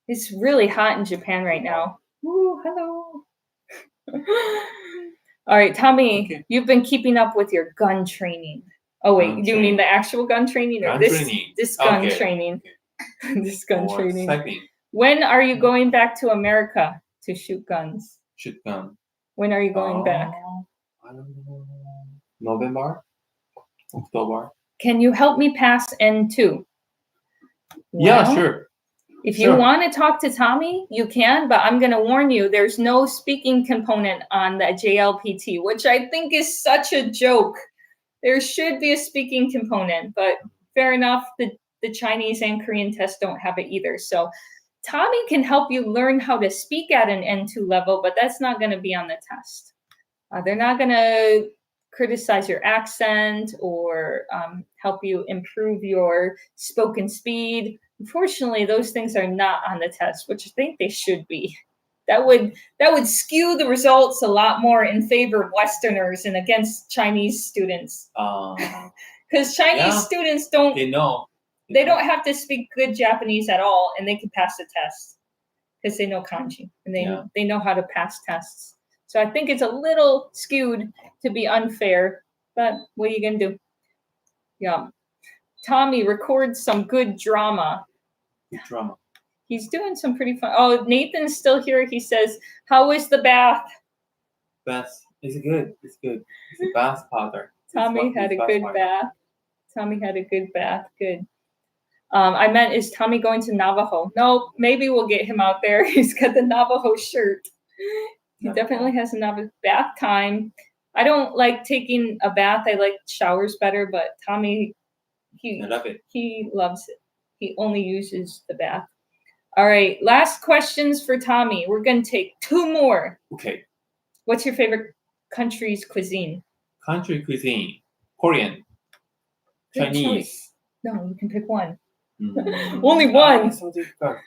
it's really hot in Japan right now. Ooh, hello. All right, Tommy, okay. You've been keeping up with your gun training. Oh wait, do you mean the actual gun training or this gun training? Okay. This gun training. Cycling. When are you going back to America to shoot guns? Shoot gun. When are you going back? I don't know. November? October? Can you help me pass N2? Yeah, sure. If you want to talk to Tommy, you can, but I'm going to warn you, there's no speaking component on the JLPT, which I think is such a joke. There should be a speaking component, but fair enough, the Chinese and Korean tests don't have it either. So Tommy can help you learn how to speak at an N2 level, but that's not going to be on the test. They're not going to criticize your accent or help you improve your spoken speed. Unfortunately, those things are not on the test, which I think they should be. That would skew the results a lot more in favor of Westerners and against Chinese students. Because Chinese students they don't have to speak good Japanese at all, and they can pass the test because they know kanji and they know how to pass tests. So I think it's a little skewed to be unfair, but what are you gonna do? Yeah. Tommy, record some good drama. Good drama. He's doing some pretty fun. Oh, Nathan's still here. He says, "How was the bath?" Bath. It's good. It's good. It's a bath powder. Tommy had a good bath. Tommy had a good bath. Good. I meant, is Tommy going to Navajo? No, maybe we'll get him out there. He's got the Navajo shirt. He definitely has a Navajo bath time. I don't like taking a bath. I like showers better, but Tommy, I love it. He loves it. He only uses the bath. All right, last questions for Tommy. We're going to take 2 more. Okay. What's your favorite country's cuisine? Country cuisine. Korean. Good Chinese. choice. No, you can pick one. Only one. So difficult.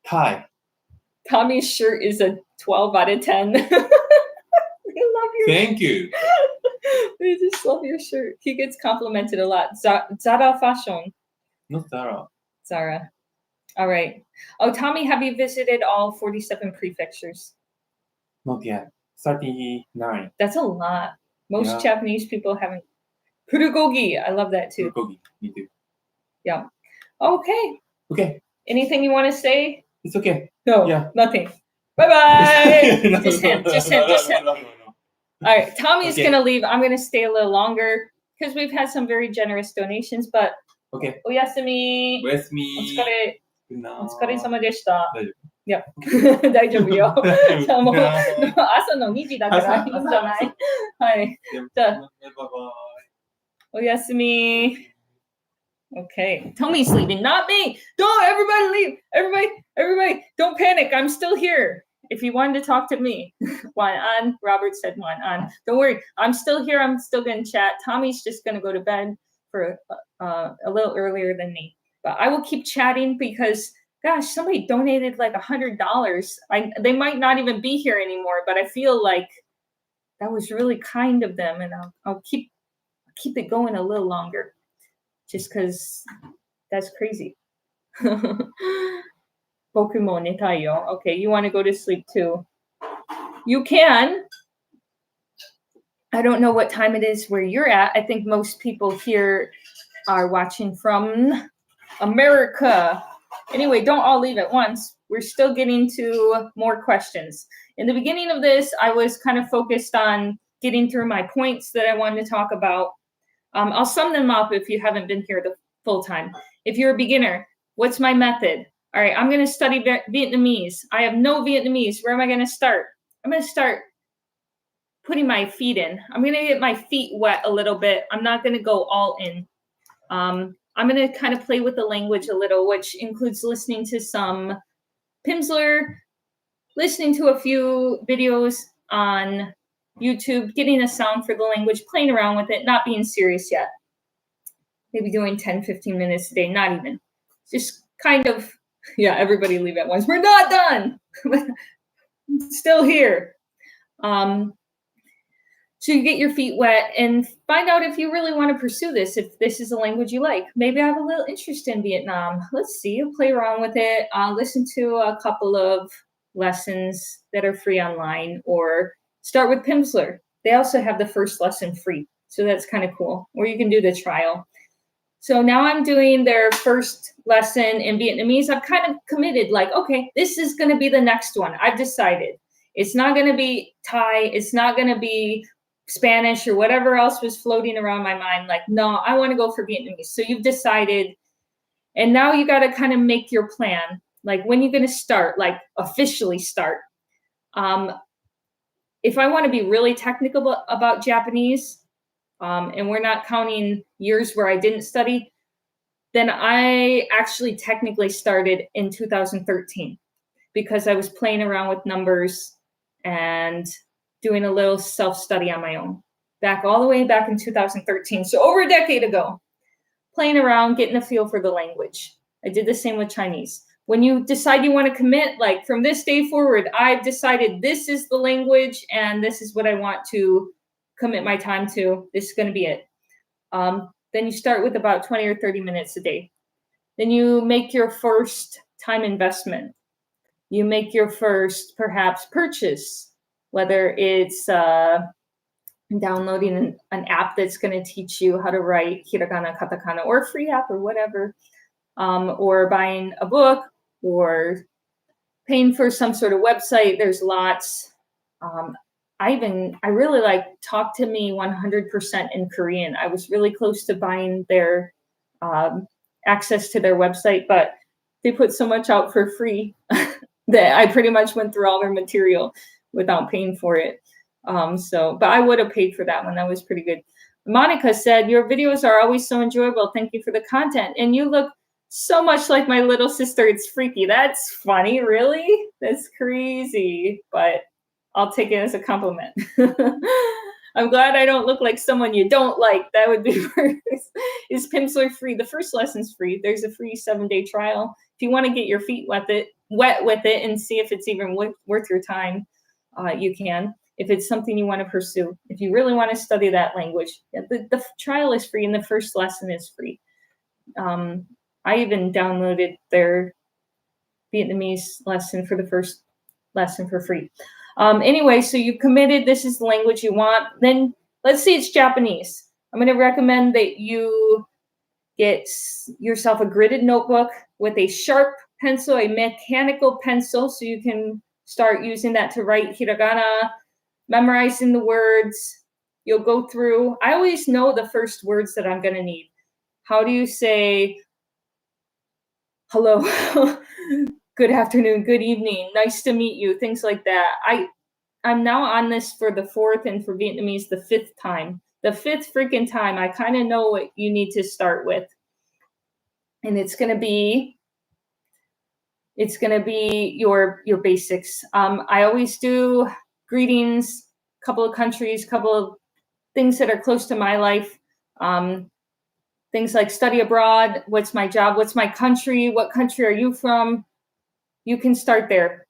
Thai. Tommy's shirt is a 12 out of 10. I love your Thank you. I just love your shirt. He gets complimented a lot. Zara fashion. Not Zara. Zara. All right. Oh, Tommy, have you visited all 47 prefectures? Not yet. 39. That's a lot. Most Yeah. Japanese people haven't. Bulgogi. I love that too. Bulgogi. Me too. Yeah. Okay. Okay. Anything you want to say? It's okay. No. Yeah. Nothing. Bye-bye. No, Just him. no. All right. Tommy's Okay. going to leave. I'm going to stay a little longer because we've had some very generous donations, but Okay. oyasumi. With me. お疲れ様でした。大丈夫。いや、大丈夫よ。じゃあもう朝の2時だからいいんじゃないはい。じゃあ、バイバイ。おやすみ。Okay. Tommy's leaving, not me. Don't everybody leave. Everybody, don't panic. I'm still here. If you wanted to talk to me, one on. Robert said one on. Don't worry. I'm still here. I'm still going to chat. Tommy's just going to go to bed for a little earlier than me. But I will keep chatting because, gosh, somebody donated like $100. They might not even be here anymore, but I feel like that was really kind of them, and I'll keep it going a little longer, just because that's crazy. Bokumo netai yo. Okay, you want to go to sleep too? You can. I don't know what time it is where you're at. I think most people here are watching from America. Anyway, don't all leave at once. We're still getting to more questions. In the beginning of this, I was kind of focused on getting through my points that I wanted to talk about. I'll sum them up if you haven't been here the full time. If you're a beginner, what's my method? All right, I'm going to study Vietnamese. I have no Vietnamese. Where am I going to start? I'm going to start putting my feet in. I'm going to get my feet wet a little bit. I'm not going to go all in. I'm going to kind of play with the language a little, which includes listening to some Pimsleur, listening to a few videos on YouTube, getting a sound for the language, playing around with it, not being serious yet. Maybe doing 10, 15 minutes a day, not even. Just kind of, yeah, everybody leave at once. We're not done. Still here. So you get your feet wet and find out if you really want to pursue this, if this is a language you like. Maybe I have a little interest in Vietnam. Let's see, I'll play around with it. Listen to a couple of lessons that are free online, or start with Pimsleur. They also have the first lesson free. So that's kind of cool. Or you can do the trial. So now I'm doing their first lesson in Vietnamese. I've kind of committed, like, okay, this is going to be the next one. I've decided. It's not going to be Thai. It's not going to be Spanish or whatever else was floating around my mind. Like, no, I want to go for Vietnamese. So you've decided. And now you got to kind of make your plan. Like, when you're going to start, like officially start. If I want to be really technical about Japanese, and we're not counting years where I didn't study, then I actually technically started in 2013 because I was playing around with numbers and doing a little self-study on my own. All the way back in 2013. So over a decade ago, playing around, getting a feel for the language. I did the same with Chinese. When you decide you want to commit, like from this day forward, I've decided this is the language and this is what I want to commit my time to. This is going to be it. Then you start with about 20 or 30 minutes a day. Then you make your first time investment. You make your first, perhaps, purchase, whether it's downloading an app that's going to teach you how to write hiragana, katakana, or a free app or whatever, or buying a book, or paying for some sort of website. There's lots. I really like Talk to Me 100% in Korean. I was really close to buying their access to their website, but they put so much out for free that I pretty much went through all their material without paying for it. But I would have paid for that one. That was pretty good. Monica said, your videos are always so enjoyable. Thank you for the content. And you look so much like my little sister. It's freaky. That's funny. Really? That's crazy. But I'll take it as a compliment. I'm glad I don't look like someone you don't like. That would be worse. Is Pimsleur free? The first lesson's free. There's a free 7-day trial. If you want to get your feet wet with it and see if it's even worth your time, you can. If it's something you want to pursue, if you really want to study that language, the trial is free and the first lesson is free. I even downloaded their Vietnamese lesson for the first lesson for free. Anyway, so you committed, this is the language you want. Then let's say it's Japanese. I'm going to recommend that you get yourself a gridded notebook with a sharp pencil, a mechanical pencil, so you can start using that to write hiragana, memorizing the words. You'll go through. I always know the first words that I'm going to need. How do you say hello, good afternoon, good evening, nice to meet you, things like that. I'm now on this for the 4th and for Vietnamese the 5th time. The 5th freaking time, I kind of know what you need to start with. And it's going to be your basics. I always do greetings, couple of countries, couple of things that are close to my life. Things like study abroad, what's my job, what's my country, what country are you from? You can start there.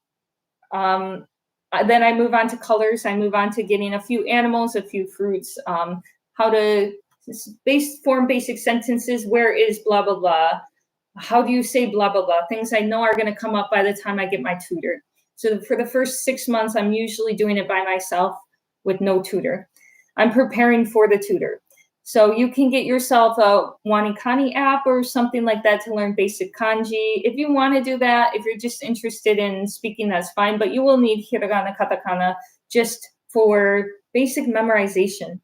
Then I move on to colors. I move on to getting a few animals, a few fruits, how to form basic sentences. Where is blah, blah, blah? How do you say blah, blah, blah? Things I know are going to come up by the time I get my tutor. So for the first 6 months, I'm usually doing it by myself with no tutor. I'm preparing for the tutor. So you can get yourself a Wanikani app or something like that to learn basic kanji. If you want to do that, if you're just interested in speaking, that's fine. But you will need hiragana, katakana just for basic memorization.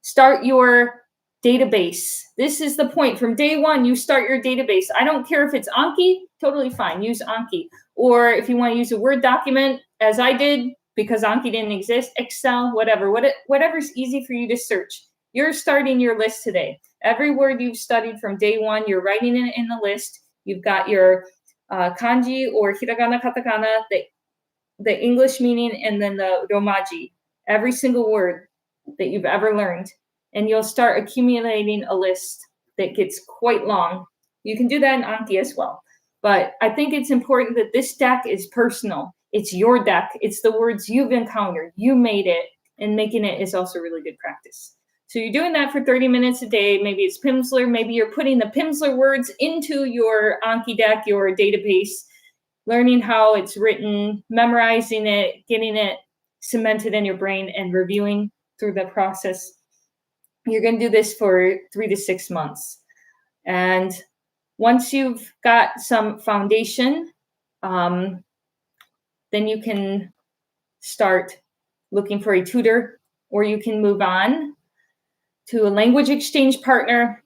Start your database. This is the point. From day one, you start your database. I don't care if it's Anki, totally fine. Use Anki. Or if you want to use a Word document, as I did, because Anki didn't exist, Excel, whatever's easy for you to search. You're starting your list today. Every word you've studied from day one, you're writing it in the list. You've got your kanji or hiragana, katakana, the English meaning, and then the romaji. Every single word that you've ever learned. And you'll start accumulating a list that gets quite long. You can do that in Anki as well. But I think it's important that this deck is personal. It's your deck. It's the words you've encountered. You made it. And making it is also really good practice. So you're doing that for 30 minutes a day. Maybe it's Pimsleur. Maybe you're putting the Pimsleur words into your Anki deck, your database, learning how it's written, memorizing it, getting it cemented in your brain, and reviewing through the process. You're going to do this for 3 to 6 months. And once you've got some foundation, then you can start looking for a tutor, or you can move on to a language exchange partner.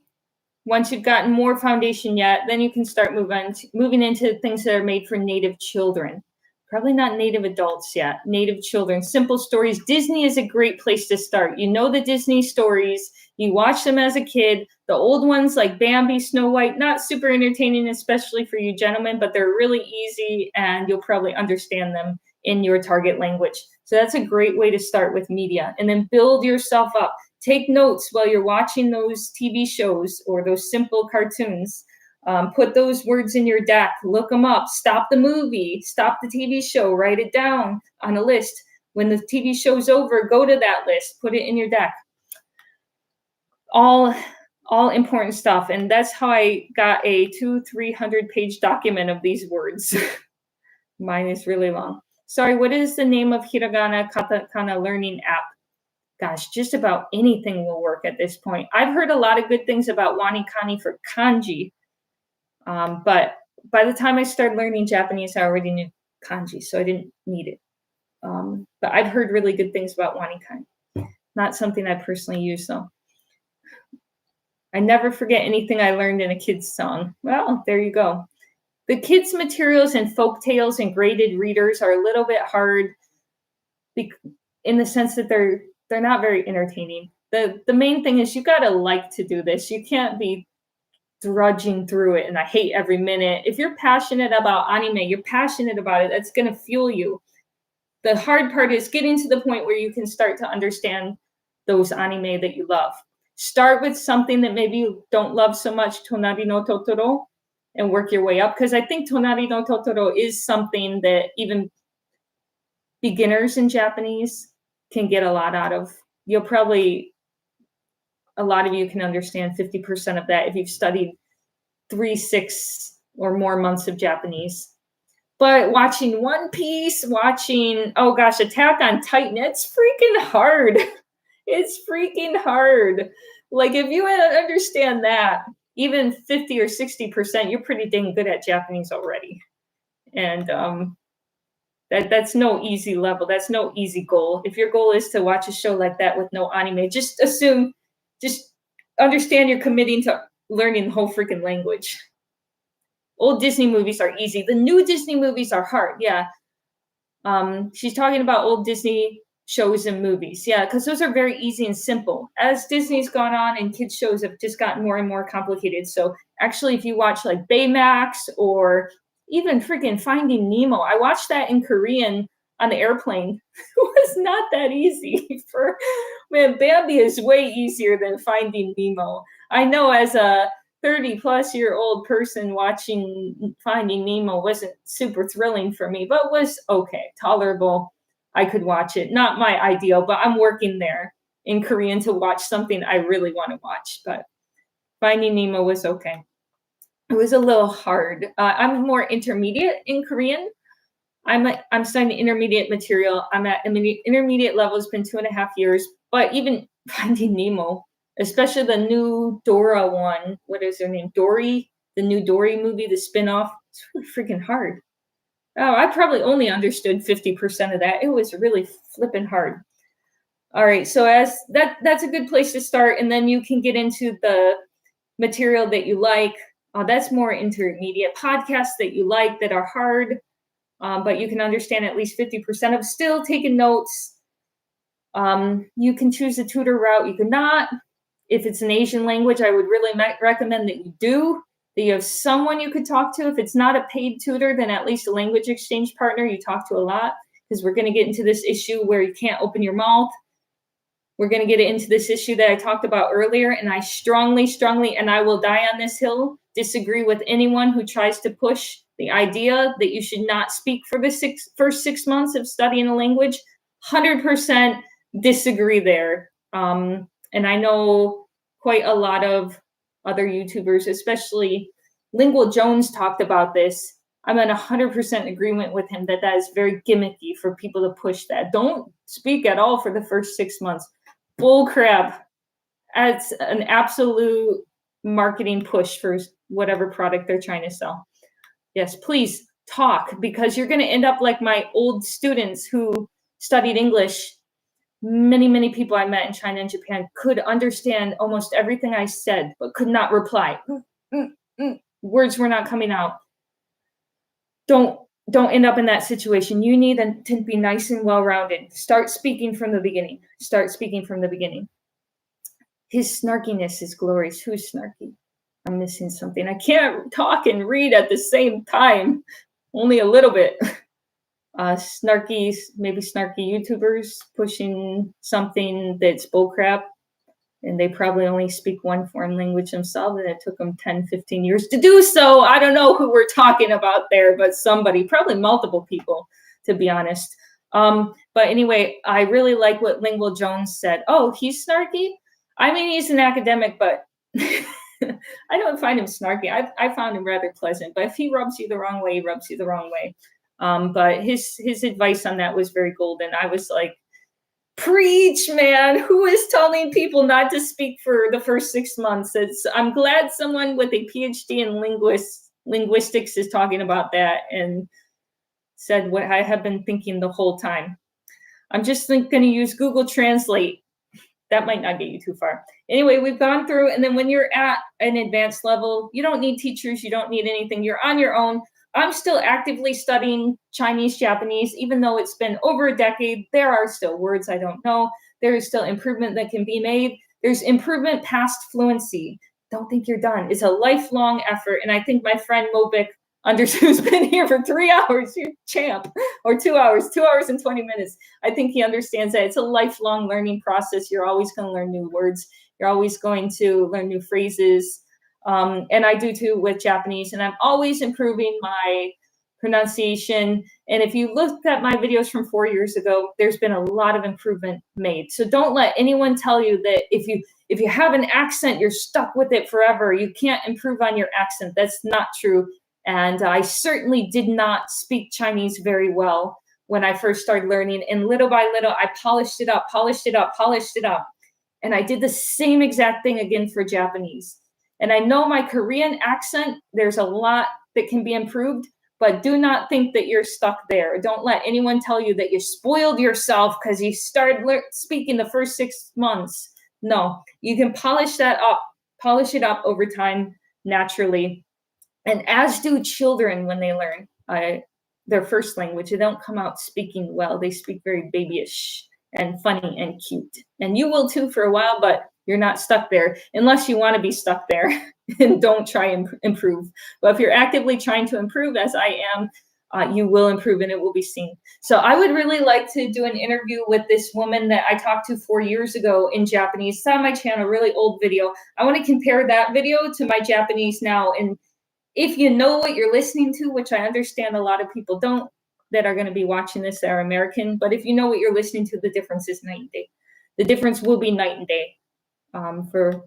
Once you've gotten more foundation yet, then you can start moving into things that are made for native children. Probably not native adults yet, native children, simple stories. Disney is a great place to start. You know the Disney stories. You watch them as a kid. The old ones like Bambi, Snow White, not super entertaining, especially for you gentlemen, but they're really easy and you'll probably understand them in your target language. So that's a great way to start with media, and then build yourself up. Take notes while you're watching those TV shows or those simple cartoons. Put those words in your deck, look them up, stop the movie, stop the TV show, write it down on a list. When the TV show's over, go to that list, put it in your deck. All important stuff. And that's how I got a 200-300 page document of these words. Mine is really long. Sorry, what is the name of hiragana katakana learning app? Gosh, just about anything will work at this point. I've heard a lot of good things about Wanikani for kanji. But by the time I started learning Japanese, I already knew kanji, so I didn't need it. But I've heard really good things about wanikai. Not something I personally use, though. I never forget anything I learned in a kid's song. Well, there you go. The kids' materials and folk tales and graded readers are a little bit hard in the sense that they're not very entertaining. The main thing is you got to like to do this. You can't be drudging through it and I hate every minute. If you're passionate about anime, you're passionate about it, that's going to fuel you. The hard part is getting to the point where you can start to understand those anime that you love. Start with something that maybe you don't love so much, Tonari no Totoro, and work your way up. Because I think Tonari no Totoro is something that even beginners in Japanese can get a lot out of. A lot of you can understand 50% of that if you've studied 3, 6 or more months of Japanese. But watching One Piece, Attack on Titan, it's freaking hard. It's freaking hard. Like, if you understand that, even 50 or 60%, you're pretty dang good at Japanese already. And that's no easy level. That's no easy goal. If your goal is to watch a show like that with no anime, just understand you're committing to learning the whole freaking language. Old Disney movies are easy. The new Disney movies are hard. Yeah. She's talking about old Disney shows and movies. Yeah, because those are very easy and simple. As Disney's gone on and kids shows have just gotten more and more complicated. So actually, if you watch like Baymax or even freaking Finding Nemo, I watched that in Korean on the airplane. It was not that easy. Bambi is way easier than Finding Nemo. I know as a 30-plus-year-old person watching Finding Nemo wasn't super thrilling for me, but was okay, tolerable. I could watch it. Not my ideal, but I'm working there in Korean to watch something I really want to watch. But Finding Nemo was okay. It was a little hard. I'm more intermediate in Korean. I'm studying intermediate material. I'm at intermediate level. It's been 2.5 years. But even Finding Nemo, especially the new Dora one. What is her name? Dory, the new Dory movie, the spinoff. It's really freaking hard. Oh, I probably only understood 50% of that. It was really flipping hard. All right, so that's a good place to start, and then you can get into the material that you like. That's more intermediate. Podcasts that you like that are hard, but you can understand at least 50% of. Still taking notes. You can choose a tutor route. You can not. If it's an Asian language, I would really recommend that you do. That you have someone you could talk to. If it's not a paid tutor, then at least a language exchange partner you talk to a lot, because we're going to get into this issue where you can't open your mouth. We're going to get into this issue that I talked about earlier, and I strongly, and I will die on this hill, disagree with anyone who tries to push the idea that you should not speak for the first 6 months of studying a language. 100% disagree there. And I know quite a lot of other YouTubers, especially Lingual Jones, talked about this. I'm in 100% agreement with him that is very gimmicky for people to push that. Don't speak at all for the first 6 months. Bull crap. It's an absolute marketing push for whatever product they're trying to sell. Yes, please talk, because you're going to end up like my old students who studied English. Many people I met in China and Japan could understand almost everything I said, but could not reply. Words were not coming out. Don't end up in that situation. You need to be nice and well-rounded. Start speaking from the beginning. His snarkiness is glorious. Who's snarky? I'm missing something. I can't talk and read at the same time. Only a little bit. Snarky YouTubers pushing something that's bullcrap, and they probably only speak one foreign language themselves, and it took them 10, 15 years to do so. I don't know who we're talking about there, but somebody, probably multiple people, to be honest. But anyway, I really like what Lingual Jones said. Oh, he's snarky? I mean, he's an academic, but I don't find him snarky. I found him rather pleasant, but if he rubs you the wrong way, he rubs you the wrong way. But his advice on that was very golden. I was like, preach, man. Who is telling people not to speak for the first 6 months? I'm glad someone with a PhD in linguistics is talking about that and said what I have been thinking the whole time. I'm just going to use Google Translate. That might not get you too far. Anyway, we've gone through, and then when you're at an advanced level, you don't need teachers, you don't need anything, you're on your own. I'm still actively studying Chinese, Japanese, even though it's been over a decade. There are still words I don't know. There is still improvement that can be made. There's improvement past fluency. Don't think you're done. It's a lifelong effort, and I think my friend Mobik, who's been here for 3 hours, you're champ, or 2 hours, 2 hours and 20 minutes. I think he understands that it's a lifelong learning process. You're always going to learn new words. You're always going to learn new phrases. And I do too with Japanese, and I'm always improving my pronunciation. And if you looked at my videos from 4 years ago, there's been a lot of improvement made. So don't let anyone tell you that if you have an accent, you're stuck with it forever. You can't improve on your accent. That's not true. And I certainly did not speak Chinese very well when I first started learning. And little by little, I polished it up. And I did the same exact thing again for Japanese. And I know my Korean accent, there's a lot that can be improved, but do not think that you're stuck there. Don't let anyone tell you that you spoiled yourself because you started speaking the first 6 months. No, you can polish it up over time naturally. And as do children when they learn their first language. They don't come out speaking well. They speak very babyish and funny and cute. And you will too for a while, but you're not stuck there unless you want to be stuck there and don't try and improve. But if you're actively trying to improve, as I am, you will improve and it will be seen. So I would really like to do an interview with this woman that I talked to 4 years ago in Japanese. It's on my channel, really old video. I want to compare that video to my Japanese now. And if you know what you're listening to, which I understand a lot of people don't that are going to be watching this that are American, but if you know what you're listening to, the difference is night and day. The difference will be night and day for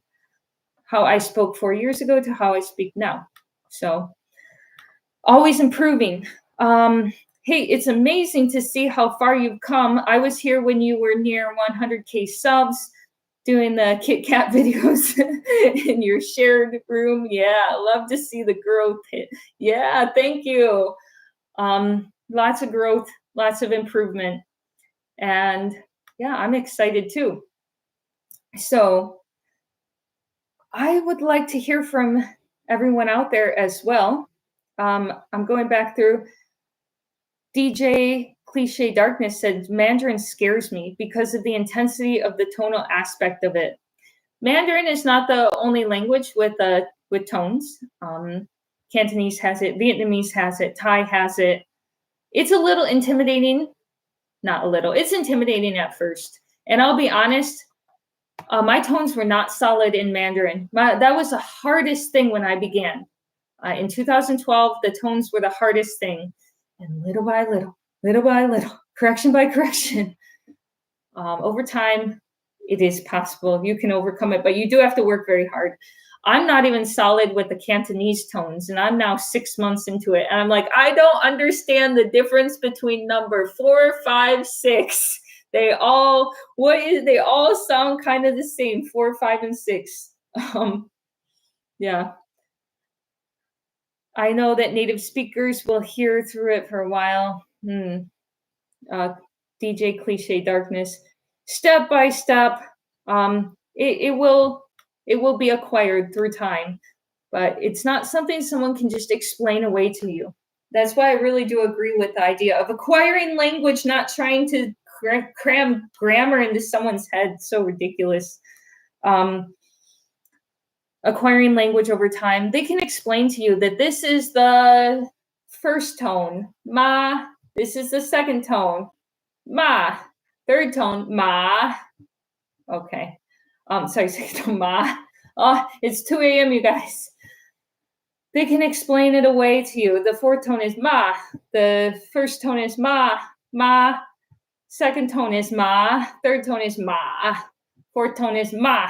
how I spoke 4 years ago to how I speak now. So always improving. Hey, it's amazing to see how far you've come. I was here when you were near 100K subs, doing the Kit Kat videos in your shared room. Yeah, I love to see the growth. Yeah, thank you. Lots of growth, lots of improvement. And yeah, I'm excited too. So I would like to hear from everyone out there as well. I'm going back through. DJ Cliche Darkness said, Mandarin scares me because of the intensity of the tonal aspect of it. Mandarin is not the only language with tones. Cantonese has it, Vietnamese has it, Thai has it. It's a little intimidating. Not a little. It's intimidating at first. And I'll be honest, my tones were not solid in Mandarin. That was the hardest thing when I began. In 2012, the tones were the hardest thing. And little by little, correction by correction, over time, it is possible. You can overcome it, but you do have to work very hard. I'm not even solid with the Cantonese tones, and I'm now 6 months into it. And I'm like, I don't understand the difference between number 4, 5, 6. They all sound kind of the same, 4, 5, and 6. Yeah. I know that native speakers will hear through it for a while. DJ Cliche Darkness. Step by step, it will be acquired through time, but it's not something someone can just explain away to you. That's why I really do agree with the idea of acquiring language, not trying to cram grammar into someone's head. So ridiculous. Acquiring language over time, they can explain to you that this is the first tone, ma. This is the second tone, ma. Third tone, ma. Okay. Sorry, second tone, ma. Oh, it's 2 a.m., you guys. They can explain it away to you. The fourth tone is ma. The first tone is ma, ma. Second tone is ma. Third tone is ma. Fourth tone is ma.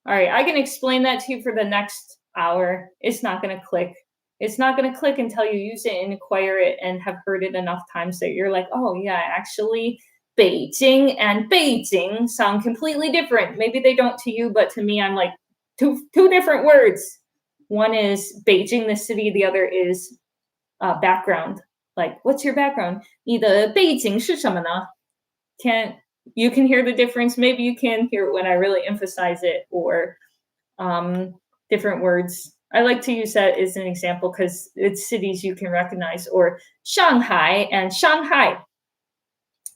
All right, I can explain that to you for the next hour. It's not going to click. It's not going to click until you use it and acquire it and have heard it enough times that you're like, oh, yeah, actually, Beijing and Beijing sound completely different. Maybe they don't to you, but to me, I'm like, two different words. One is Beijing, the city. The other is background. Like, what's your background? 你的背景是什么呢? You can hear the difference. Maybe you can hear it when I really emphasize it, or different words. I like to use that as an example because it's cities you can recognize, or Shanghai and Shanghai.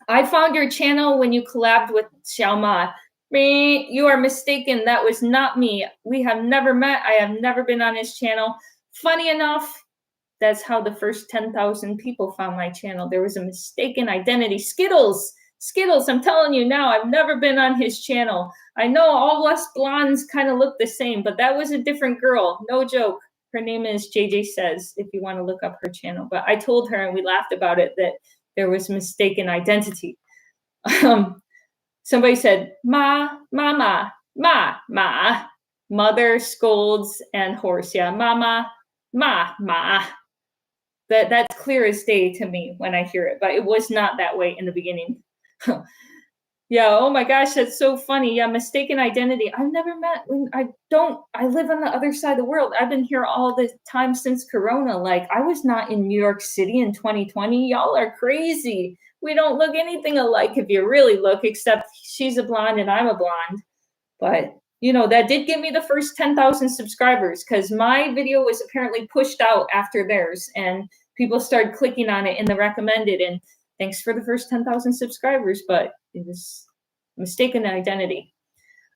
I found your channel when you collabed with Xiaoma. You are mistaken. That was not me. We have never met. I have never been on his channel. Funny enough, that's how the first 10,000 people found my channel. There was a mistaken identity. Skittles, I'm telling you now, I've never been on his channel. I know all us blondes kind of look the same, but that was a different girl. No joke. Her name is JJ Says, if you want to look up her channel. But I told her, and we laughed about it, that there was mistaken identity. Somebody said, mama, ma. Mother scolds and horse. Yeah, mama, ma. That's clear as day to me when I hear it, but it was not that way in the beginning. Yeah, oh my gosh, that's so funny. Yeah, mistaken identity. I've never met, I live on the other side of the world. I've been here all the time since Corona. Like, I was not in New York City in 2020. Y'all are crazy. We don't look anything alike if you really look, except she's a blonde and I'm a blonde. But, you know, that did give me the first 10,000 subscribers because my video was apparently pushed out after theirs and people started clicking on it in the recommended. And thanks for the first 10,000 subscribers, but it was mistaken identity.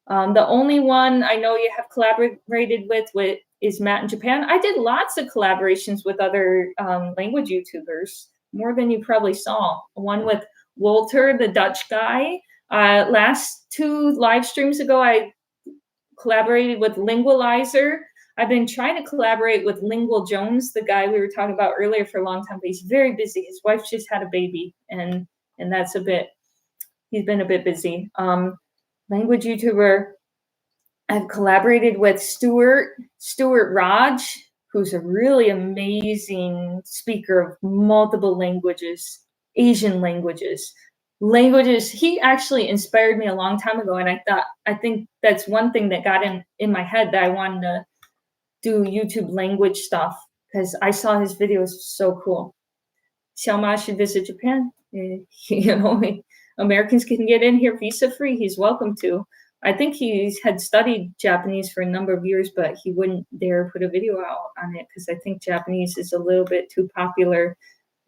The only one I know you have collaborated with is Matt in Japan. I did lots of collaborations with other language YouTubers, more than you probably saw. One with Walter, the Dutch guy. Last 2 live streams ago, I collaborated with Lingualizer. I've been trying to collaborate with Lingual Jones, the guy we were talking about earlier, for a long time, but he's very busy. His wife just had a baby, and that's he's been a bit busy. Language YouTuber, I've collaborated with Stuart Raj, who's a really amazing speaker of multiple languages, Asian languages. He actually inspired me a long time ago, and I think that's one thing that got in my head, that I wanted to do YouTube language stuff because I saw his videos. So cool. Xiaoma should visit Japan. You know, Americans can get in here visa free. He's welcome to. I think he had studied Japanese for a number of years, but he wouldn't dare put a video out on it because I think Japanese is a little bit too popular.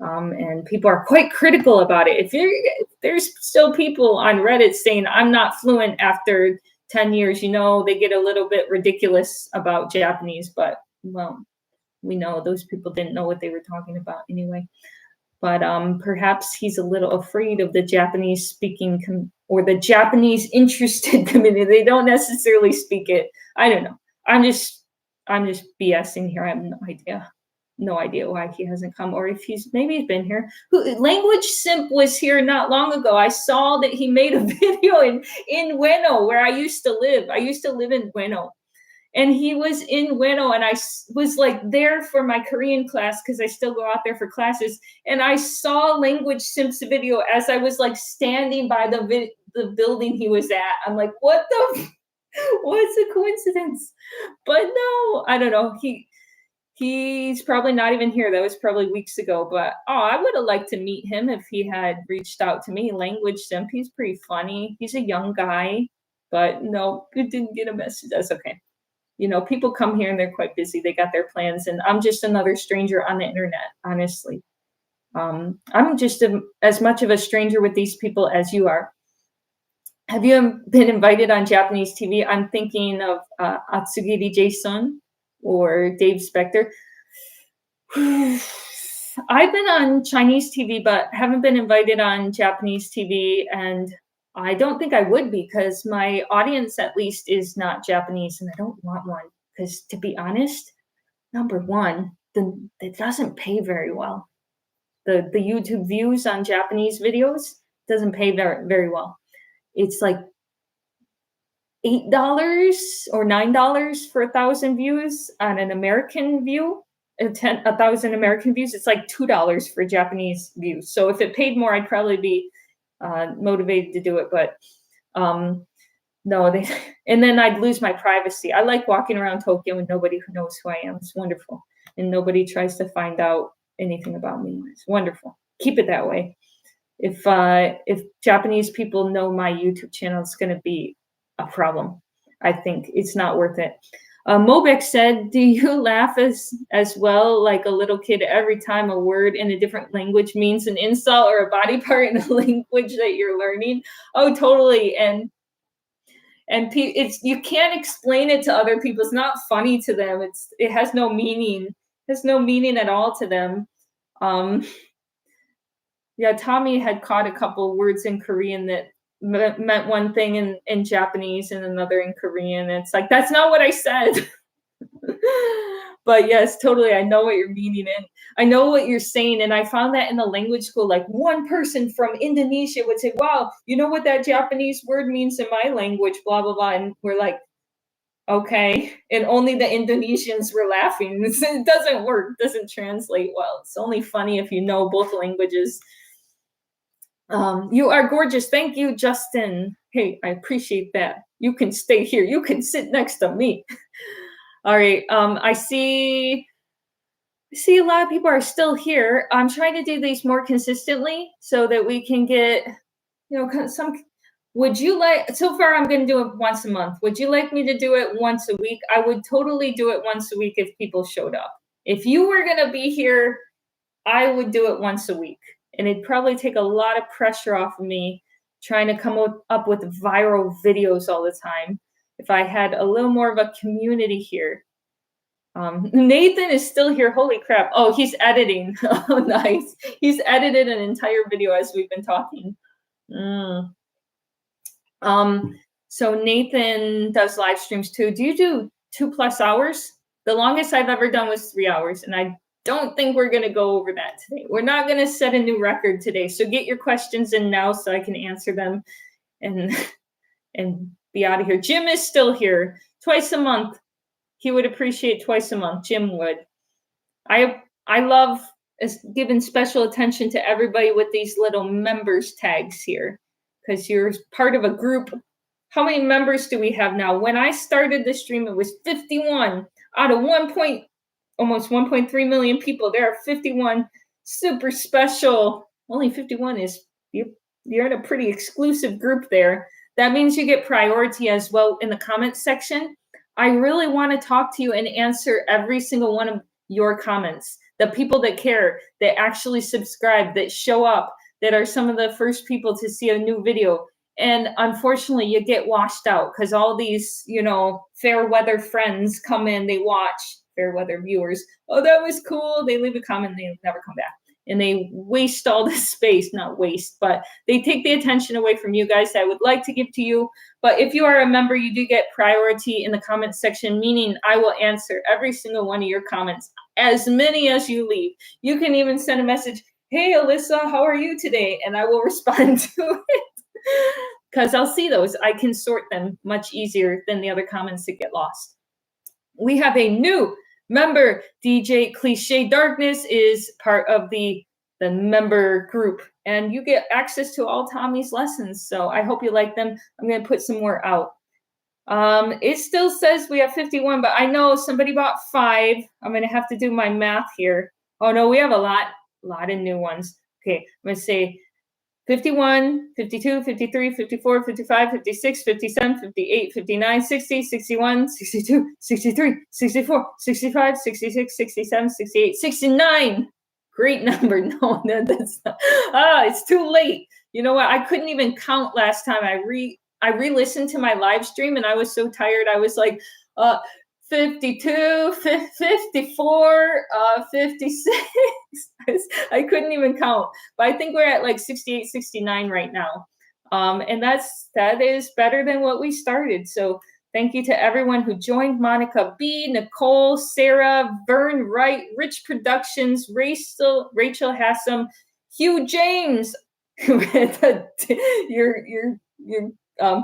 And people are quite critical about it. If there's still people on Reddit saying I'm not fluent after 10 years, you know, they get a little bit ridiculous about Japanese, but well, we know those people didn't know what they were talking about anyway. But perhaps he's a little afraid of the Japanese speaking or the Japanese interested community. They don't necessarily speak it. I don't know. I'm just BSing here. I have no idea why he hasn't come, or if maybe he's been here. Language Simp was here not long ago. I saw that he made a video in Ueno, where I used to live. I used to live in Ueno. And he was in Ueno, and I was like there for my Korean class because I still go out there for classes. And I saw Language Simp's video as I was like standing by the building he was at. I'm like, what's a coincidence? But no, I don't know. He's probably not even here. That was probably weeks ago. But I would have liked to meet him if he had reached out to me. Language Simp, he's pretty funny. He's a young guy, but no, it didn't get a message. That's okay. You know, people come here and they're quite busy. They got their plans, and I'm just another stranger on the internet, honestly. I'm just as much of a stranger with these people as you are. Have you been invited on Japanese TV? I'm thinking of Atsugiri Jason or Dave Spector. I've been on Chinese TV, but haven't been invited on Japanese TV, and I don't think I would be because my audience, at least, is not Japanese, and I don't want one because, to be honest, number one, it doesn't pay very well. The YouTube views on Japanese videos doesn't pay very, very well. It's like $8 or $9 for 1,000 views on an American view. 1,000 American views, it's like $2 for Japanese views. So if it paid more, I'd probably be motivated to do it. But No, they and then I'd lose my privacy. I like walking around Tokyo and nobody who knows who I am. It's wonderful. And nobody tries to find out anything about me. It's wonderful. Keep it that way. If Japanese people know my YouTube channel, it's going to be a problem. I think it's not worth it. Mobek said, "Do you laugh as well, like a little kid, every time a word in a different language means an insult or a body part in a language that you're learning?" Oh, totally. And it's you can't explain it to other people. It's not funny to them. It has no meaning. It has no meaning at all to them. Yeah, Tommy had caught a couple words in Korean that meant one thing in Japanese and another in Korean. It's like, that's not what I said. But yes, totally. I know what you're meaning and I know what you're saying. And I found that in the language school, like one person from Indonesia would say, wow, you know what that Japanese word means in my language, blah, blah, blah. And we're like, okay. And only the Indonesians were laughing. It doesn't work, doesn't translate well. It's only funny if you know both languages. You are gorgeous. Thank you, Justin. Hey, I appreciate that. You can stay here. You can sit next to me. All right. I see a lot of people are still here. I'm trying to do these more consistently so that we can get, some. Would you like, so far I'm going to do it once a month. Would you like me to do it once a week? I would totally do it once a week if people showed up. If you were going to be here, I would do it once a week. And it'd probably take a lot of pressure off of me trying to come up with viral videos all the time if I had a little more of a community here. Nathan is still here. Holy crap. Oh, he's editing. Oh, nice. He's edited an entire video as we've been talking. So Nathan does live streams too. Do you do 2+ hours? The longest I've ever done was 3 hours, and I don't think we're going to go over that today. We're not going to set a new record today. So get your questions in now so I can answer them and be out of here. Jim is still here twice a month. He would appreciate twice a month. Jim would. I love giving special attention to everybody with these little members tags here because you're part of a group. How many members do we have now? When I started the stream, it was 51 out of almost 1.3 million people. There are 51 super special. Only 51 is, you're in a pretty exclusive group there. That means you get priority as well in the comments section. I really want to talk to you and answer every single one of your comments. The people that care, that actually subscribe, that show up, that are some of the first people to see a new video. And unfortunately, you get washed out because all these, fair weather friends come in, they watch, fair weather viewers. Oh, that was cool. They leave a comment, they never come back. And they waste all this space, not waste, but they take the attention away from you guys that I would like to give to you. But if you are a member, you do get priority in the comment section, meaning I will answer every single one of your comments, as many as you leave. You can even send a message, hey, Alyssa, how are you today? And I will respond to it because I'll see those. I can sort them much easier than the other comments that get lost. We have a new member. DJ Cliche Darkness is part of the member group, and you get access to all Tommy's lessons. So I hope you like them. I'm going to put some more out. It still says we have 51, but I know somebody bought 5. I'm going to have to do my math here. Oh no, we have a lot of new ones. Okay, I'm going to say 51, 52, 53, 54, 55, 56, 57, 58, 59, 60, 61, 62, 63, 64, 65, 66, 67, 68, 69. Great number. No, that's not. It's too late. You know what? I couldn't even count last time. I re-listened to my live stream and I was so tired. I was like, 52, 54, 56. I couldn't even count. But I think we're at like 68, 69 right now. And that is better than what we started. So thank you to everyone who joined. Monica B, Nicole, Sarah, Vern Wright, Rich Productions, Rachel Hassam, Hugh James. your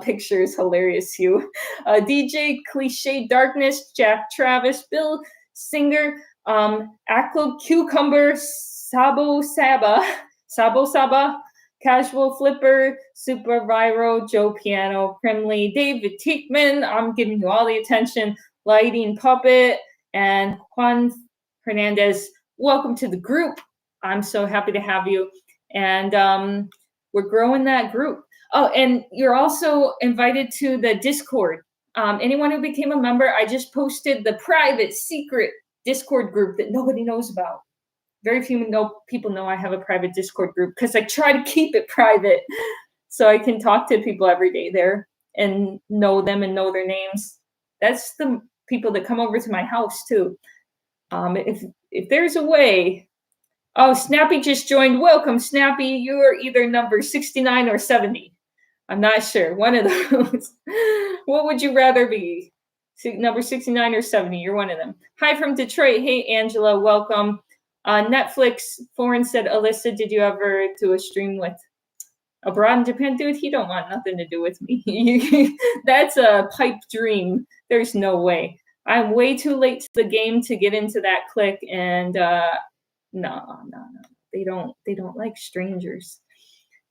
picture is hilarious, Hugh. DJ Cliche Darkness, Jack Travis, Bill Singer, Aklo Cucumber, Sabo Saba, Casual Flipper, Super Viral, Joe Piano, Primley, David Teekman, I'm giving you all the attention, Lighting Puppet, and Juan Hernandez. Welcome to the group. I'm so happy to have you. And we're growing that group. Oh, and you're also invited to the Discord. Anyone who became a member, I just posted the private, secret Discord group that nobody knows about. Very few people know I have a private Discord group because I try to keep it private so I can talk to people every day there and know them and know their names. That's the people that come over to my house too. If there's a way. Oh, Snappy just joined. Welcome, Snappy. You're either number 69 or 70. I'm not sure. One of those. What would you rather be? Number 69 or 70? You're one of them. Hi from Detroit. Hey, Angela. Welcome. Netflix Foreign said, Alyssa, did you ever do a stream with Abroad in Japan? Dude, he don't want nothing to do with me. That's a pipe dream. There's no way. I'm way too late to the game to get into that clique, and no. They don't like strangers.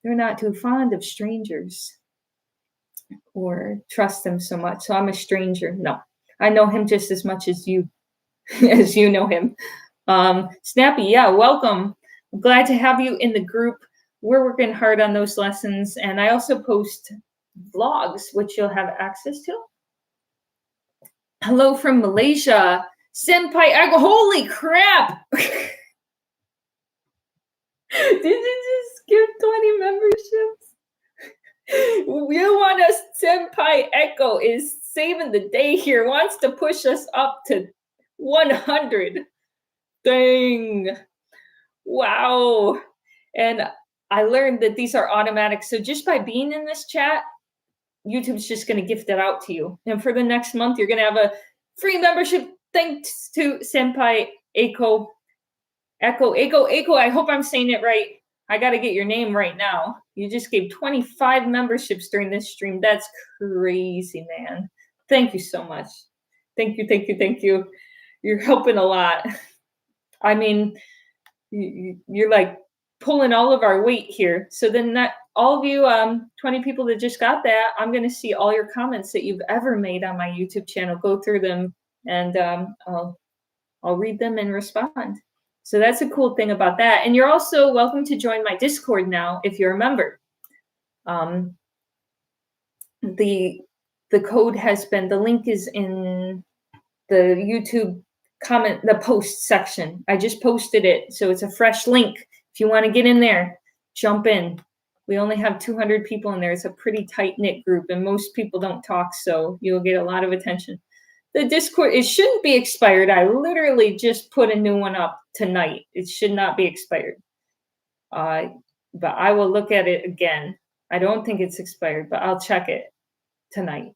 They're not too fond of strangers or trust them so much. So I'm a stranger. No. I know him just as much as you know him. Snappy, yeah, welcome. I'm glad to have you in the group. We're working hard on those lessons, and I also post vlogs, which you'll have access to. Hello from Malaysia. Senpai, holy crap! Did you just give 20 memberships? You want us, Senpai Echo is saving the day here, wants to push us up to 100. Dang. Wow. And I learned that these are automatic. So just by being in this chat, YouTube's just going to gift it out to you. And for the next month, you're going to have a free membership thanks to Senpai Echo. Echo. I hope I'm saying it right. I got to get your name right now. You just gave 25 memberships during this stream. That's crazy, man. Thank you so much. Thank you. You're helping a lot. I mean, you're like pulling all of our weight here. So then that all of you 20 people that just got that, I'm going to see all your comments that you've ever made on my YouTube channel, go through them, and I'll read them and respond. So that's a cool thing about that. And you're also welcome to join my Discord now if you're a member. The code has been, the link is in the YouTube comment, the post section. I just posted it, so it's a fresh link. If you want to get in there, jump in. We only have 200 people in there. It's a pretty tight-knit group, and most people don't talk, so you'll get a lot of attention. The Discord, it shouldn't be expired. I literally just put a new one up tonight. It should not be expired. But I will look at it again. I don't think it's expired, but I'll check it tonight.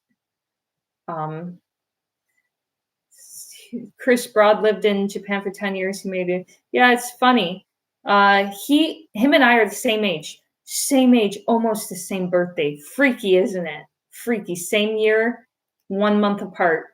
Chris Broad lived in Japan for 10 years. He made it. Yeah, it's funny. Him and I are the same age, almost the same birthday. Freaky, isn't it? Freaky. Same year, 1 month apart.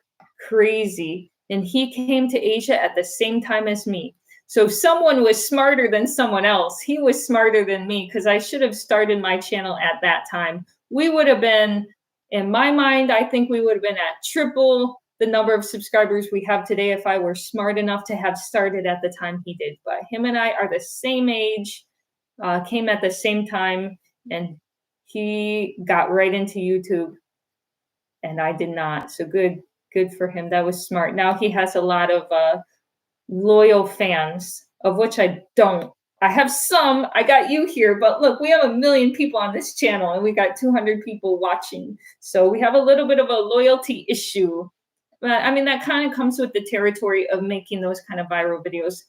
Crazy. And he came to Asia at the same time as me. So if someone was smarter than someone else, he was smarter than me, because I should have started my channel at that time. We would have been, in my mind, I think we would have been at triple the number of subscribers we have today if I were smart enough to have started at the time he did. But him and I are the same age, came at the same time, and he got right into YouTube, and I did not. So good for him. That was smart. Now he has a lot of loyal fans, of which I don't. I have some. I got you here, but look, we have 1 million people on this channel, and we got 200 people watching. So we have a little bit of a loyalty issue. But I mean, that kind of comes with the territory of making those kind of viral videos.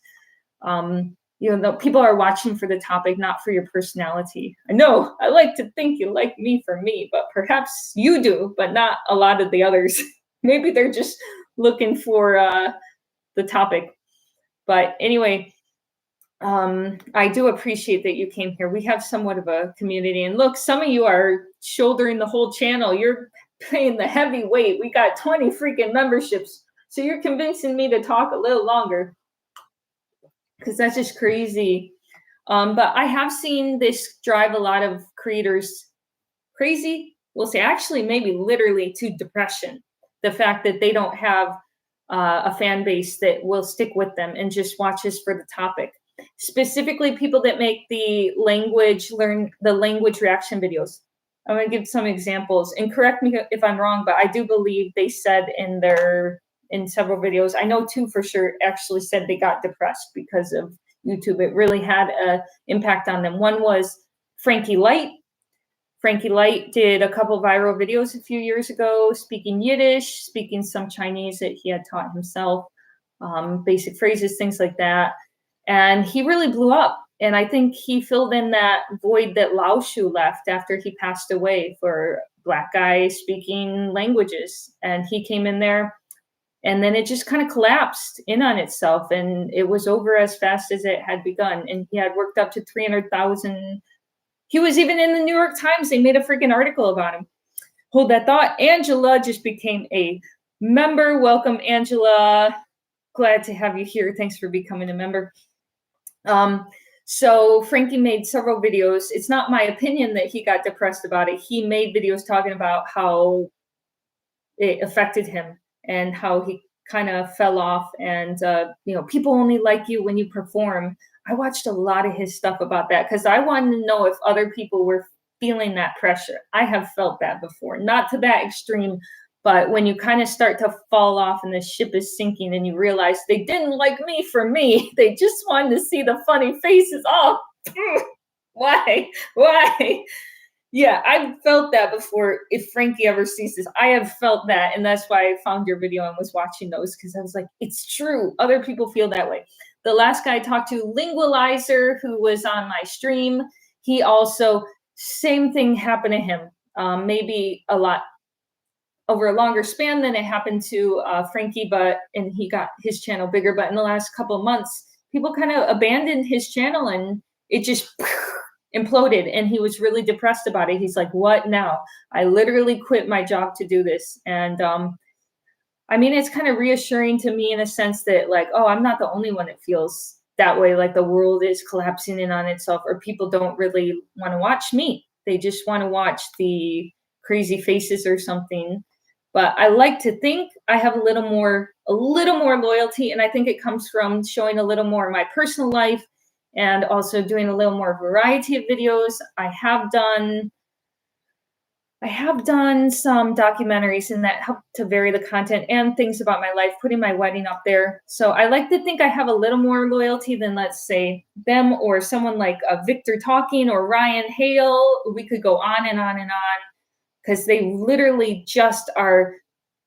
People are watching for the topic, not for your personality. I know, I like to think you like me for me, but perhaps you do, but not a lot of the others. Maybe they're just looking for the topic. But anyway, I do appreciate that you came here. We have somewhat of a community. And look, some of you are shouldering the whole channel. You're paying the heavy weight. We got 20 freaking memberships. So you're convincing me to talk a little longer, because that's just crazy. But I have seen this drive a lot of creators crazy. We'll say actually maybe literally to depression. The fact that they don't have a fan base that will stick with them and just watches for the topic. Specifically, people that make the language reaction videos. I'm going to give some examples and correct me if I'm wrong, but I do believe they said in several videos, I know 2 for sure actually said they got depressed because of YouTube. It really had an impact on them. One was Frankie Light. Frankie Light did a couple viral videos a few years ago, speaking Yiddish, speaking some Chinese that he had taught himself, basic phrases, things like that. And he really blew up. And I think he filled in that void that Lao Shu left after he passed away for Black guys speaking languages. And he came in there, and then it just kind of collapsed in on itself. And it was over as fast as it had begun. And he had worked up to 300,000. He was even in the New York Times. They made a freaking article about him. Hold that thought. Angela just became a member. Welcome, Angela. Glad to have you here. Thanks for becoming a member. So Frankie made several videos. It's not my opinion that he got depressed about it. He made videos talking about how it affected him and how he kind of fell off. And, people only like you when you perform. I watched a lot of his stuff about that because I wanted to know if other people were feeling that pressure. I have felt that before, not to that extreme, but when you kind of start to fall off and the ship is sinking and you realize they didn't like me for me, they just wanted to see the funny faces. Oh, why? Yeah, I've felt that before. If Frankie ever sees this, I have felt that. And that's why I found your video and was watching those, because I was like, it's true. Other people feel that way. The last guy I talked to, Lingualizer, who was on my stream, he also, same thing happened to him. Maybe a lot over a longer span than it happened to Frankie, and he got his channel bigger. But in the last couple of months, people kind of abandoned his channel and it just imploded, and he was really depressed about it. He's like, what now? I literally quit my job to do this. And I mean, it's kind of reassuring to me in a sense that, like, oh, I'm not the only one that feels that way, like the world is collapsing in on itself, or people don't really want to watch me. They just want to watch the crazy faces or something. But I like to think I have a little more loyalty, and I think it comes from showing a little more of my personal life and also doing a little more variety of videos. I have done some documentaries, and that help to vary the content and things about my life, putting my wedding up there. So I like to think I have a little more loyalty than, let's say, them or someone like Victor Talking or Ryan Hale. We could go on and on and on, because they literally just are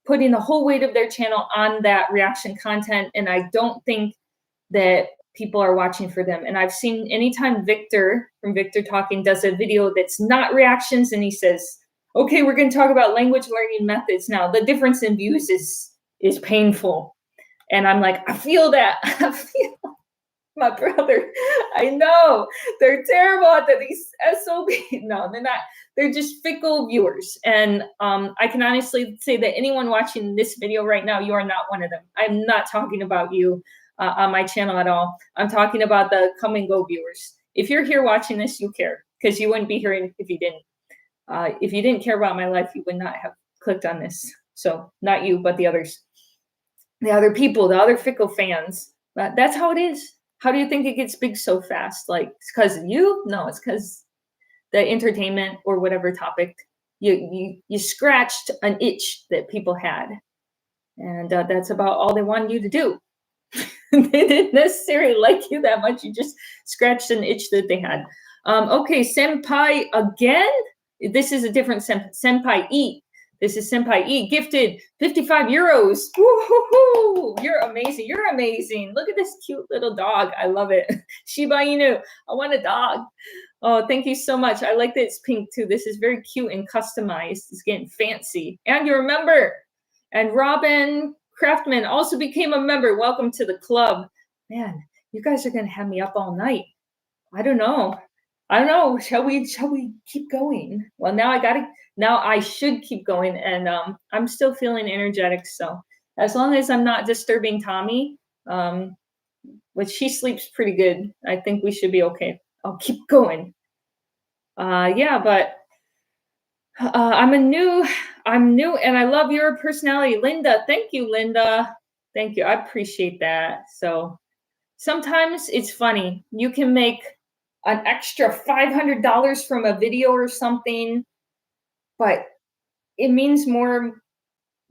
putting the whole weight of their channel on that reaction content. And I don't think that people are watching for them. And I've seen anytime Victor from Victor Talking does a video that's not reactions and he says, okay, we're going to talk about language learning methods now, the difference in views is painful. And I'm like, I feel that. I feel my brother. I know they're terrible at these SOB. No, they're not. They're just fickle viewers. And I can honestly say that anyone watching this video right now, you are not one of them. I'm not talking about you on my channel at all. I'm talking about the come and go viewers. If you're here watching this, you care, because you wouldn't be here if you didn't. If you didn't care about my life, you would not have clicked on this. So not you, but the others, the other people, the other fickle fans. But that's how it is. How do you think it gets big so fast? Like, it's because of you? No, it's because the entertainment or whatever topic, you scratched an itch that people had. And that's about all they wanted you to do. They didn't necessarily like you that much. You just scratched an itch that they had. Okay, Senpai again. This is a different Senpai E. This is Senpai E, gifted 55 euros. Woo-hoo-hoo. You're amazing. You're amazing. Look at this cute little dog. I love it. Shiba Inu. I want a dog. Oh, thank you so much. I like that it's pink too. This is very cute and customized. It's getting fancy. And you're a member. And Robin Craftman also became a member. Welcome to the club. Man, you guys are going to have me up all night. I don't know. Shall we keep going? Well, now I should keep going, and I'm still feeling energetic. So as long as I'm not disturbing Tommy, which she sleeps pretty good, I think we should be okay. I'll keep going. Yeah, but I'm new and I love your personality. Linda, thank you, Linda. Thank you. I appreciate that. So sometimes it's funny. You can make an extra $500 from a video or something, but it means more.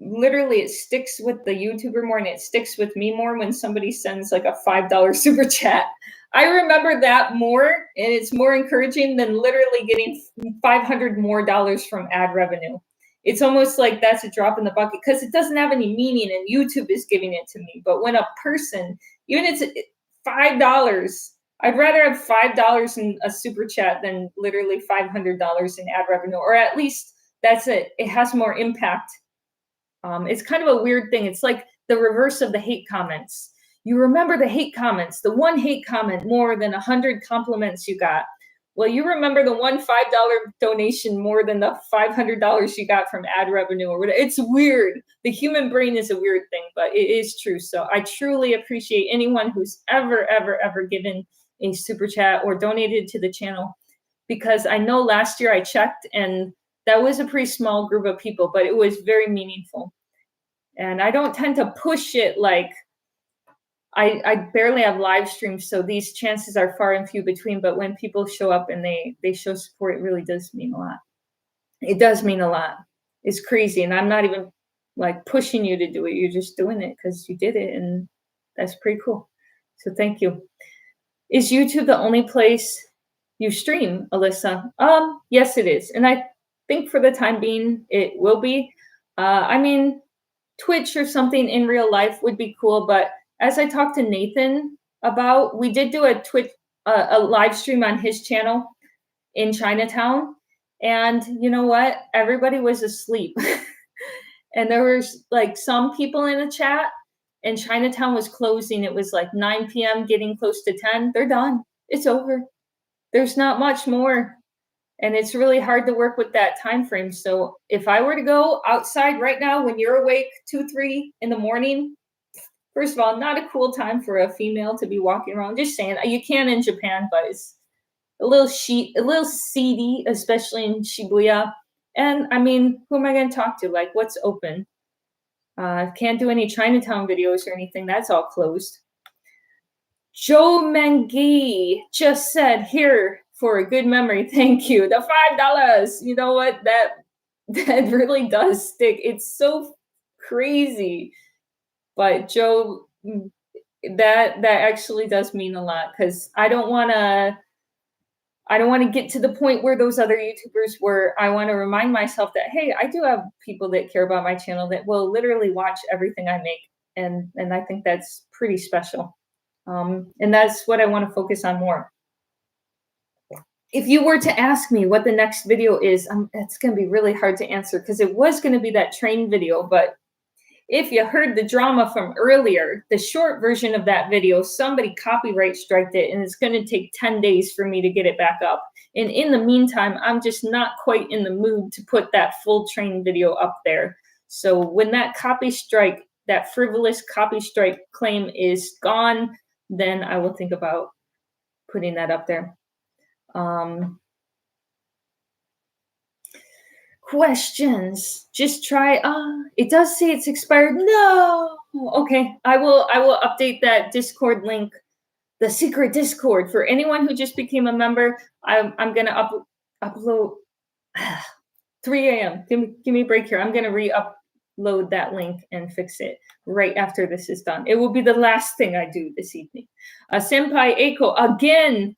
Literally, it sticks with the YouTuber more and it sticks with me more when somebody sends like a $5 super chat. I remember that more, and it's more encouraging than literally getting $500 more from ad revenue. It's almost like that's a drop in the bucket because it doesn't have any meaning and YouTube is giving it to me. But when a person, even if it's $5, I'd rather have $5 in a super chat than literally $500 in ad revenue, or at least that's it. It has more impact. It's kind of a weird thing. It's like the reverse of the hate comments. You remember the hate comments, the one hate comment more than 100 compliments you got. Well, you remember the one $5 donation more than the $500 you got from ad revenue or whatever. It's weird. The human brain is a weird thing, but it is true. So I truly appreciate anyone who's ever given a super chat or donated to the channel, because I know last year I checked and that was a pretty small group of people, but it was very meaningful. And I don't tend to push it like I barely have live streams, so these chances are far and few between. But when people show up and they show support, it really does mean a lot. It does mean a lot. It's crazy. And I'm not even like pushing you to do it. You're just doing it because you did it. And that's pretty cool. So thank you. Is YouTube the only place you stream, Alyssa? Yes, it is. And I think for the time being, it will be. I mean, Twitch or something in real life would be cool. But as I talked to Nathan about, we did do a Twitch, a live stream on his channel in Chinatown. And you know what? Everybody was asleep. And there was like some people in the chat, and Chinatown was closing. It was like 9 p.m., getting close to 10. They're done. It's over. There's not much more. And it's really hard to work with that time frame. So if I were to go outside right now when you're awake 2, 3 in the morning, first of all, not a cool time for a female to be walking around. Just saying, you can in Japan, but it's a little seedy, especially in Shibuya. And I mean, who am I going to talk to? Like, what's open? Can't do any Chinatown videos or anything. That's all closed. Joe Mengi just said, here for a good memory. Thank you. The $5. You know what? That really does stick. It's so crazy. But Joe, that actually does mean a lot, because I don't want to get to the point where those other YouTubers were. I want to remind myself that, hey, I do have people that care about my channel that will literally watch everything I make. And I think that's pretty special. And that's what I want to focus on more. If you were to ask me what the next video is, it's going to be really hard to answer, because it was going to be that train video. But if you heard the drama from earlier, the short version of that video, somebody copyright striked it, and it's going to take 10 days for me to get it back up. And in the meantime, I'm just not quite in the mood to put that full train video up there. So when that that frivolous copy strike claim is gone, then I will think about putting that up there. Questions. Just try. It does say it's expired. No. Okay. I will update that Discord link, the secret Discord, for anyone who just became a member. I'm gonna upload 3 a.m. Give me a break here. I'm gonna re-upload that link and fix it right after this is done. It will be the last thing I do this evening. Senpai Eiko, again.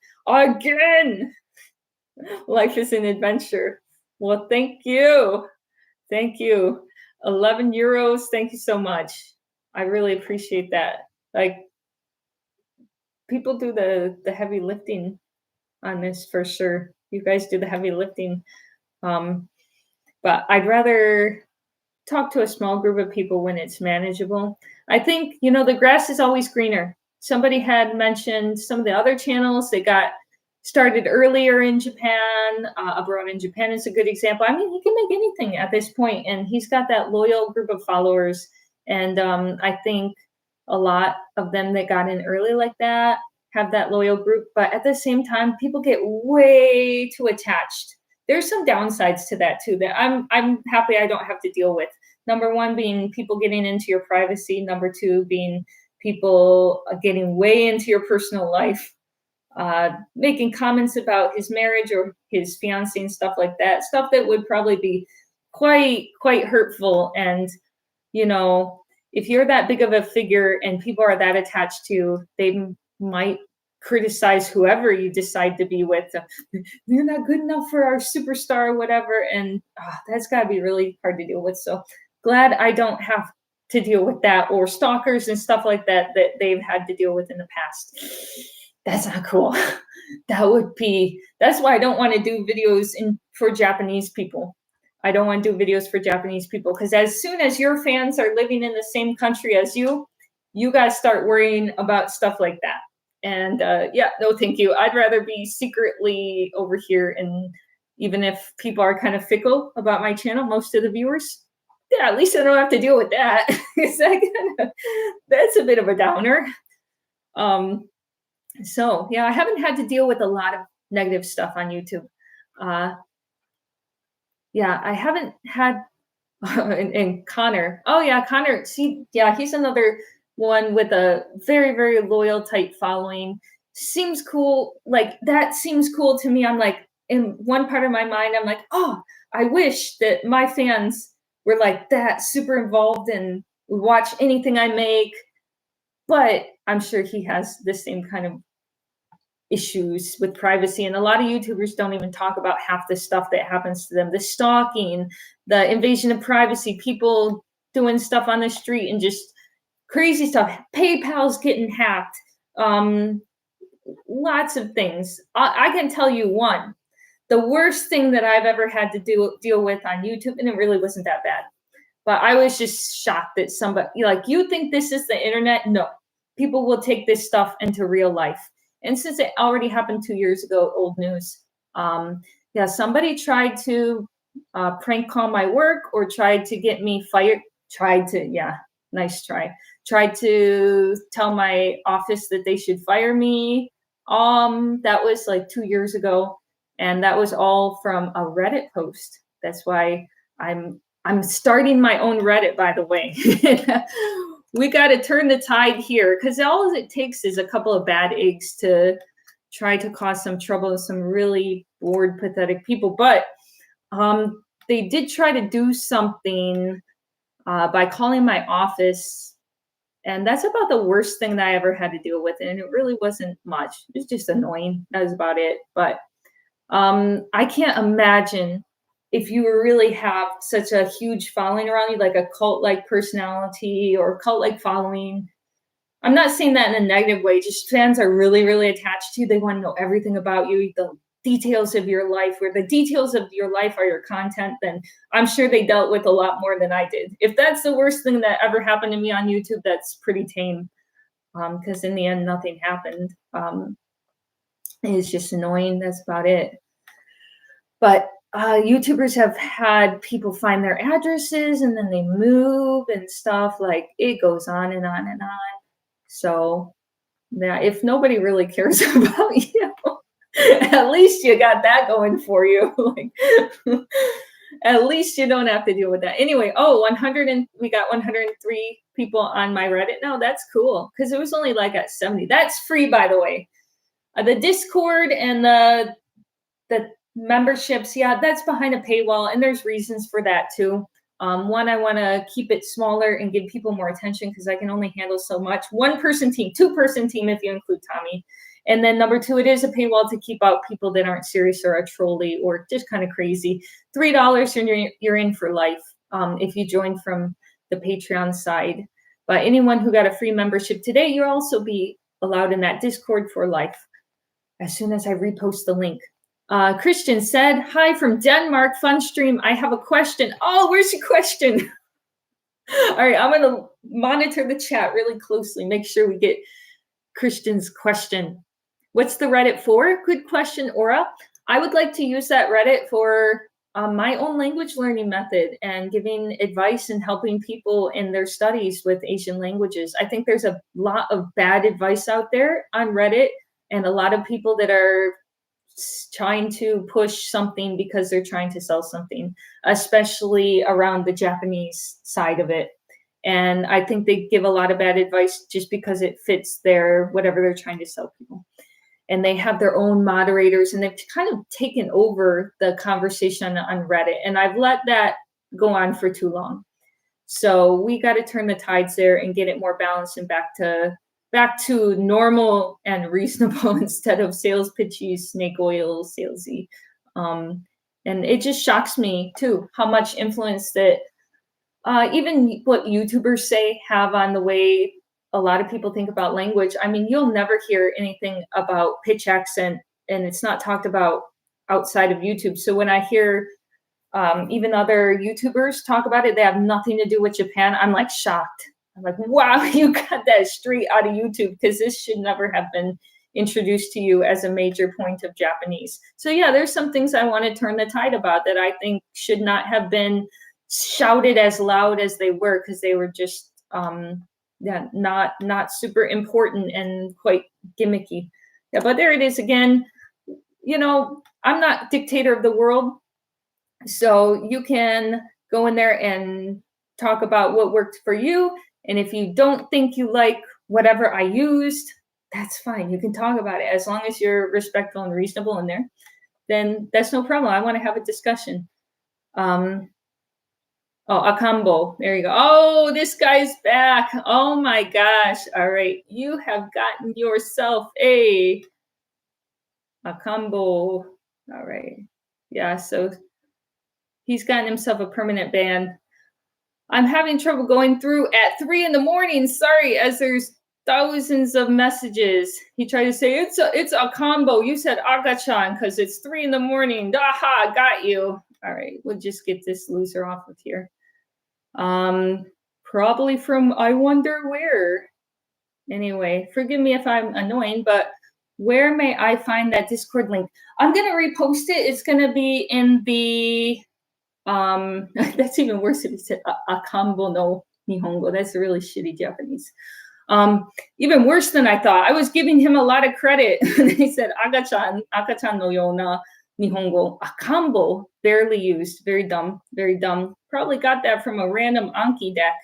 Life is an adventure. Well, thank you. Thank you. 11 euros. Thank you so much. I really appreciate that. Like, people do the heavy lifting on this for sure. You guys do the heavy lifting. But I'd rather talk to a small group of people when it's manageable. I think, the grass is always greener. Somebody had mentioned some of the other channels that got started earlier in Japan. Abroad in Japan is a good example. I mean, he can make anything at this point, and he's got that loyal group of followers. And I think a lot of them that got in early like that have that loyal group, but at the same time, people get way too attached. There's some downsides to that too that I'm happy I don't have to deal with. Number one being people getting into your privacy. Number two being people getting way into your personal life, making comments about his marriage or his fiance and stuff like that. Stuff that would probably be quite hurtful. And you know, if you're that big of a figure and people are that attached to you, they might criticize whoever you decide to be with. You're not good enough for our superstar or whatever. And that's got to be really hard to deal with. So glad I don't have to deal with that, or stalkers and stuff like that they've had to deal with in the past. That's not cool. That's why I don't want to do videos for Japanese people. I don't want to do videos for Japanese people, because as soon as your fans are living in the same country as you got to start worrying about stuff like that. And yeah, no, thank you. I'd rather be secretly over here. And even if people are kind of fickle about my channel, most of the viewers, yeah, at least I don't have to deal with that. That's a bit of a downer. So yeah, I haven't had to deal with a lot of negative stuff on YouTube. Yeah, I haven't had, and Connor. Oh yeah, Connor. See, yeah, he's another one with a very loyal type following. Seems cool. Like that seems cool to me. I'm like, in one part of my mind, I'm like, oh, I wish that my fans were like that, super involved and watch anything I make. But I'm sure he has the same kind of issues with privacy, and a lot of YouTubers don't even talk about half the stuff that happens to them: the stalking, the invasion of privacy, people doing stuff on the street and just crazy stuff, PayPal's getting hacked, lots of things. I can tell you one, the worst thing that I've ever had to deal with on YouTube, and it really wasn't that bad, but I was just shocked that somebody, like, you think this is the internet? No, people will take this stuff into real life. And since it already happened 2 years ago, old news. Yeah, somebody tried to prank call my work or tried to get me fired. Nice try. Tried to tell my office that they should fire me. That was like 2 years ago. And that was all from a Reddit post. That's why I'm starting my own Reddit, by the way. We got to turn the tide here, because all it takes is a couple of bad eggs to try to cause some trouble to some really bored, pathetic people. But they did try to do something by calling my office. And that's about the worst thing that I ever had to deal with. And it really wasn't much. It was just annoying. That was about it. But I can't imagine if you really have such a huge following around you, like a cult-like personality or cult-like following. I'm not saying that in a negative way. Just fans are really attached to you. They want to know everything about you, the details of your life, where the details of your life are your content. Then I'm sure they dealt with a lot more than I did. If that's the worst thing that ever happened to me on YouTube, that's pretty tame, because in the end, nothing happened. It's just annoying. That's about it. But YouTubers have had people find their addresses and then they move and stuff. Like, it goes on and on and on. So yeah, if nobody really cares about you, at least you got that going for you. Like, at least you don't have to deal with that. Anyway, we got 103 people on my Reddit now. That's cool, because it was only like at 70. That's free, by the way. The Discord and the memberships, yeah, that's behind a paywall, and there's reasons for that too. One, I want to keep it smaller and give people more attention, because I can only handle so much. 1-person team, 2-person team if you include Tommy. And then number two, it is a paywall to keep out people that aren't serious or are trolly or just kind of crazy. $3 and you're in for life if you join from the Patreon side. But anyone who got a free membership today, you'll also be allowed in that Discord for life as soon as I repost the link. Christian said, hi from Denmark, fun stream. I have a question. Oh, where's your question? All right, I'm going to monitor the chat really closely. Make sure we get Christian's question. What's the Reddit for? Good question, Aura. I would like to use that Reddit for my own language learning method and giving advice and helping people in their studies with Asian languages. I think there's a lot of bad advice out there on Reddit and a lot of people that are trying to push something because they're trying to sell something, especially around the Japanese side of it. And I think they give a lot of bad advice just because it fits their whatever they're trying to sell people. And they have their own moderators, and they've kind of taken over the conversation on Reddit. And I've let that go on for too long. So we got to turn the tides there and get it more balanced and back to normal and reasonable instead of sales pitchy, snake oil, salesy. And it just shocks me too how much influence that even what YouTubers say have on the way a lot of people think about language. I mean, you'll never hear anything about pitch accent, and it's not talked about outside of YouTube. So when I hear even other YouTubers talk about it, they have nothing to do with Japan. I'm like shocked. I'm like, wow, you got that straight out of YouTube, because this should never have been introduced to you as a major point of Japanese. So yeah, there's some things I want to turn the tide about that I think should not have been shouted as loud as they were, because they were just not super important and quite gimmicky. Yeah, but there it is again. You know, I'm not dictator of the world, so you can go in there and talk about what worked for you. And if you don't think you like whatever I used, that's fine. You can talk about it as long as you're respectful and reasonable in there. Then that's no problem. I want to have a discussion. Oh, Akambo. There you go. Oh, this guy's back. Oh my gosh. All right. You have gotten yourself a Akambo. All right. Yeah, so he's gotten himself a permanent ban. I'm having trouble going through at 3 a.m. Sorry, as there's thousands of messages. He tried to say it's a combo. You said Agachan because it's 3 a.m. Daha, got you. All right, we'll just get this loser off of here. Probably from I wonder where. Anyway, forgive me if I'm annoying, but where may I find that Discord link? I'm gonna repost it. It's gonna be in the that's even worse if you said Akambo no Nihongo. That's really shitty Japanese. Even worse than I thought. I was giving him a lot of credit. He said Agachan no yona Nihongo. Akambo, barely used. Very dumb. Very dumb. Probably got that from a random Anki deck.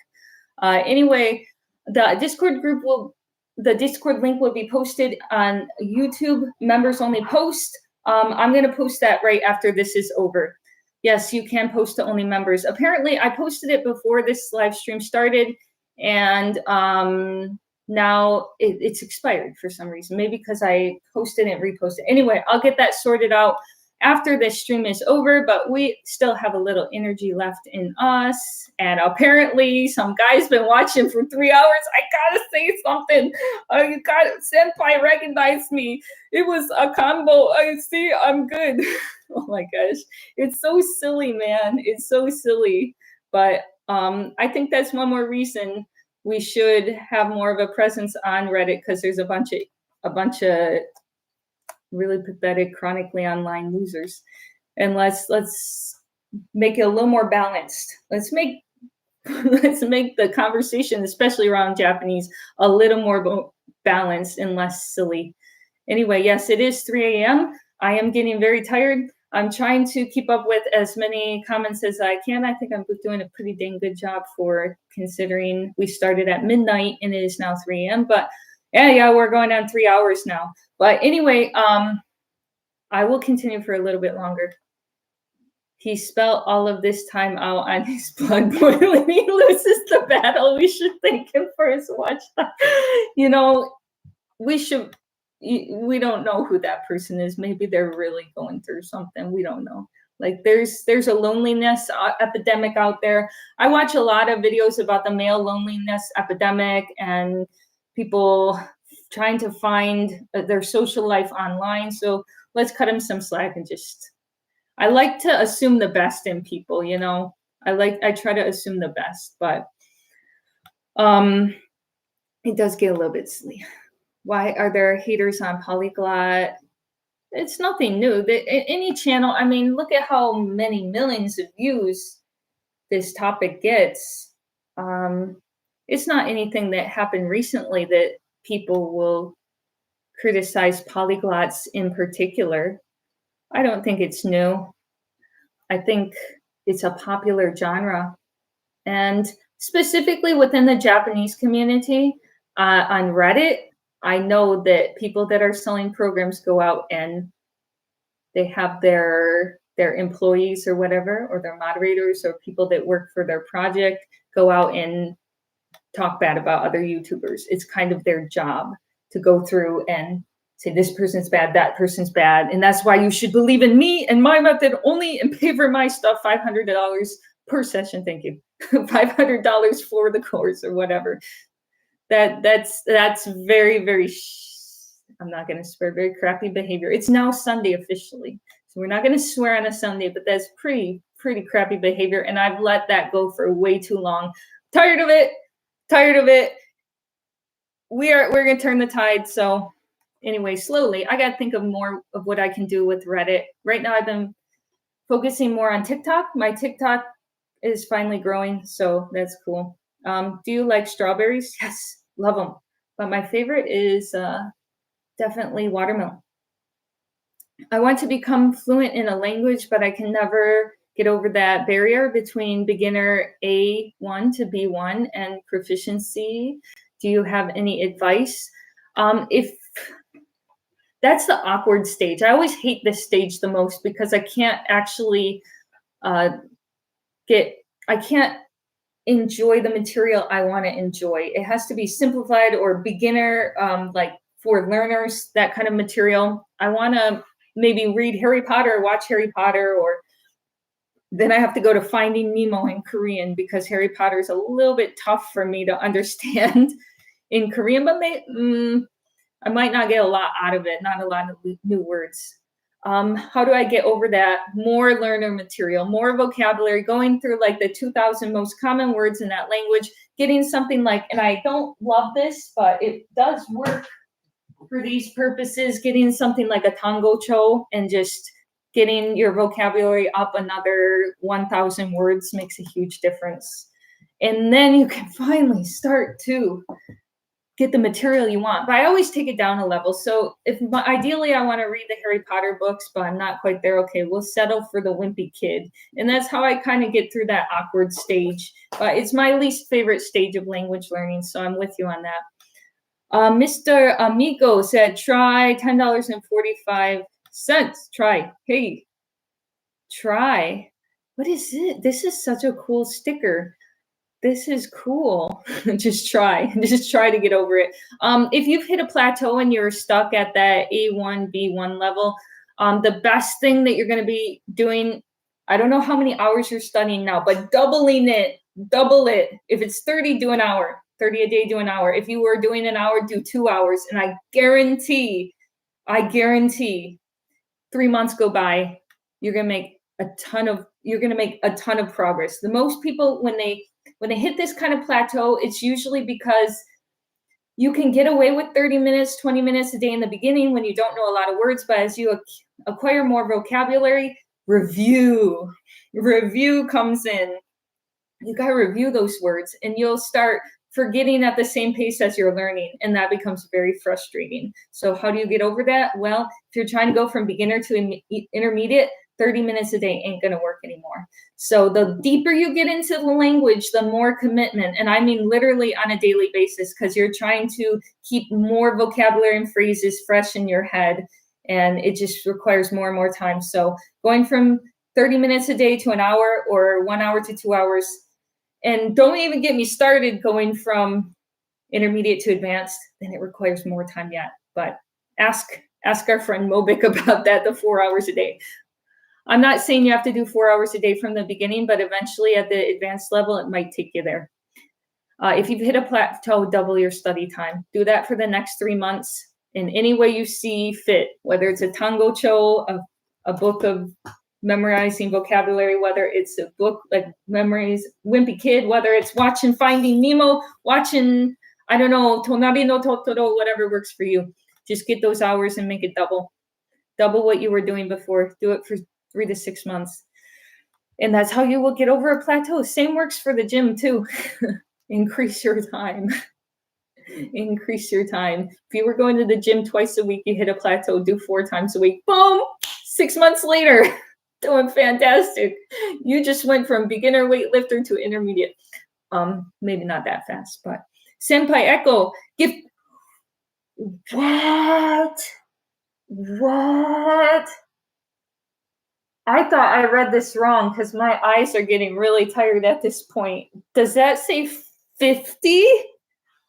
Anyway, the Discord link will be posted on YouTube members only post. I'm going to post that right after this is over. Yes, you can post to only members. Apparently, I posted it before this live stream started, and now it's expired for some reason. Maybe because I posted and reposted. Anyway, I'll get that sorted out after this stream is over, but we still have a little energy left in us. And apparently some guy's been watching for 3 hours. I gotta say something. You got Senpai recognized me. It was a combo. I see, I'm good. Oh my gosh. It's so silly, man. It's so silly. But I think that's one more reason we should have more of a presence on Reddit, because there's a bunch of really pathetic, chronically online losers. And let's make it a little more balanced. Let's make the conversation, especially around Japanese, a little more balanced and less silly. Anyway, yes, it is 3 a.m. I am getting very tired. I'm trying to keep up with as many comments as I can. I think I'm doing a pretty dang good job for considering we started at midnight and it is now 3 a.m. But yeah, we're going on 3 hours now. But anyway, I will continue for a little bit longer. He spelled all of this time out on his blood boiling. He loses the battle. We should thank him for his watch time. You know, we don't know who that person is. Maybe they're really going through something. We don't know. Like there's a loneliness epidemic out there. I watch a lot of videos about the male loneliness epidemic and people trying to find their social life online. So let's cut him some slack and I like to assume the best in people, you know. I try to assume the best, but it does get a little bit silly. Why are there haters on Polyglot? It's nothing new. Any channel, I mean, look at how many millions of views this topic gets. It's not anything that happened recently that people will criticize polyglots in particular. I don't think it's new. I think it's a popular genre. And specifically within the Japanese community, on Reddit, I know that people that are selling programs go out and they have their employees or whatever, or their moderators or people that work for their project go out and talk bad about other YouTubers. It's kind of their job to go through and say this person's bad, that person's bad, and that's why you should believe in me and my method only and pay for my stuff $500 per session. Thank you. $500 for the course or whatever. That's very, very I'm not going to swear, very crappy behavior. It's now Sunday officially, so we're not going to swear on a Sunday, but that's pretty crappy behavior, and I've let that go for way too long. Tired of it. We're going to turn the tide. So anyway, slowly, I got to think of more of what I can do with Reddit. Right now, I've been focusing more on TikTok. My TikTok is finally growing, so that's cool. Do you like strawberries? Yes, love them. But my favorite is definitely watermelon. I want to become fluent in a language, but I can never get over that barrier between beginner A1 to B1 and proficiency. Do you have any advice? If that's the awkward stage. I always hate this stage the most because I can't actually I can't enjoy the material I want to enjoy. It has to be simplified or beginner, like for learners, that kind of material. I want to maybe read Harry Potter, or watch Harry Potter, or then I have to go to Finding Nemo in Korean because Harry Potter is a little bit tough for me to understand in Korean, but I might not get a lot out of it, not a lot of new words. How do I get over that? More learner material, more vocabulary, going through like the 2,000 most common words in that language, getting something like, and I don't love this, but it does work for these purposes, getting something like a tangocho and just getting your vocabulary up another 1,000 words makes a huge difference. And then you can finally start to get the material you want. But I always take it down a level. So ideally I want to read the Harry Potter books, but I'm not quite there. Okay, we'll settle for the Wimpy Kid. And that's how I kind of get through that awkward stage. But it's my least favorite stage of language learning. So I'm with you on that. Mr. Amigo said, try $10.45. Try. Hey, try. What is it? This is such a cool sticker. This is cool. Just try to get over it. If you've hit a plateau and you're stuck at that A1, B1 level, the best thing that you're going to be doing, I don't know how many hours you're studying now, but double it. If it's 30, do an hour. 30 a day, do an hour. If you were doing an hour, do 2 hours. And I guarantee 3 months go by, you're going to make a ton of progress. The most people, when they hit this kind of plateau, it's usually because you can get away with 30 minutes, 20 minutes a day in the beginning when you don't know a lot of words, but as you acquire more vocabulary, review comes in. You got to review those words and you'll start forgetting at the same pace as you're learning, and that becomes very frustrating. So how do you get over that? Well, if you're trying to go from beginner to intermediate, 30 minutes a day ain't going to work anymore. So the deeper you get into the language, the more commitment, and I mean literally on a daily basis, because you're trying to keep more vocabulary and phrases fresh in your head, and it just requires more and more time. So going from 30 minutes a day to an hour, or 1 hour to 2 hours, and don't even get me started going from intermediate to advanced, then it requires more time yet. But ask our friend Mobik about that, the 4 hours a day. I'm not saying you have to do 4 hours a day from the beginning, but eventually at the advanced level, it might take you there. If you've hit a plateau, double your study time. Do that for the next 3 months in any way you see fit, whether it's a tangocho, a book of memorizing vocabulary, whether it's a book like Memories, Wimpy Kid, whether it's watching Finding Nemo, watching, I don't know, Tonari no Totoro, whatever works for you. Just get those hours and make it double what you were doing before. Do it for 3 to 6 months. And that's how you will get over a plateau. Same works for the gym too. Increase your time. Increase your time. If you were going to the gym twice a week, you hit a plateau, do 4 times a week. Boom! 6 months later, doing fantastic. You just went from beginner weightlifter to intermediate. Maybe not that fast, but Senpai Echo, give what? I thought I read this wrong because my eyes are getting really tired at this point. Does that say 50?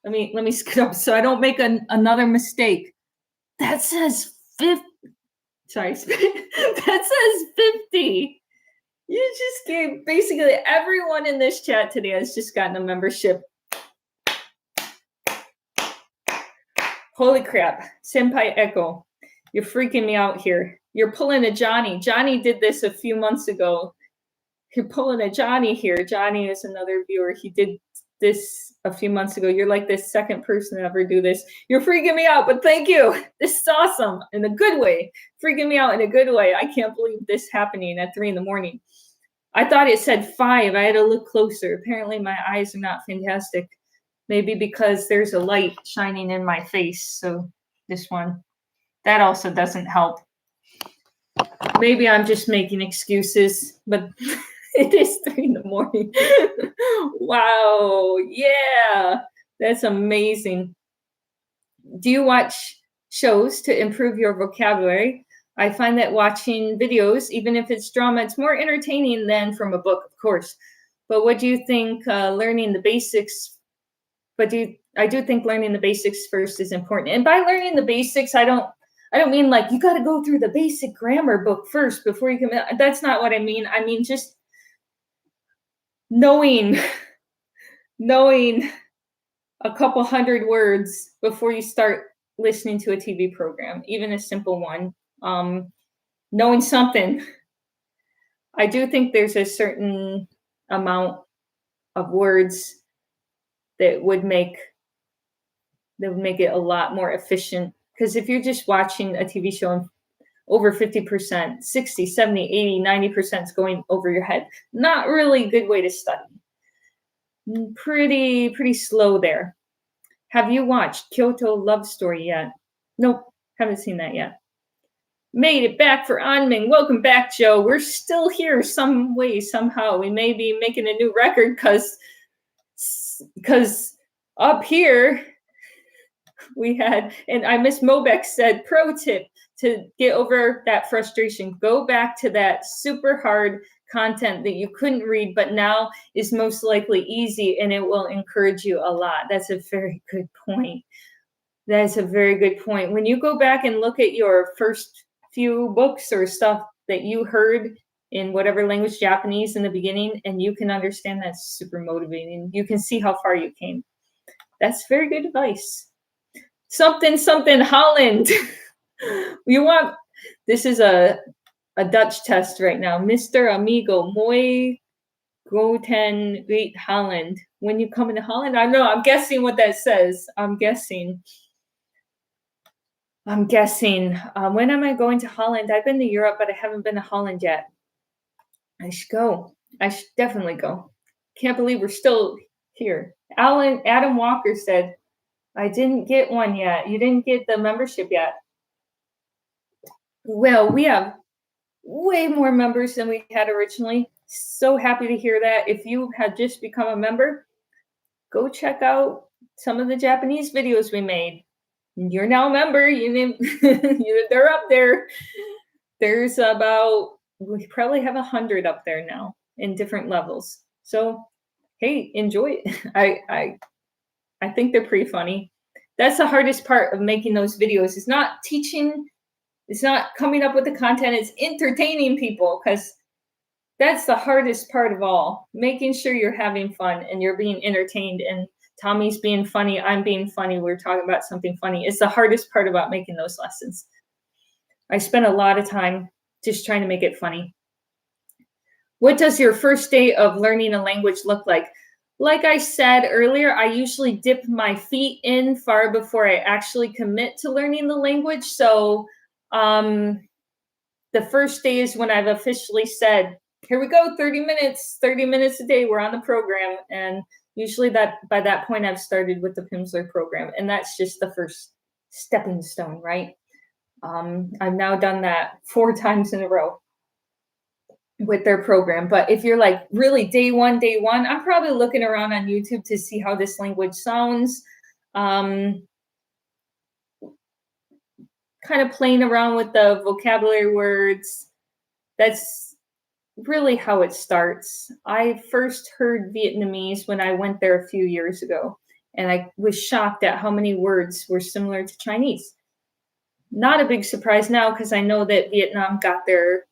Let me scoot up so I don't make another mistake. That says 50. Sorry, that says 50. You just gave basically everyone in this chat today has just gotten a membership. Holy crap, Senpai Echo, you're freaking me out here. You're pulling a Johnny. Johnny did this a few months ago. You're pulling a Johnny here. Johnny is another viewer. He did this a few months ago. You're like the second person to ever do this. You're freaking me out, but thank you. This is awesome in a good way. Freaking me out in a good way. I can't believe this happening at 3 a.m. I thought it said 5. I had to look closer. Apparently my eyes are not fantastic. Maybe because there's a light shining in my face. So this one, that also doesn't help. Maybe I'm just making excuses, but it is 3 a.m. Wow. Yeah. That's amazing. Do you watch shows to improve your vocabulary? I find that watching videos, even if it's drama, it's more entertaining than from a book, of course. But what do you think learning the basics? I do think learning the basics first is important. And by learning the basics, I don't mean like you got to go through the basic grammar book first before you can. That's not what I mean. I mean just knowing a couple hundred words before you start listening to a TV program, even a simple one. Knowing something. I do think there's a certain amount of words that would make it a lot more efficient. Because if you're just watching a TV show and over 50%, 60, 70, 80, 90% is going over your head, not really a good way to study. Pretty slow there. Have you watched Kyoto Love Story yet? Nope, haven't seen that yet. Made it back for Anming. Welcome back, Joe. We're still here some way, somehow. We may be making a new record because up here we had, and I Miss Mobeck said, pro tip to get over that frustration, go back to that super hard content that you couldn't read, but now is most likely easy and it will encourage you a lot. That's a very good point. That's a very good point. When you go back and look at your first few books or stuff that you heard in whatever language, Japanese in the beginning, and you can understand, that's super motivating. You can see how far you came. That's very good advice. Something Holland. This is a Dutch test right now. Mr. Amigo, moi goten uit Holland. When you come into Holland, I don't know. I'm guessing what that says. I'm guessing. When am I going to Holland? I've been to Europe, but I haven't been to Holland yet. I should go. I should definitely go. Can't believe we're still here. Adam Walker said, I didn't get one yet. You didn't get the membership yet. Well, we have way more members than we had originally. So happy to hear that. If you had just become a member, go check out some of the Japanese videos we made. You're now a member. They're up there. There's we probably have 100 up there now in different levels. So, hey, enjoy it. I think they're pretty funny. That's the hardest part of making those videos. It's not teaching. It's not coming up with the content. It's entertaining people, because that's the hardest part of all. Making sure you're having fun and you're being entertained, and Tommy's being funny, I'm being funny, we're talking about something funny. It's the hardest part about making those lessons. I spent a lot of time just trying to make it funny. What does your first day of learning a language look like? Like I said earlier, I usually dip my feet in far before I actually commit to learning the language. So the first day is when I've officially said, here we go, 30 minutes a day, we're on the program. And Usually by that point, I've started with the Pimsleur program, and that's just the first stepping stone, right? I've now done that 4 times in a row with their program. But if you're like really day one, I'm probably looking around on YouTube to see how this language sounds. Kind of playing around with the vocabulary words. That's really how it starts. I first heard Vietnamese when I went there a few years ago, and I was shocked at how many words were similar to Chinese. Not a big surprise now because I know that Vietnam got their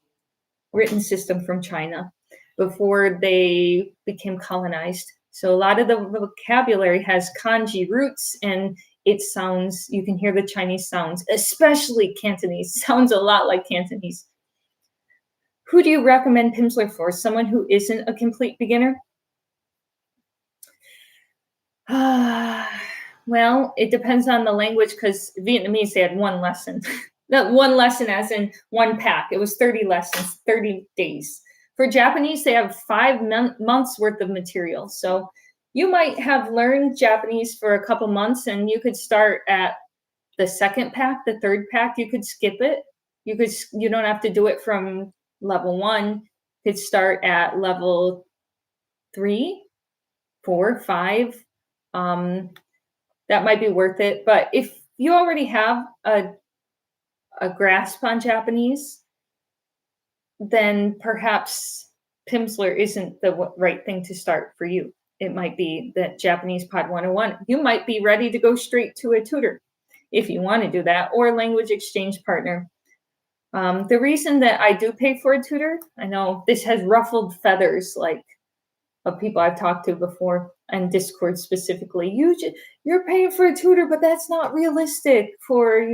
written system from China before they became colonized. So a lot of the vocabulary has kanji roots, and it sounds, you can hear the Chinese sounds, especially Cantonese, sounds a lot like Cantonese. Who do you recommend Pimsleur for? Someone who isn't a complete beginner? Well, it depends on the language because Vietnamese, they had 1 lesson. Not 1 lesson as in 1 pack. It was 30 lessons, 30 days. For Japanese, they have 5 months worth of material. So you might have learned Japanese for a couple months and you could start at the 2nd pack, the 3rd pack. You could skip it. You don't have to do it from level 1. You could start at level 3, 4, 5. That might be worth it. But if you already have a grasp on Japanese, then perhaps Pimsleur isn't the right thing to start for you. It might be that Japanese Pod 101. You might be ready to go straight to a tutor if you want to do that, or a language exchange partner. The reason that I do pay for a tutor, I know this has ruffled feathers like of people I've talked to before, and Discord specifically. You're paying for a tutor, but that's not realistic for,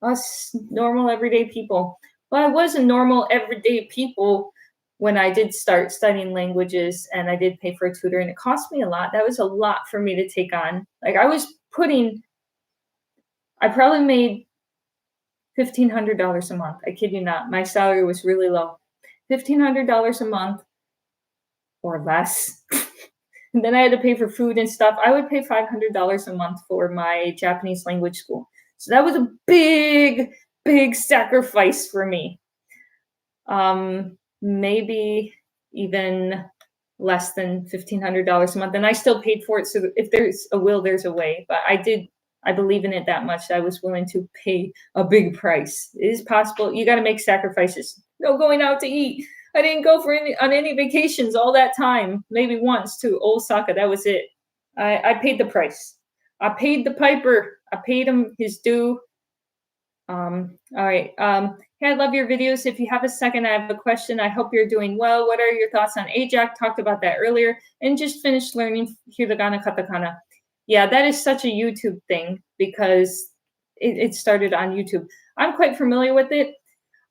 us normal everyday people. Well, I was a normal everyday people when I did start studying languages, and I did pay for a tutor, and it cost me a lot. That was a lot for me to take on. Like I probably made $1,500 a month. I kid you not. My salary was really low. $1,500 a month or less. And then I had to pay for food and stuff. I would pay $500 a month for my Japanese language school. So that was a big, big sacrifice for me. Maybe even less than $1,500 a month. And I still paid for it. So if there's a will, there's a way. But I believe in it that much. I was willing to pay a big price. It is possible. You got to make sacrifices. No going out to eat. I didn't go on any vacations all that time. Maybe once to Osaka. That was it. I paid the price. I paid the piper. I paid him his due. All right. Hey, I love your videos. If you have a second, I have a question. I hope you're doing well. What are your thoughts on Ajax? Talked about that earlier. And just finished learning hiragana, katakana. Yeah, that is such a YouTube thing because it started on YouTube. I'm quite familiar with it.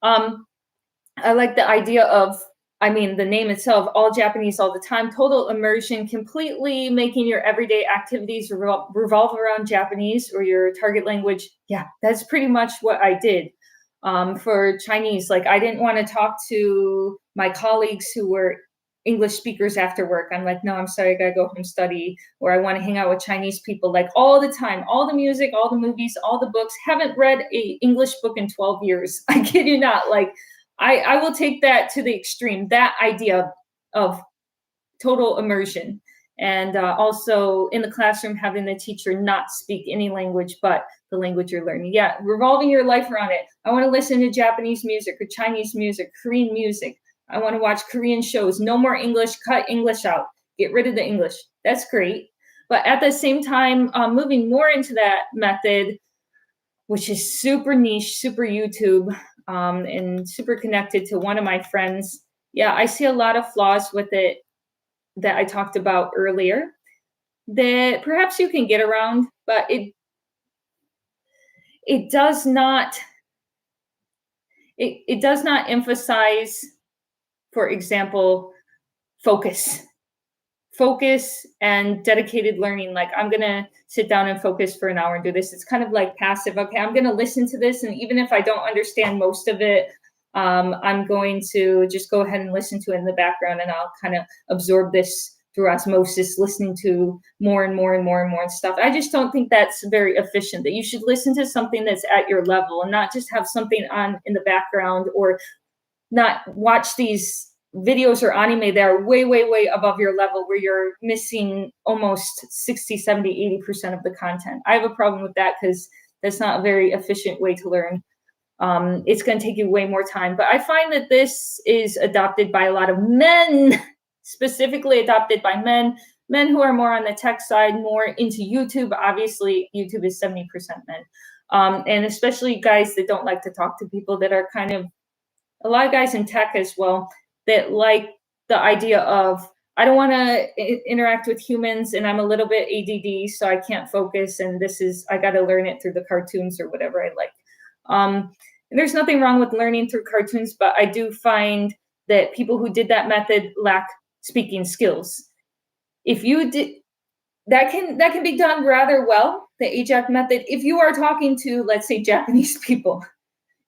I like the idea of, the name itself, all Japanese all the time, total immersion, completely making your everyday activities revolve around Japanese or your target language. Yeah, that's pretty much what I did. For Chinese, like I didn't want to talk to my colleagues who were English speakers after work. I'm like, no, I'm sorry, I gotta go home study, or I want to hang out with Chinese people like all the time, all the music, all the movies, all the books. Haven't read a English book in 12 years. I kid you not. Like I will take that to the extreme, that idea of total immersion. And also in the classroom, having the teacher not speak any language but the language you're learning. Yeah, revolving your life around it. I want to listen to Japanese music or Chinese music, Korean music. I want to watch Korean shows. No more English. Cut English out. Get rid of the English. That's great. But at the same time, moving more into that method, which is super niche, super YouTube, and super connected to one of my friends. Yeah, I see a lot of flaws with it that I talked about earlier that perhaps you can get around, but it does not emphasize, for example, focus and dedicated learning. Like I'm going to sit down and focus for an hour and do this. It's kind of like passive. Okay, I'm going to listen to this. And even if I don't understand most of it, I'm going to just go ahead and listen to it in the background, and I'll kind of absorb this through osmosis, listening to more and more and more and more stuff. I just don't think that's very efficient, that you should listen to something that's at your level and not just have something on in the background, or not watch these videos or anime that are way, way, way above your level where you're missing almost 60, 70, 80% of the content. I have a problem with that because that's not a very efficient way to learn. It's going to take you way more time. But I find that this is adopted by a lot of men, specifically adopted by men who are more on the tech side, more into YouTube. Obviously, YouTube is 70% men. And especially guys that don't like to talk to people, that are kind of, a lot of guys in tech as well, that like the idea of, I don't want to interact with humans, and I'm a little bit ADD, so I can't focus, and I got to learn it through the cartoons or whatever I like. And there's nothing wrong with learning through cartoons, but I do find that people who did that method lack speaking skills. If you did, that can be done rather well, the AJAC method, if you are talking to, let's say, Japanese people.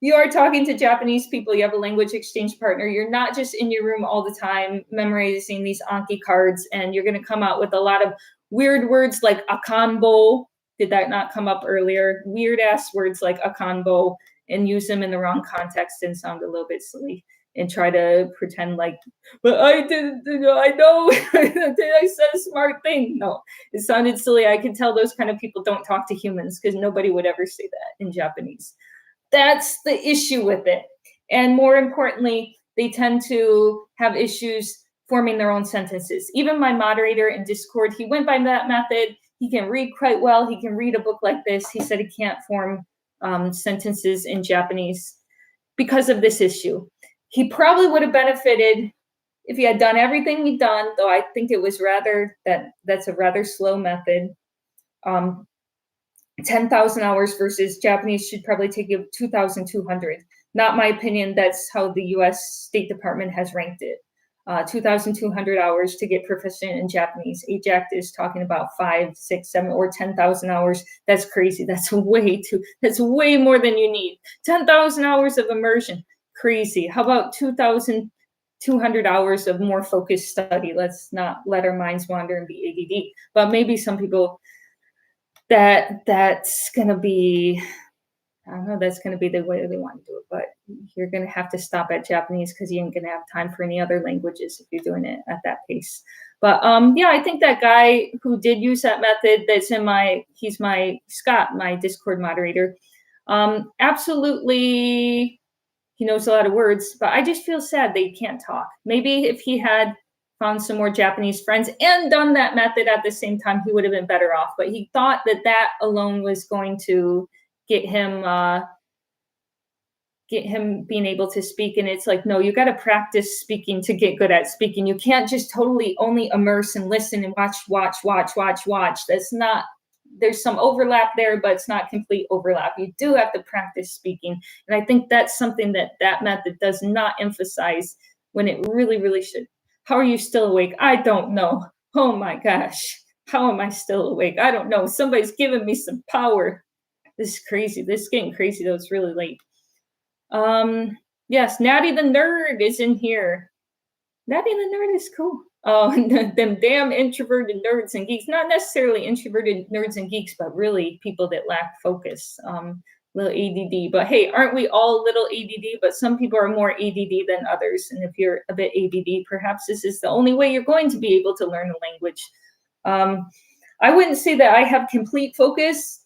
You are talking to Japanese people, you have a language exchange partner, you're not just in your room all the time memorizing these Anki cards, and you're going to come out with a lot of weird words like akanbo. Did that not come up earlier? Weird ass words like akanbo, and use them in the wrong context and sound a little bit silly and try to pretend like, but I didn't, I know, I said a smart thing. No, it sounded silly. I can tell those kind of people don't talk to humans, because nobody would ever say that in Japanese. That's the issue with it. And more importantly, they tend to have issues forming their own sentences. Even my moderator in Discord, he went by that method. He can read quite well. He can read a book like this. He said he can't form sentences in Japanese because of this issue. He probably would have benefited if he had done everything he'd done, though I think it was that's a rather slow method. 10,000 hours versus Japanese should probably take you 2,200. Not my opinion. That's how the US State Department has ranked it. 2,200 hours to get proficient in Japanese. AJAC is talking about 5, 6, 7, or 10,000 hours. That's crazy. That's way more than you need. 10,000 hours of immersion. Crazy. How about 2,200 hours of more focused study? Let's not let our minds wander and be ADD. But maybe some people, that's going to be, I don't know, that's going to be the way they want to do it. But you're going to have to stop at Japanese, because you ain't going to have time for any other languages if you're doing it at that pace. But yeah, I think that guy who did use that method, he's Scott, my Discord moderator. Absolutely, he knows a lot of words, but I just feel sad that he can't talk. Maybe if he had found some more Japanese friends and done that method at the same time, he would have been better off. But he thought that alone was going to get him being able to speak. And it's like, no, you got to practice speaking to get good at speaking. You can't just totally only immerse and listen and watch. That's not, there's some overlap there, but it's not complete overlap. You do have to practice speaking. And I think that's something that method does not emphasize, when it really, really should. How are you still awake? I don't know. Oh my gosh. How am I still awake? I don't know. Somebody's giving me some power. This is crazy. This is getting crazy, though. It's really late. Yes, Natty the Nerd is in here. Natty the Nerd is cool. Oh, them damn introverted nerds and geeks. Not necessarily introverted nerds and geeks, but really people that lack focus. Little ADD. But hey, aren't we all little ADD? But some people are more ADD than others. And if you're a bit ADD, perhaps this is the only way you're going to be able to learn a language. I wouldn't say that I have complete focus.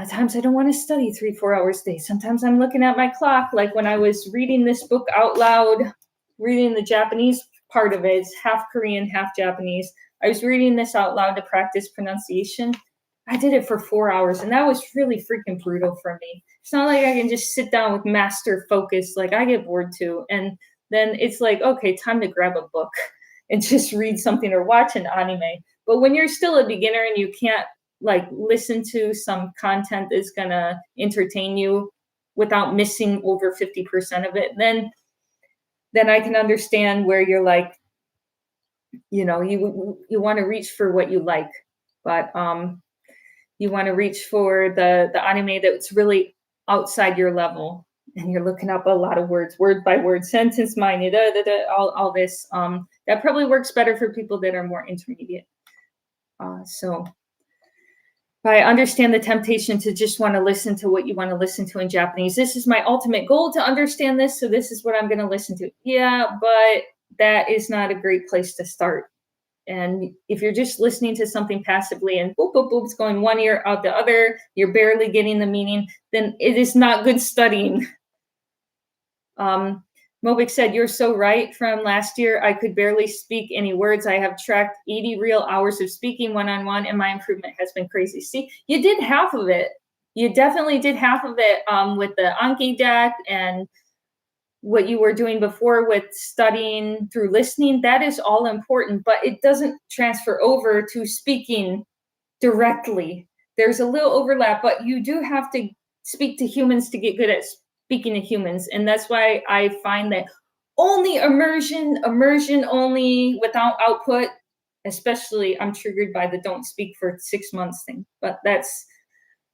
Times I don't want to study 3-4 hours a day. Sometimes I'm looking at my clock. Like when I was reading this book out loud, reading the Japanese part of it, it's half Korean, half Japanese. I was reading this out loud to practice pronunciation. I did it for 4 hours, and that was really freaking brutal for me. It's not like I can just sit down with master focus. Like, I get bored too. And then it's like, okay, time to grab a book and just read something or watch an anime. But when you're still a beginner and you can't like listen to some content that's going to entertain you without missing over 50% of it, then I can understand where you're like, you know, you want to reach for what you like, but you want to reach for the anime that's really outside your level, and you're looking up a lot of words, word by word, sentence minded, all this. That probably works better for people that are more intermediate. So I understand the temptation to just want to listen to what you want to listen to in Japanese. This is my ultimate goal, to understand this, so this is what I'm going to listen to. Yeah, but that is not a great place to start. And if you're just listening to something passively and boop, boop, boop, it's going one ear out the other, you're barely getting the meaning, then it is not good studying. Mobik said, you're so right. From last year, I could barely speak any words. I have tracked 80 real hours of speaking one-on-one, and my improvement has been crazy. See, you did half of it. You definitely did half of it with the Anki deck and what you were doing before with studying through listening. That is all important, but it doesn't transfer over to speaking directly. There's a little overlap, but you do have to speak to humans to get good at speaking to humans. And that's why I find that only immersion only without output, especially I'm triggered by the don't speak for 6 months thing, but that's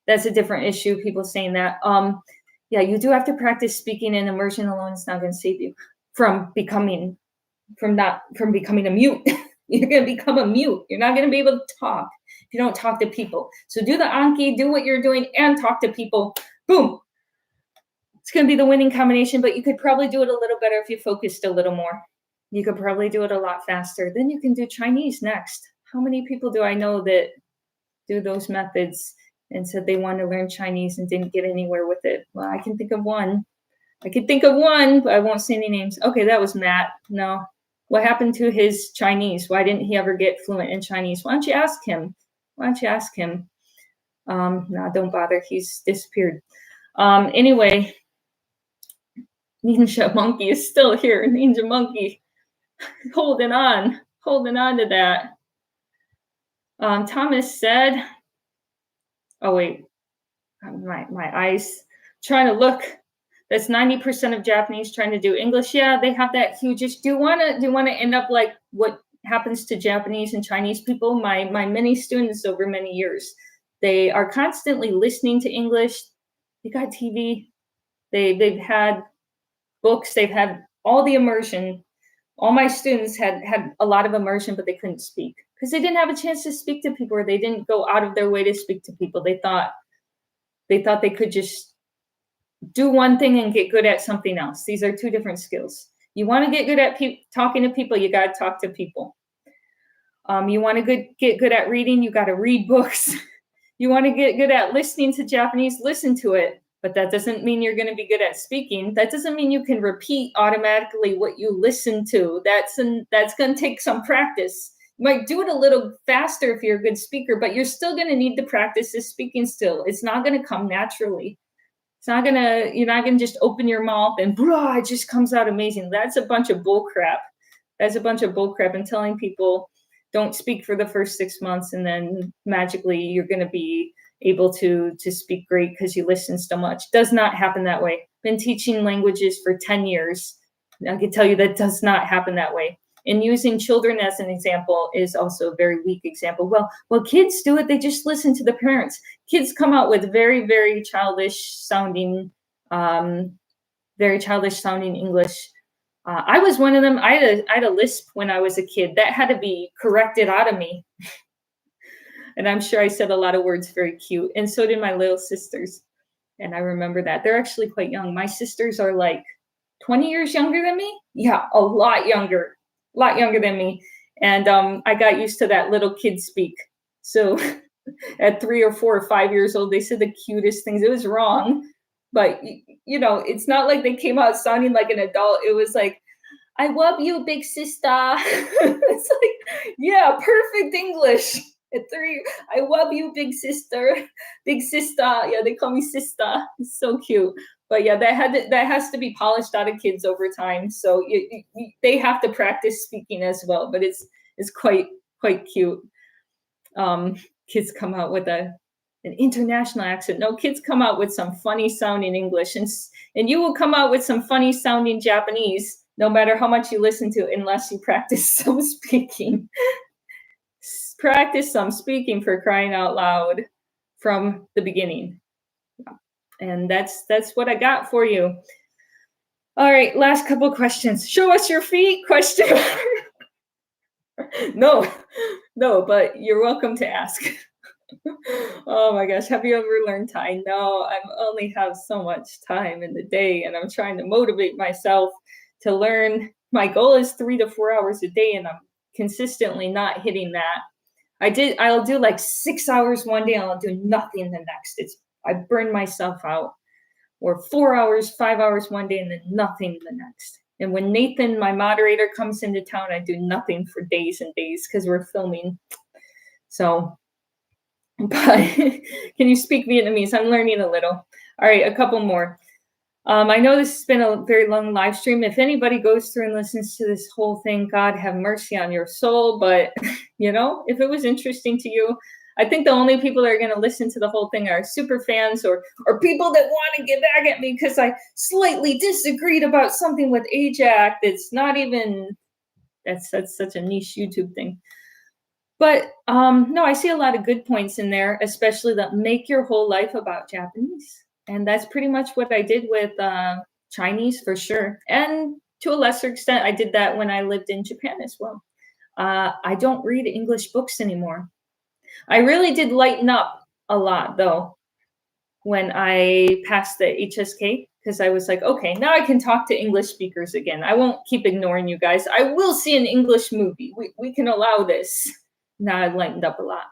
a different issue. People saying that. Yeah, you do have to practice speaking, and immersion alone is not going to save you from becoming a mute. You're going to become a mute. You're not going to be able to talk if you don't talk to people. So do the Anki, do what you're doing, and talk to people. Boom. It's going to be the winning combination, but you could probably do it a little better if you focused a little more. You could probably do it a lot faster. Then you can do Chinese next. How many people do I know that do those methods and said they wanted to learn Chinese and didn't get anywhere with it? Well, I can think of one. But I won't say any names. Okay, that was Matt. No. What happened to his Chinese? Why didn't he ever get fluent in Chinese? Why don't you ask him? No, don't bother. He's disappeared. Anyway, Ninja Monkey is still here. Ninja Monkey, holding on to that. Thomas said, oh wait, my eyes trying to look. That's 90% of Japanese trying to do English. Yeah, they have that huge. Do you want to end up like what happens to Japanese and Chinese people? My many students over many years, they are constantly listening to English. They got TV. They've had books. They've had all the immersion. All my students had a lot of immersion, but they couldn't speak because they didn't have a chance to speak to people, or they didn't go out of their way to speak to people. They thought they could just do one thing and get good at something else. These are two different skills. You want to get good at talking to people, you got to talk to people. You want to get good at reading, you got to read books. You want to get good at listening to Japanese, listen to it. But that doesn't mean you're going to be good at speaking. That doesn't mean you can repeat automatically what you listen to. That's going to take some practice. You might do it a little faster if you're a good speaker, but you're still going to need to practice this speaking still. It's not going to come naturally. You're not gonna just open your mouth and blah, it just comes out amazing. That's a bunch of bull crap. And telling people don't speak for the first 6 months and then magically you're gonna be able to speak great because you listen so much. Does not happen that way. Been teaching languages for 10 years. I can tell you that does not happen that way. And using children as an example is also a very weak example. Well, kids do it. They just listen to the parents. Kids come out with very, very childish sounding English. I was one of them. I had a lisp when I was a kid. That had to be corrected out of me. And I'm sure I said a lot of words very cute. And so did my little sisters. And I remember that. They're actually quite young. My sisters are like 20 years younger than me. Yeah, a lot younger than me. And I got used to that little kid speak. So at 3 or 4 or 5 years old, they said the cutest things. It was wrong, but it's not like they came out sounding like an adult. It was like, I love you, big sister. It's like, yeah, perfect English. At 3, I love you, big sister. Big sister. Yeah, they call me sister. It's so cute. But yeah, that has to be polished out of kids over time. So they have to practice speaking as well. But it's quite cute. Kids come out with an international accent. No, kids come out with some funny sounding English, and you will come out with some funny sounding Japanese, no matter how much you listen to, unless you practice some speaking. Practice some speaking, for crying out loud, from the beginning. And that's what I got for you. All right, last couple questions. Show us your feet? Question. No, no, but you're welcome to ask. Oh my gosh, have you ever learned Thai? No, I only have so much time in the day, and I'm trying to motivate myself to learn. My goal is 3 to 4 hours a day, and I'm consistently not hitting that. I'll do like 6 hours one day, and I'll do nothing the next. I burn myself out. Or 4 hours, 5 hours one day, and then nothing the next. And when Nathan, my moderator, comes into town, I do nothing for days and days because we're filming. So, but can you speak Vietnamese? I'm learning a little. All right, a couple more. I know this has been a very long live stream. If anybody goes through and listens to this whole thing, God have mercy on your soul. But, if it was interesting to you, I think the only people that are going to listen to the whole thing are super fans or people that want to get back at me because I slightly disagreed about something with Ajax. It's not even, that's such a niche YouTube thing. But no, I see a lot of good points in there, especially that make your whole life about Japanese. And that's pretty much what I did with Chinese for sure. And to a lesser extent, I did that when I lived in Japan as well. I don't read English books anymore. I really did lighten up a lot, though, when I passed the HSK, because I was like, okay, now I can talk to English speakers again. I won't keep ignoring you guys. I will see an English movie. We can allow this. Now I've lightened up a lot.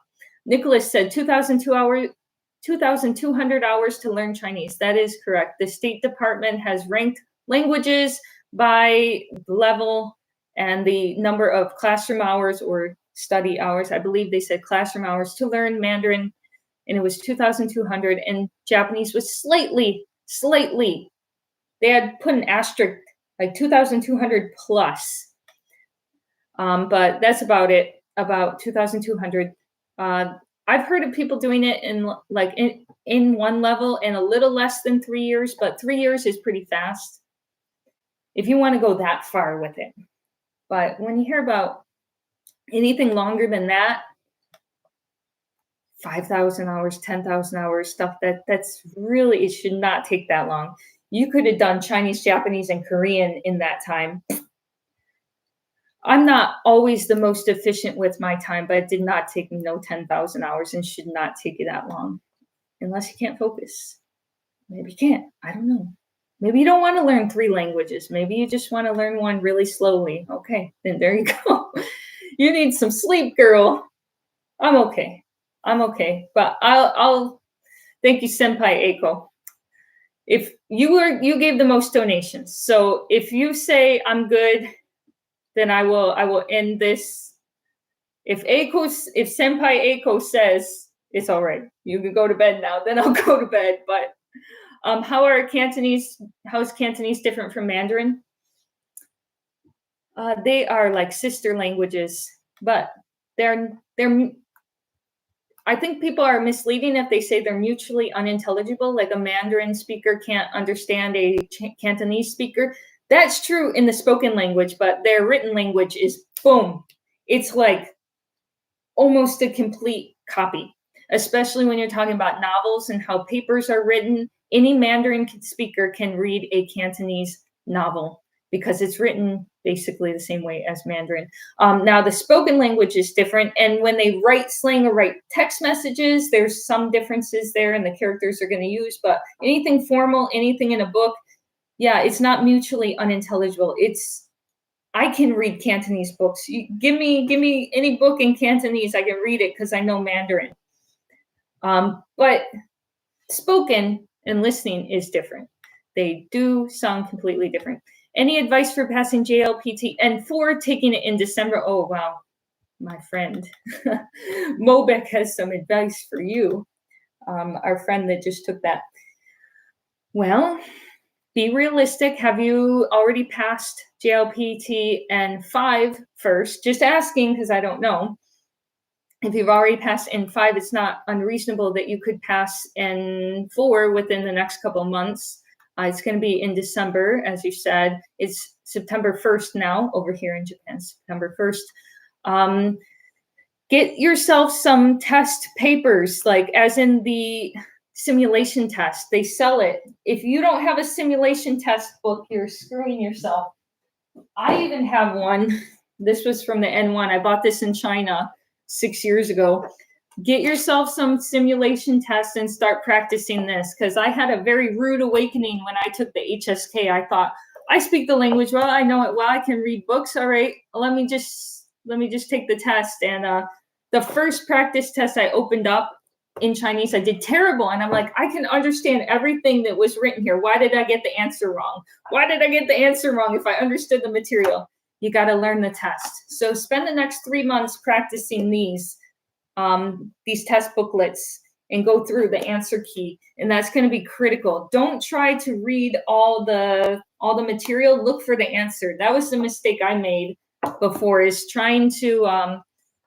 Nicholas said 2,200 hours to learn Chinese. That is correct. The State Department has ranked languages by level and the number of classroom hours or study hours. I believe they said classroom hours to learn Mandarin, and it was 2,200, and Japanese was slightly, they had put an asterisk, like 2,200 plus. But that's about it, about 2,200. I've heard of people doing it in one level in a little less than 3 years, but 3 years is pretty fast if you want to go that far with it. But when you hear about anything longer than that, 5,000 hours, 10,000 hours, stuff that's really, it should not take that long. You could have done Chinese, Japanese, and Korean in that time. I'm not always the most efficient with my time, but it did not take me 10,000 hours and should not take you that long unless you can't focus. Maybe you can't. I don't know. Maybe you don't want to learn 3 languages. Maybe you just want to learn one really slowly. Okay, then there you go. You need some sleep, girl. I'm okay. But I'll thank you, Senpai Eiko. If you gave the most donations. So if you say I'm good, then I will end this. If Senpai Eiko says it's all right, you can go to bed now, then I'll go to bed. But how's Cantonese different from Mandarin? They are like sister languages, but they're I think people are misleading if they say they're mutually unintelligible, like a Mandarin speaker can't understand a Cantonese speaker. That's true in the spoken language, but their written language is boom. It's like almost a complete copy, especially when you're talking about novels and how papers are written. Any Mandarin speaker can read a Cantonese novel because it's written basically the same way as Mandarin. Now, the spoken language is different, and when they write slang or write text messages, there's some differences there, and the characters are going to use, but anything formal, anything in a book, yeah, it's not mutually unintelligible. I can read Cantonese books. Give me any book in Cantonese, I can read it because I know Mandarin. But spoken and listening is different. They do sound completely different. Any advice for passing JLPT and for taking it in December? Oh, wow, my friend. Mobek has some advice for you, our friend that just took that. Well, be realistic. Have you already passed JLPT N5 first? Just asking because I don't know. If you've already passed N5, it's not unreasonable that you could pass N4 within the next couple of months. It's going to be in December, as you said. It's September 1st now over here in Japan, September 1st. Get yourself some test papers, like as in the simulation test. They sell it. If you don't have a simulation test book, you're screwing yourself. I even have one. This was from the N1. I bought this in China 6 years ago. Get yourself some simulation tests and start practicing this, because I had a very rude awakening when I took the HSK. I thought, I speak the language well, I know it well, I can read books. All right, let me just take the test. And the first practice test I opened up in Chinese, I did terrible. And I'm like, I can understand everything that was written here. Why did I get the answer wrong? Why did I get the answer wrong if I understood the material? You got to learn the test. So spend the next 3 months practicing these test booklets and go through the answer key. And that's going to be critical. Don't try to read all the material. Look for the answer. That was the mistake I made before, is trying to,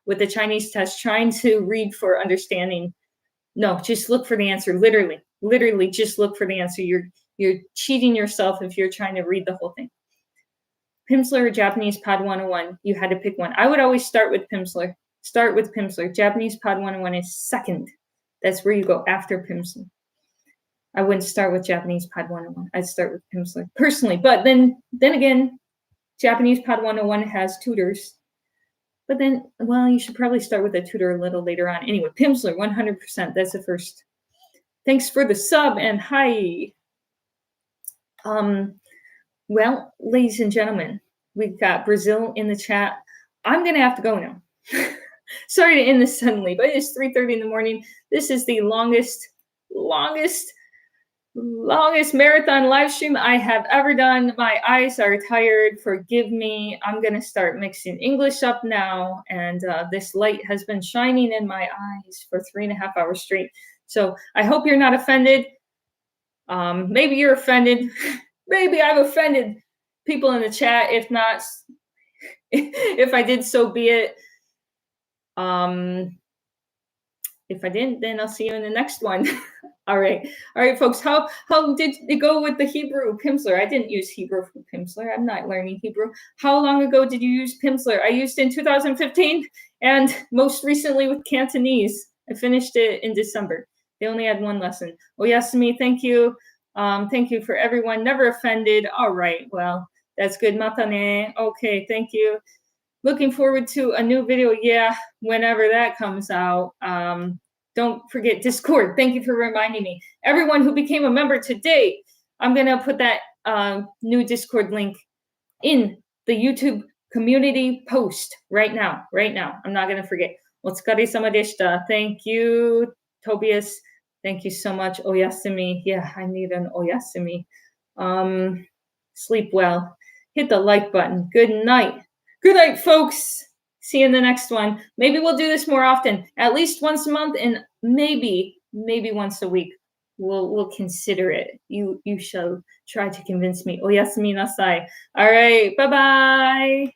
with the Chinese test, trying to read for understanding. No, just look for the answer. Literally just look for the answer. You're cheating yourself if you're trying to read the whole thing. Pimsleur or Japanese Pod 101, you had to pick one. I would always start with Pimsleur. Start with Pimsleur. Japanese Pod 101 is second. That's where you go after Pimsleur. I wouldn't start with Japanese Pod 101. I'd start with Pimsleur personally. But then again, Japanese Pod 101 has tutors. But then, well, you should probably start with a tutor a little later on. Anyway, Pimsleur, 100%. That's the first. Thanks for the sub and hi. Well, ladies and gentlemen, we've got Brazil in the chat. I'm going to have to go now. Sorry to end this suddenly, but it's 3:30 in the morning. This is the longest marathon live stream I have ever done. My eyes are tired. Forgive me. I'm going to start mixing English up now. And this light has been shining in my eyes for 3.5 hours straight. So I hope you're not offended. Maybe you're offended. Maybe I've offended people in the chat. If not, if I did, so be it. If I didn't, then I'll see you in the next one. All right, folks. How did it go with the Hebrew Pimsleur? I didn't use Hebrew for Pimsleur. I'm not learning Hebrew. How long ago did you use Pimsleur? I used it in 2015, and most recently with Cantonese. I finished it in December. They only had one lesson. Oyasumi, thank you. Thank you for everyone. Never offended. All right. Well, that's good. Matane. Okay. Thank you. Looking forward to a new video. Yeah, whenever that comes out. Don't forget Discord. Thank you for reminding me. Everyone who became a member today, I'm going to put that new Discord link in the YouTube community post right now. I'm not going to forget. Otsukare-sama deshita. Thank you, Tobias. Thank you so much. Oyasumi. Yeah, I need an oyasumi. Sleep well. Hit the like button. Good night. Good night, folks. See you in the next one. Maybe we'll do this more often, at least once a month, and maybe once a week. We'll consider it. You shall try to convince me. Oyasumi nasai. All right. Bye-bye.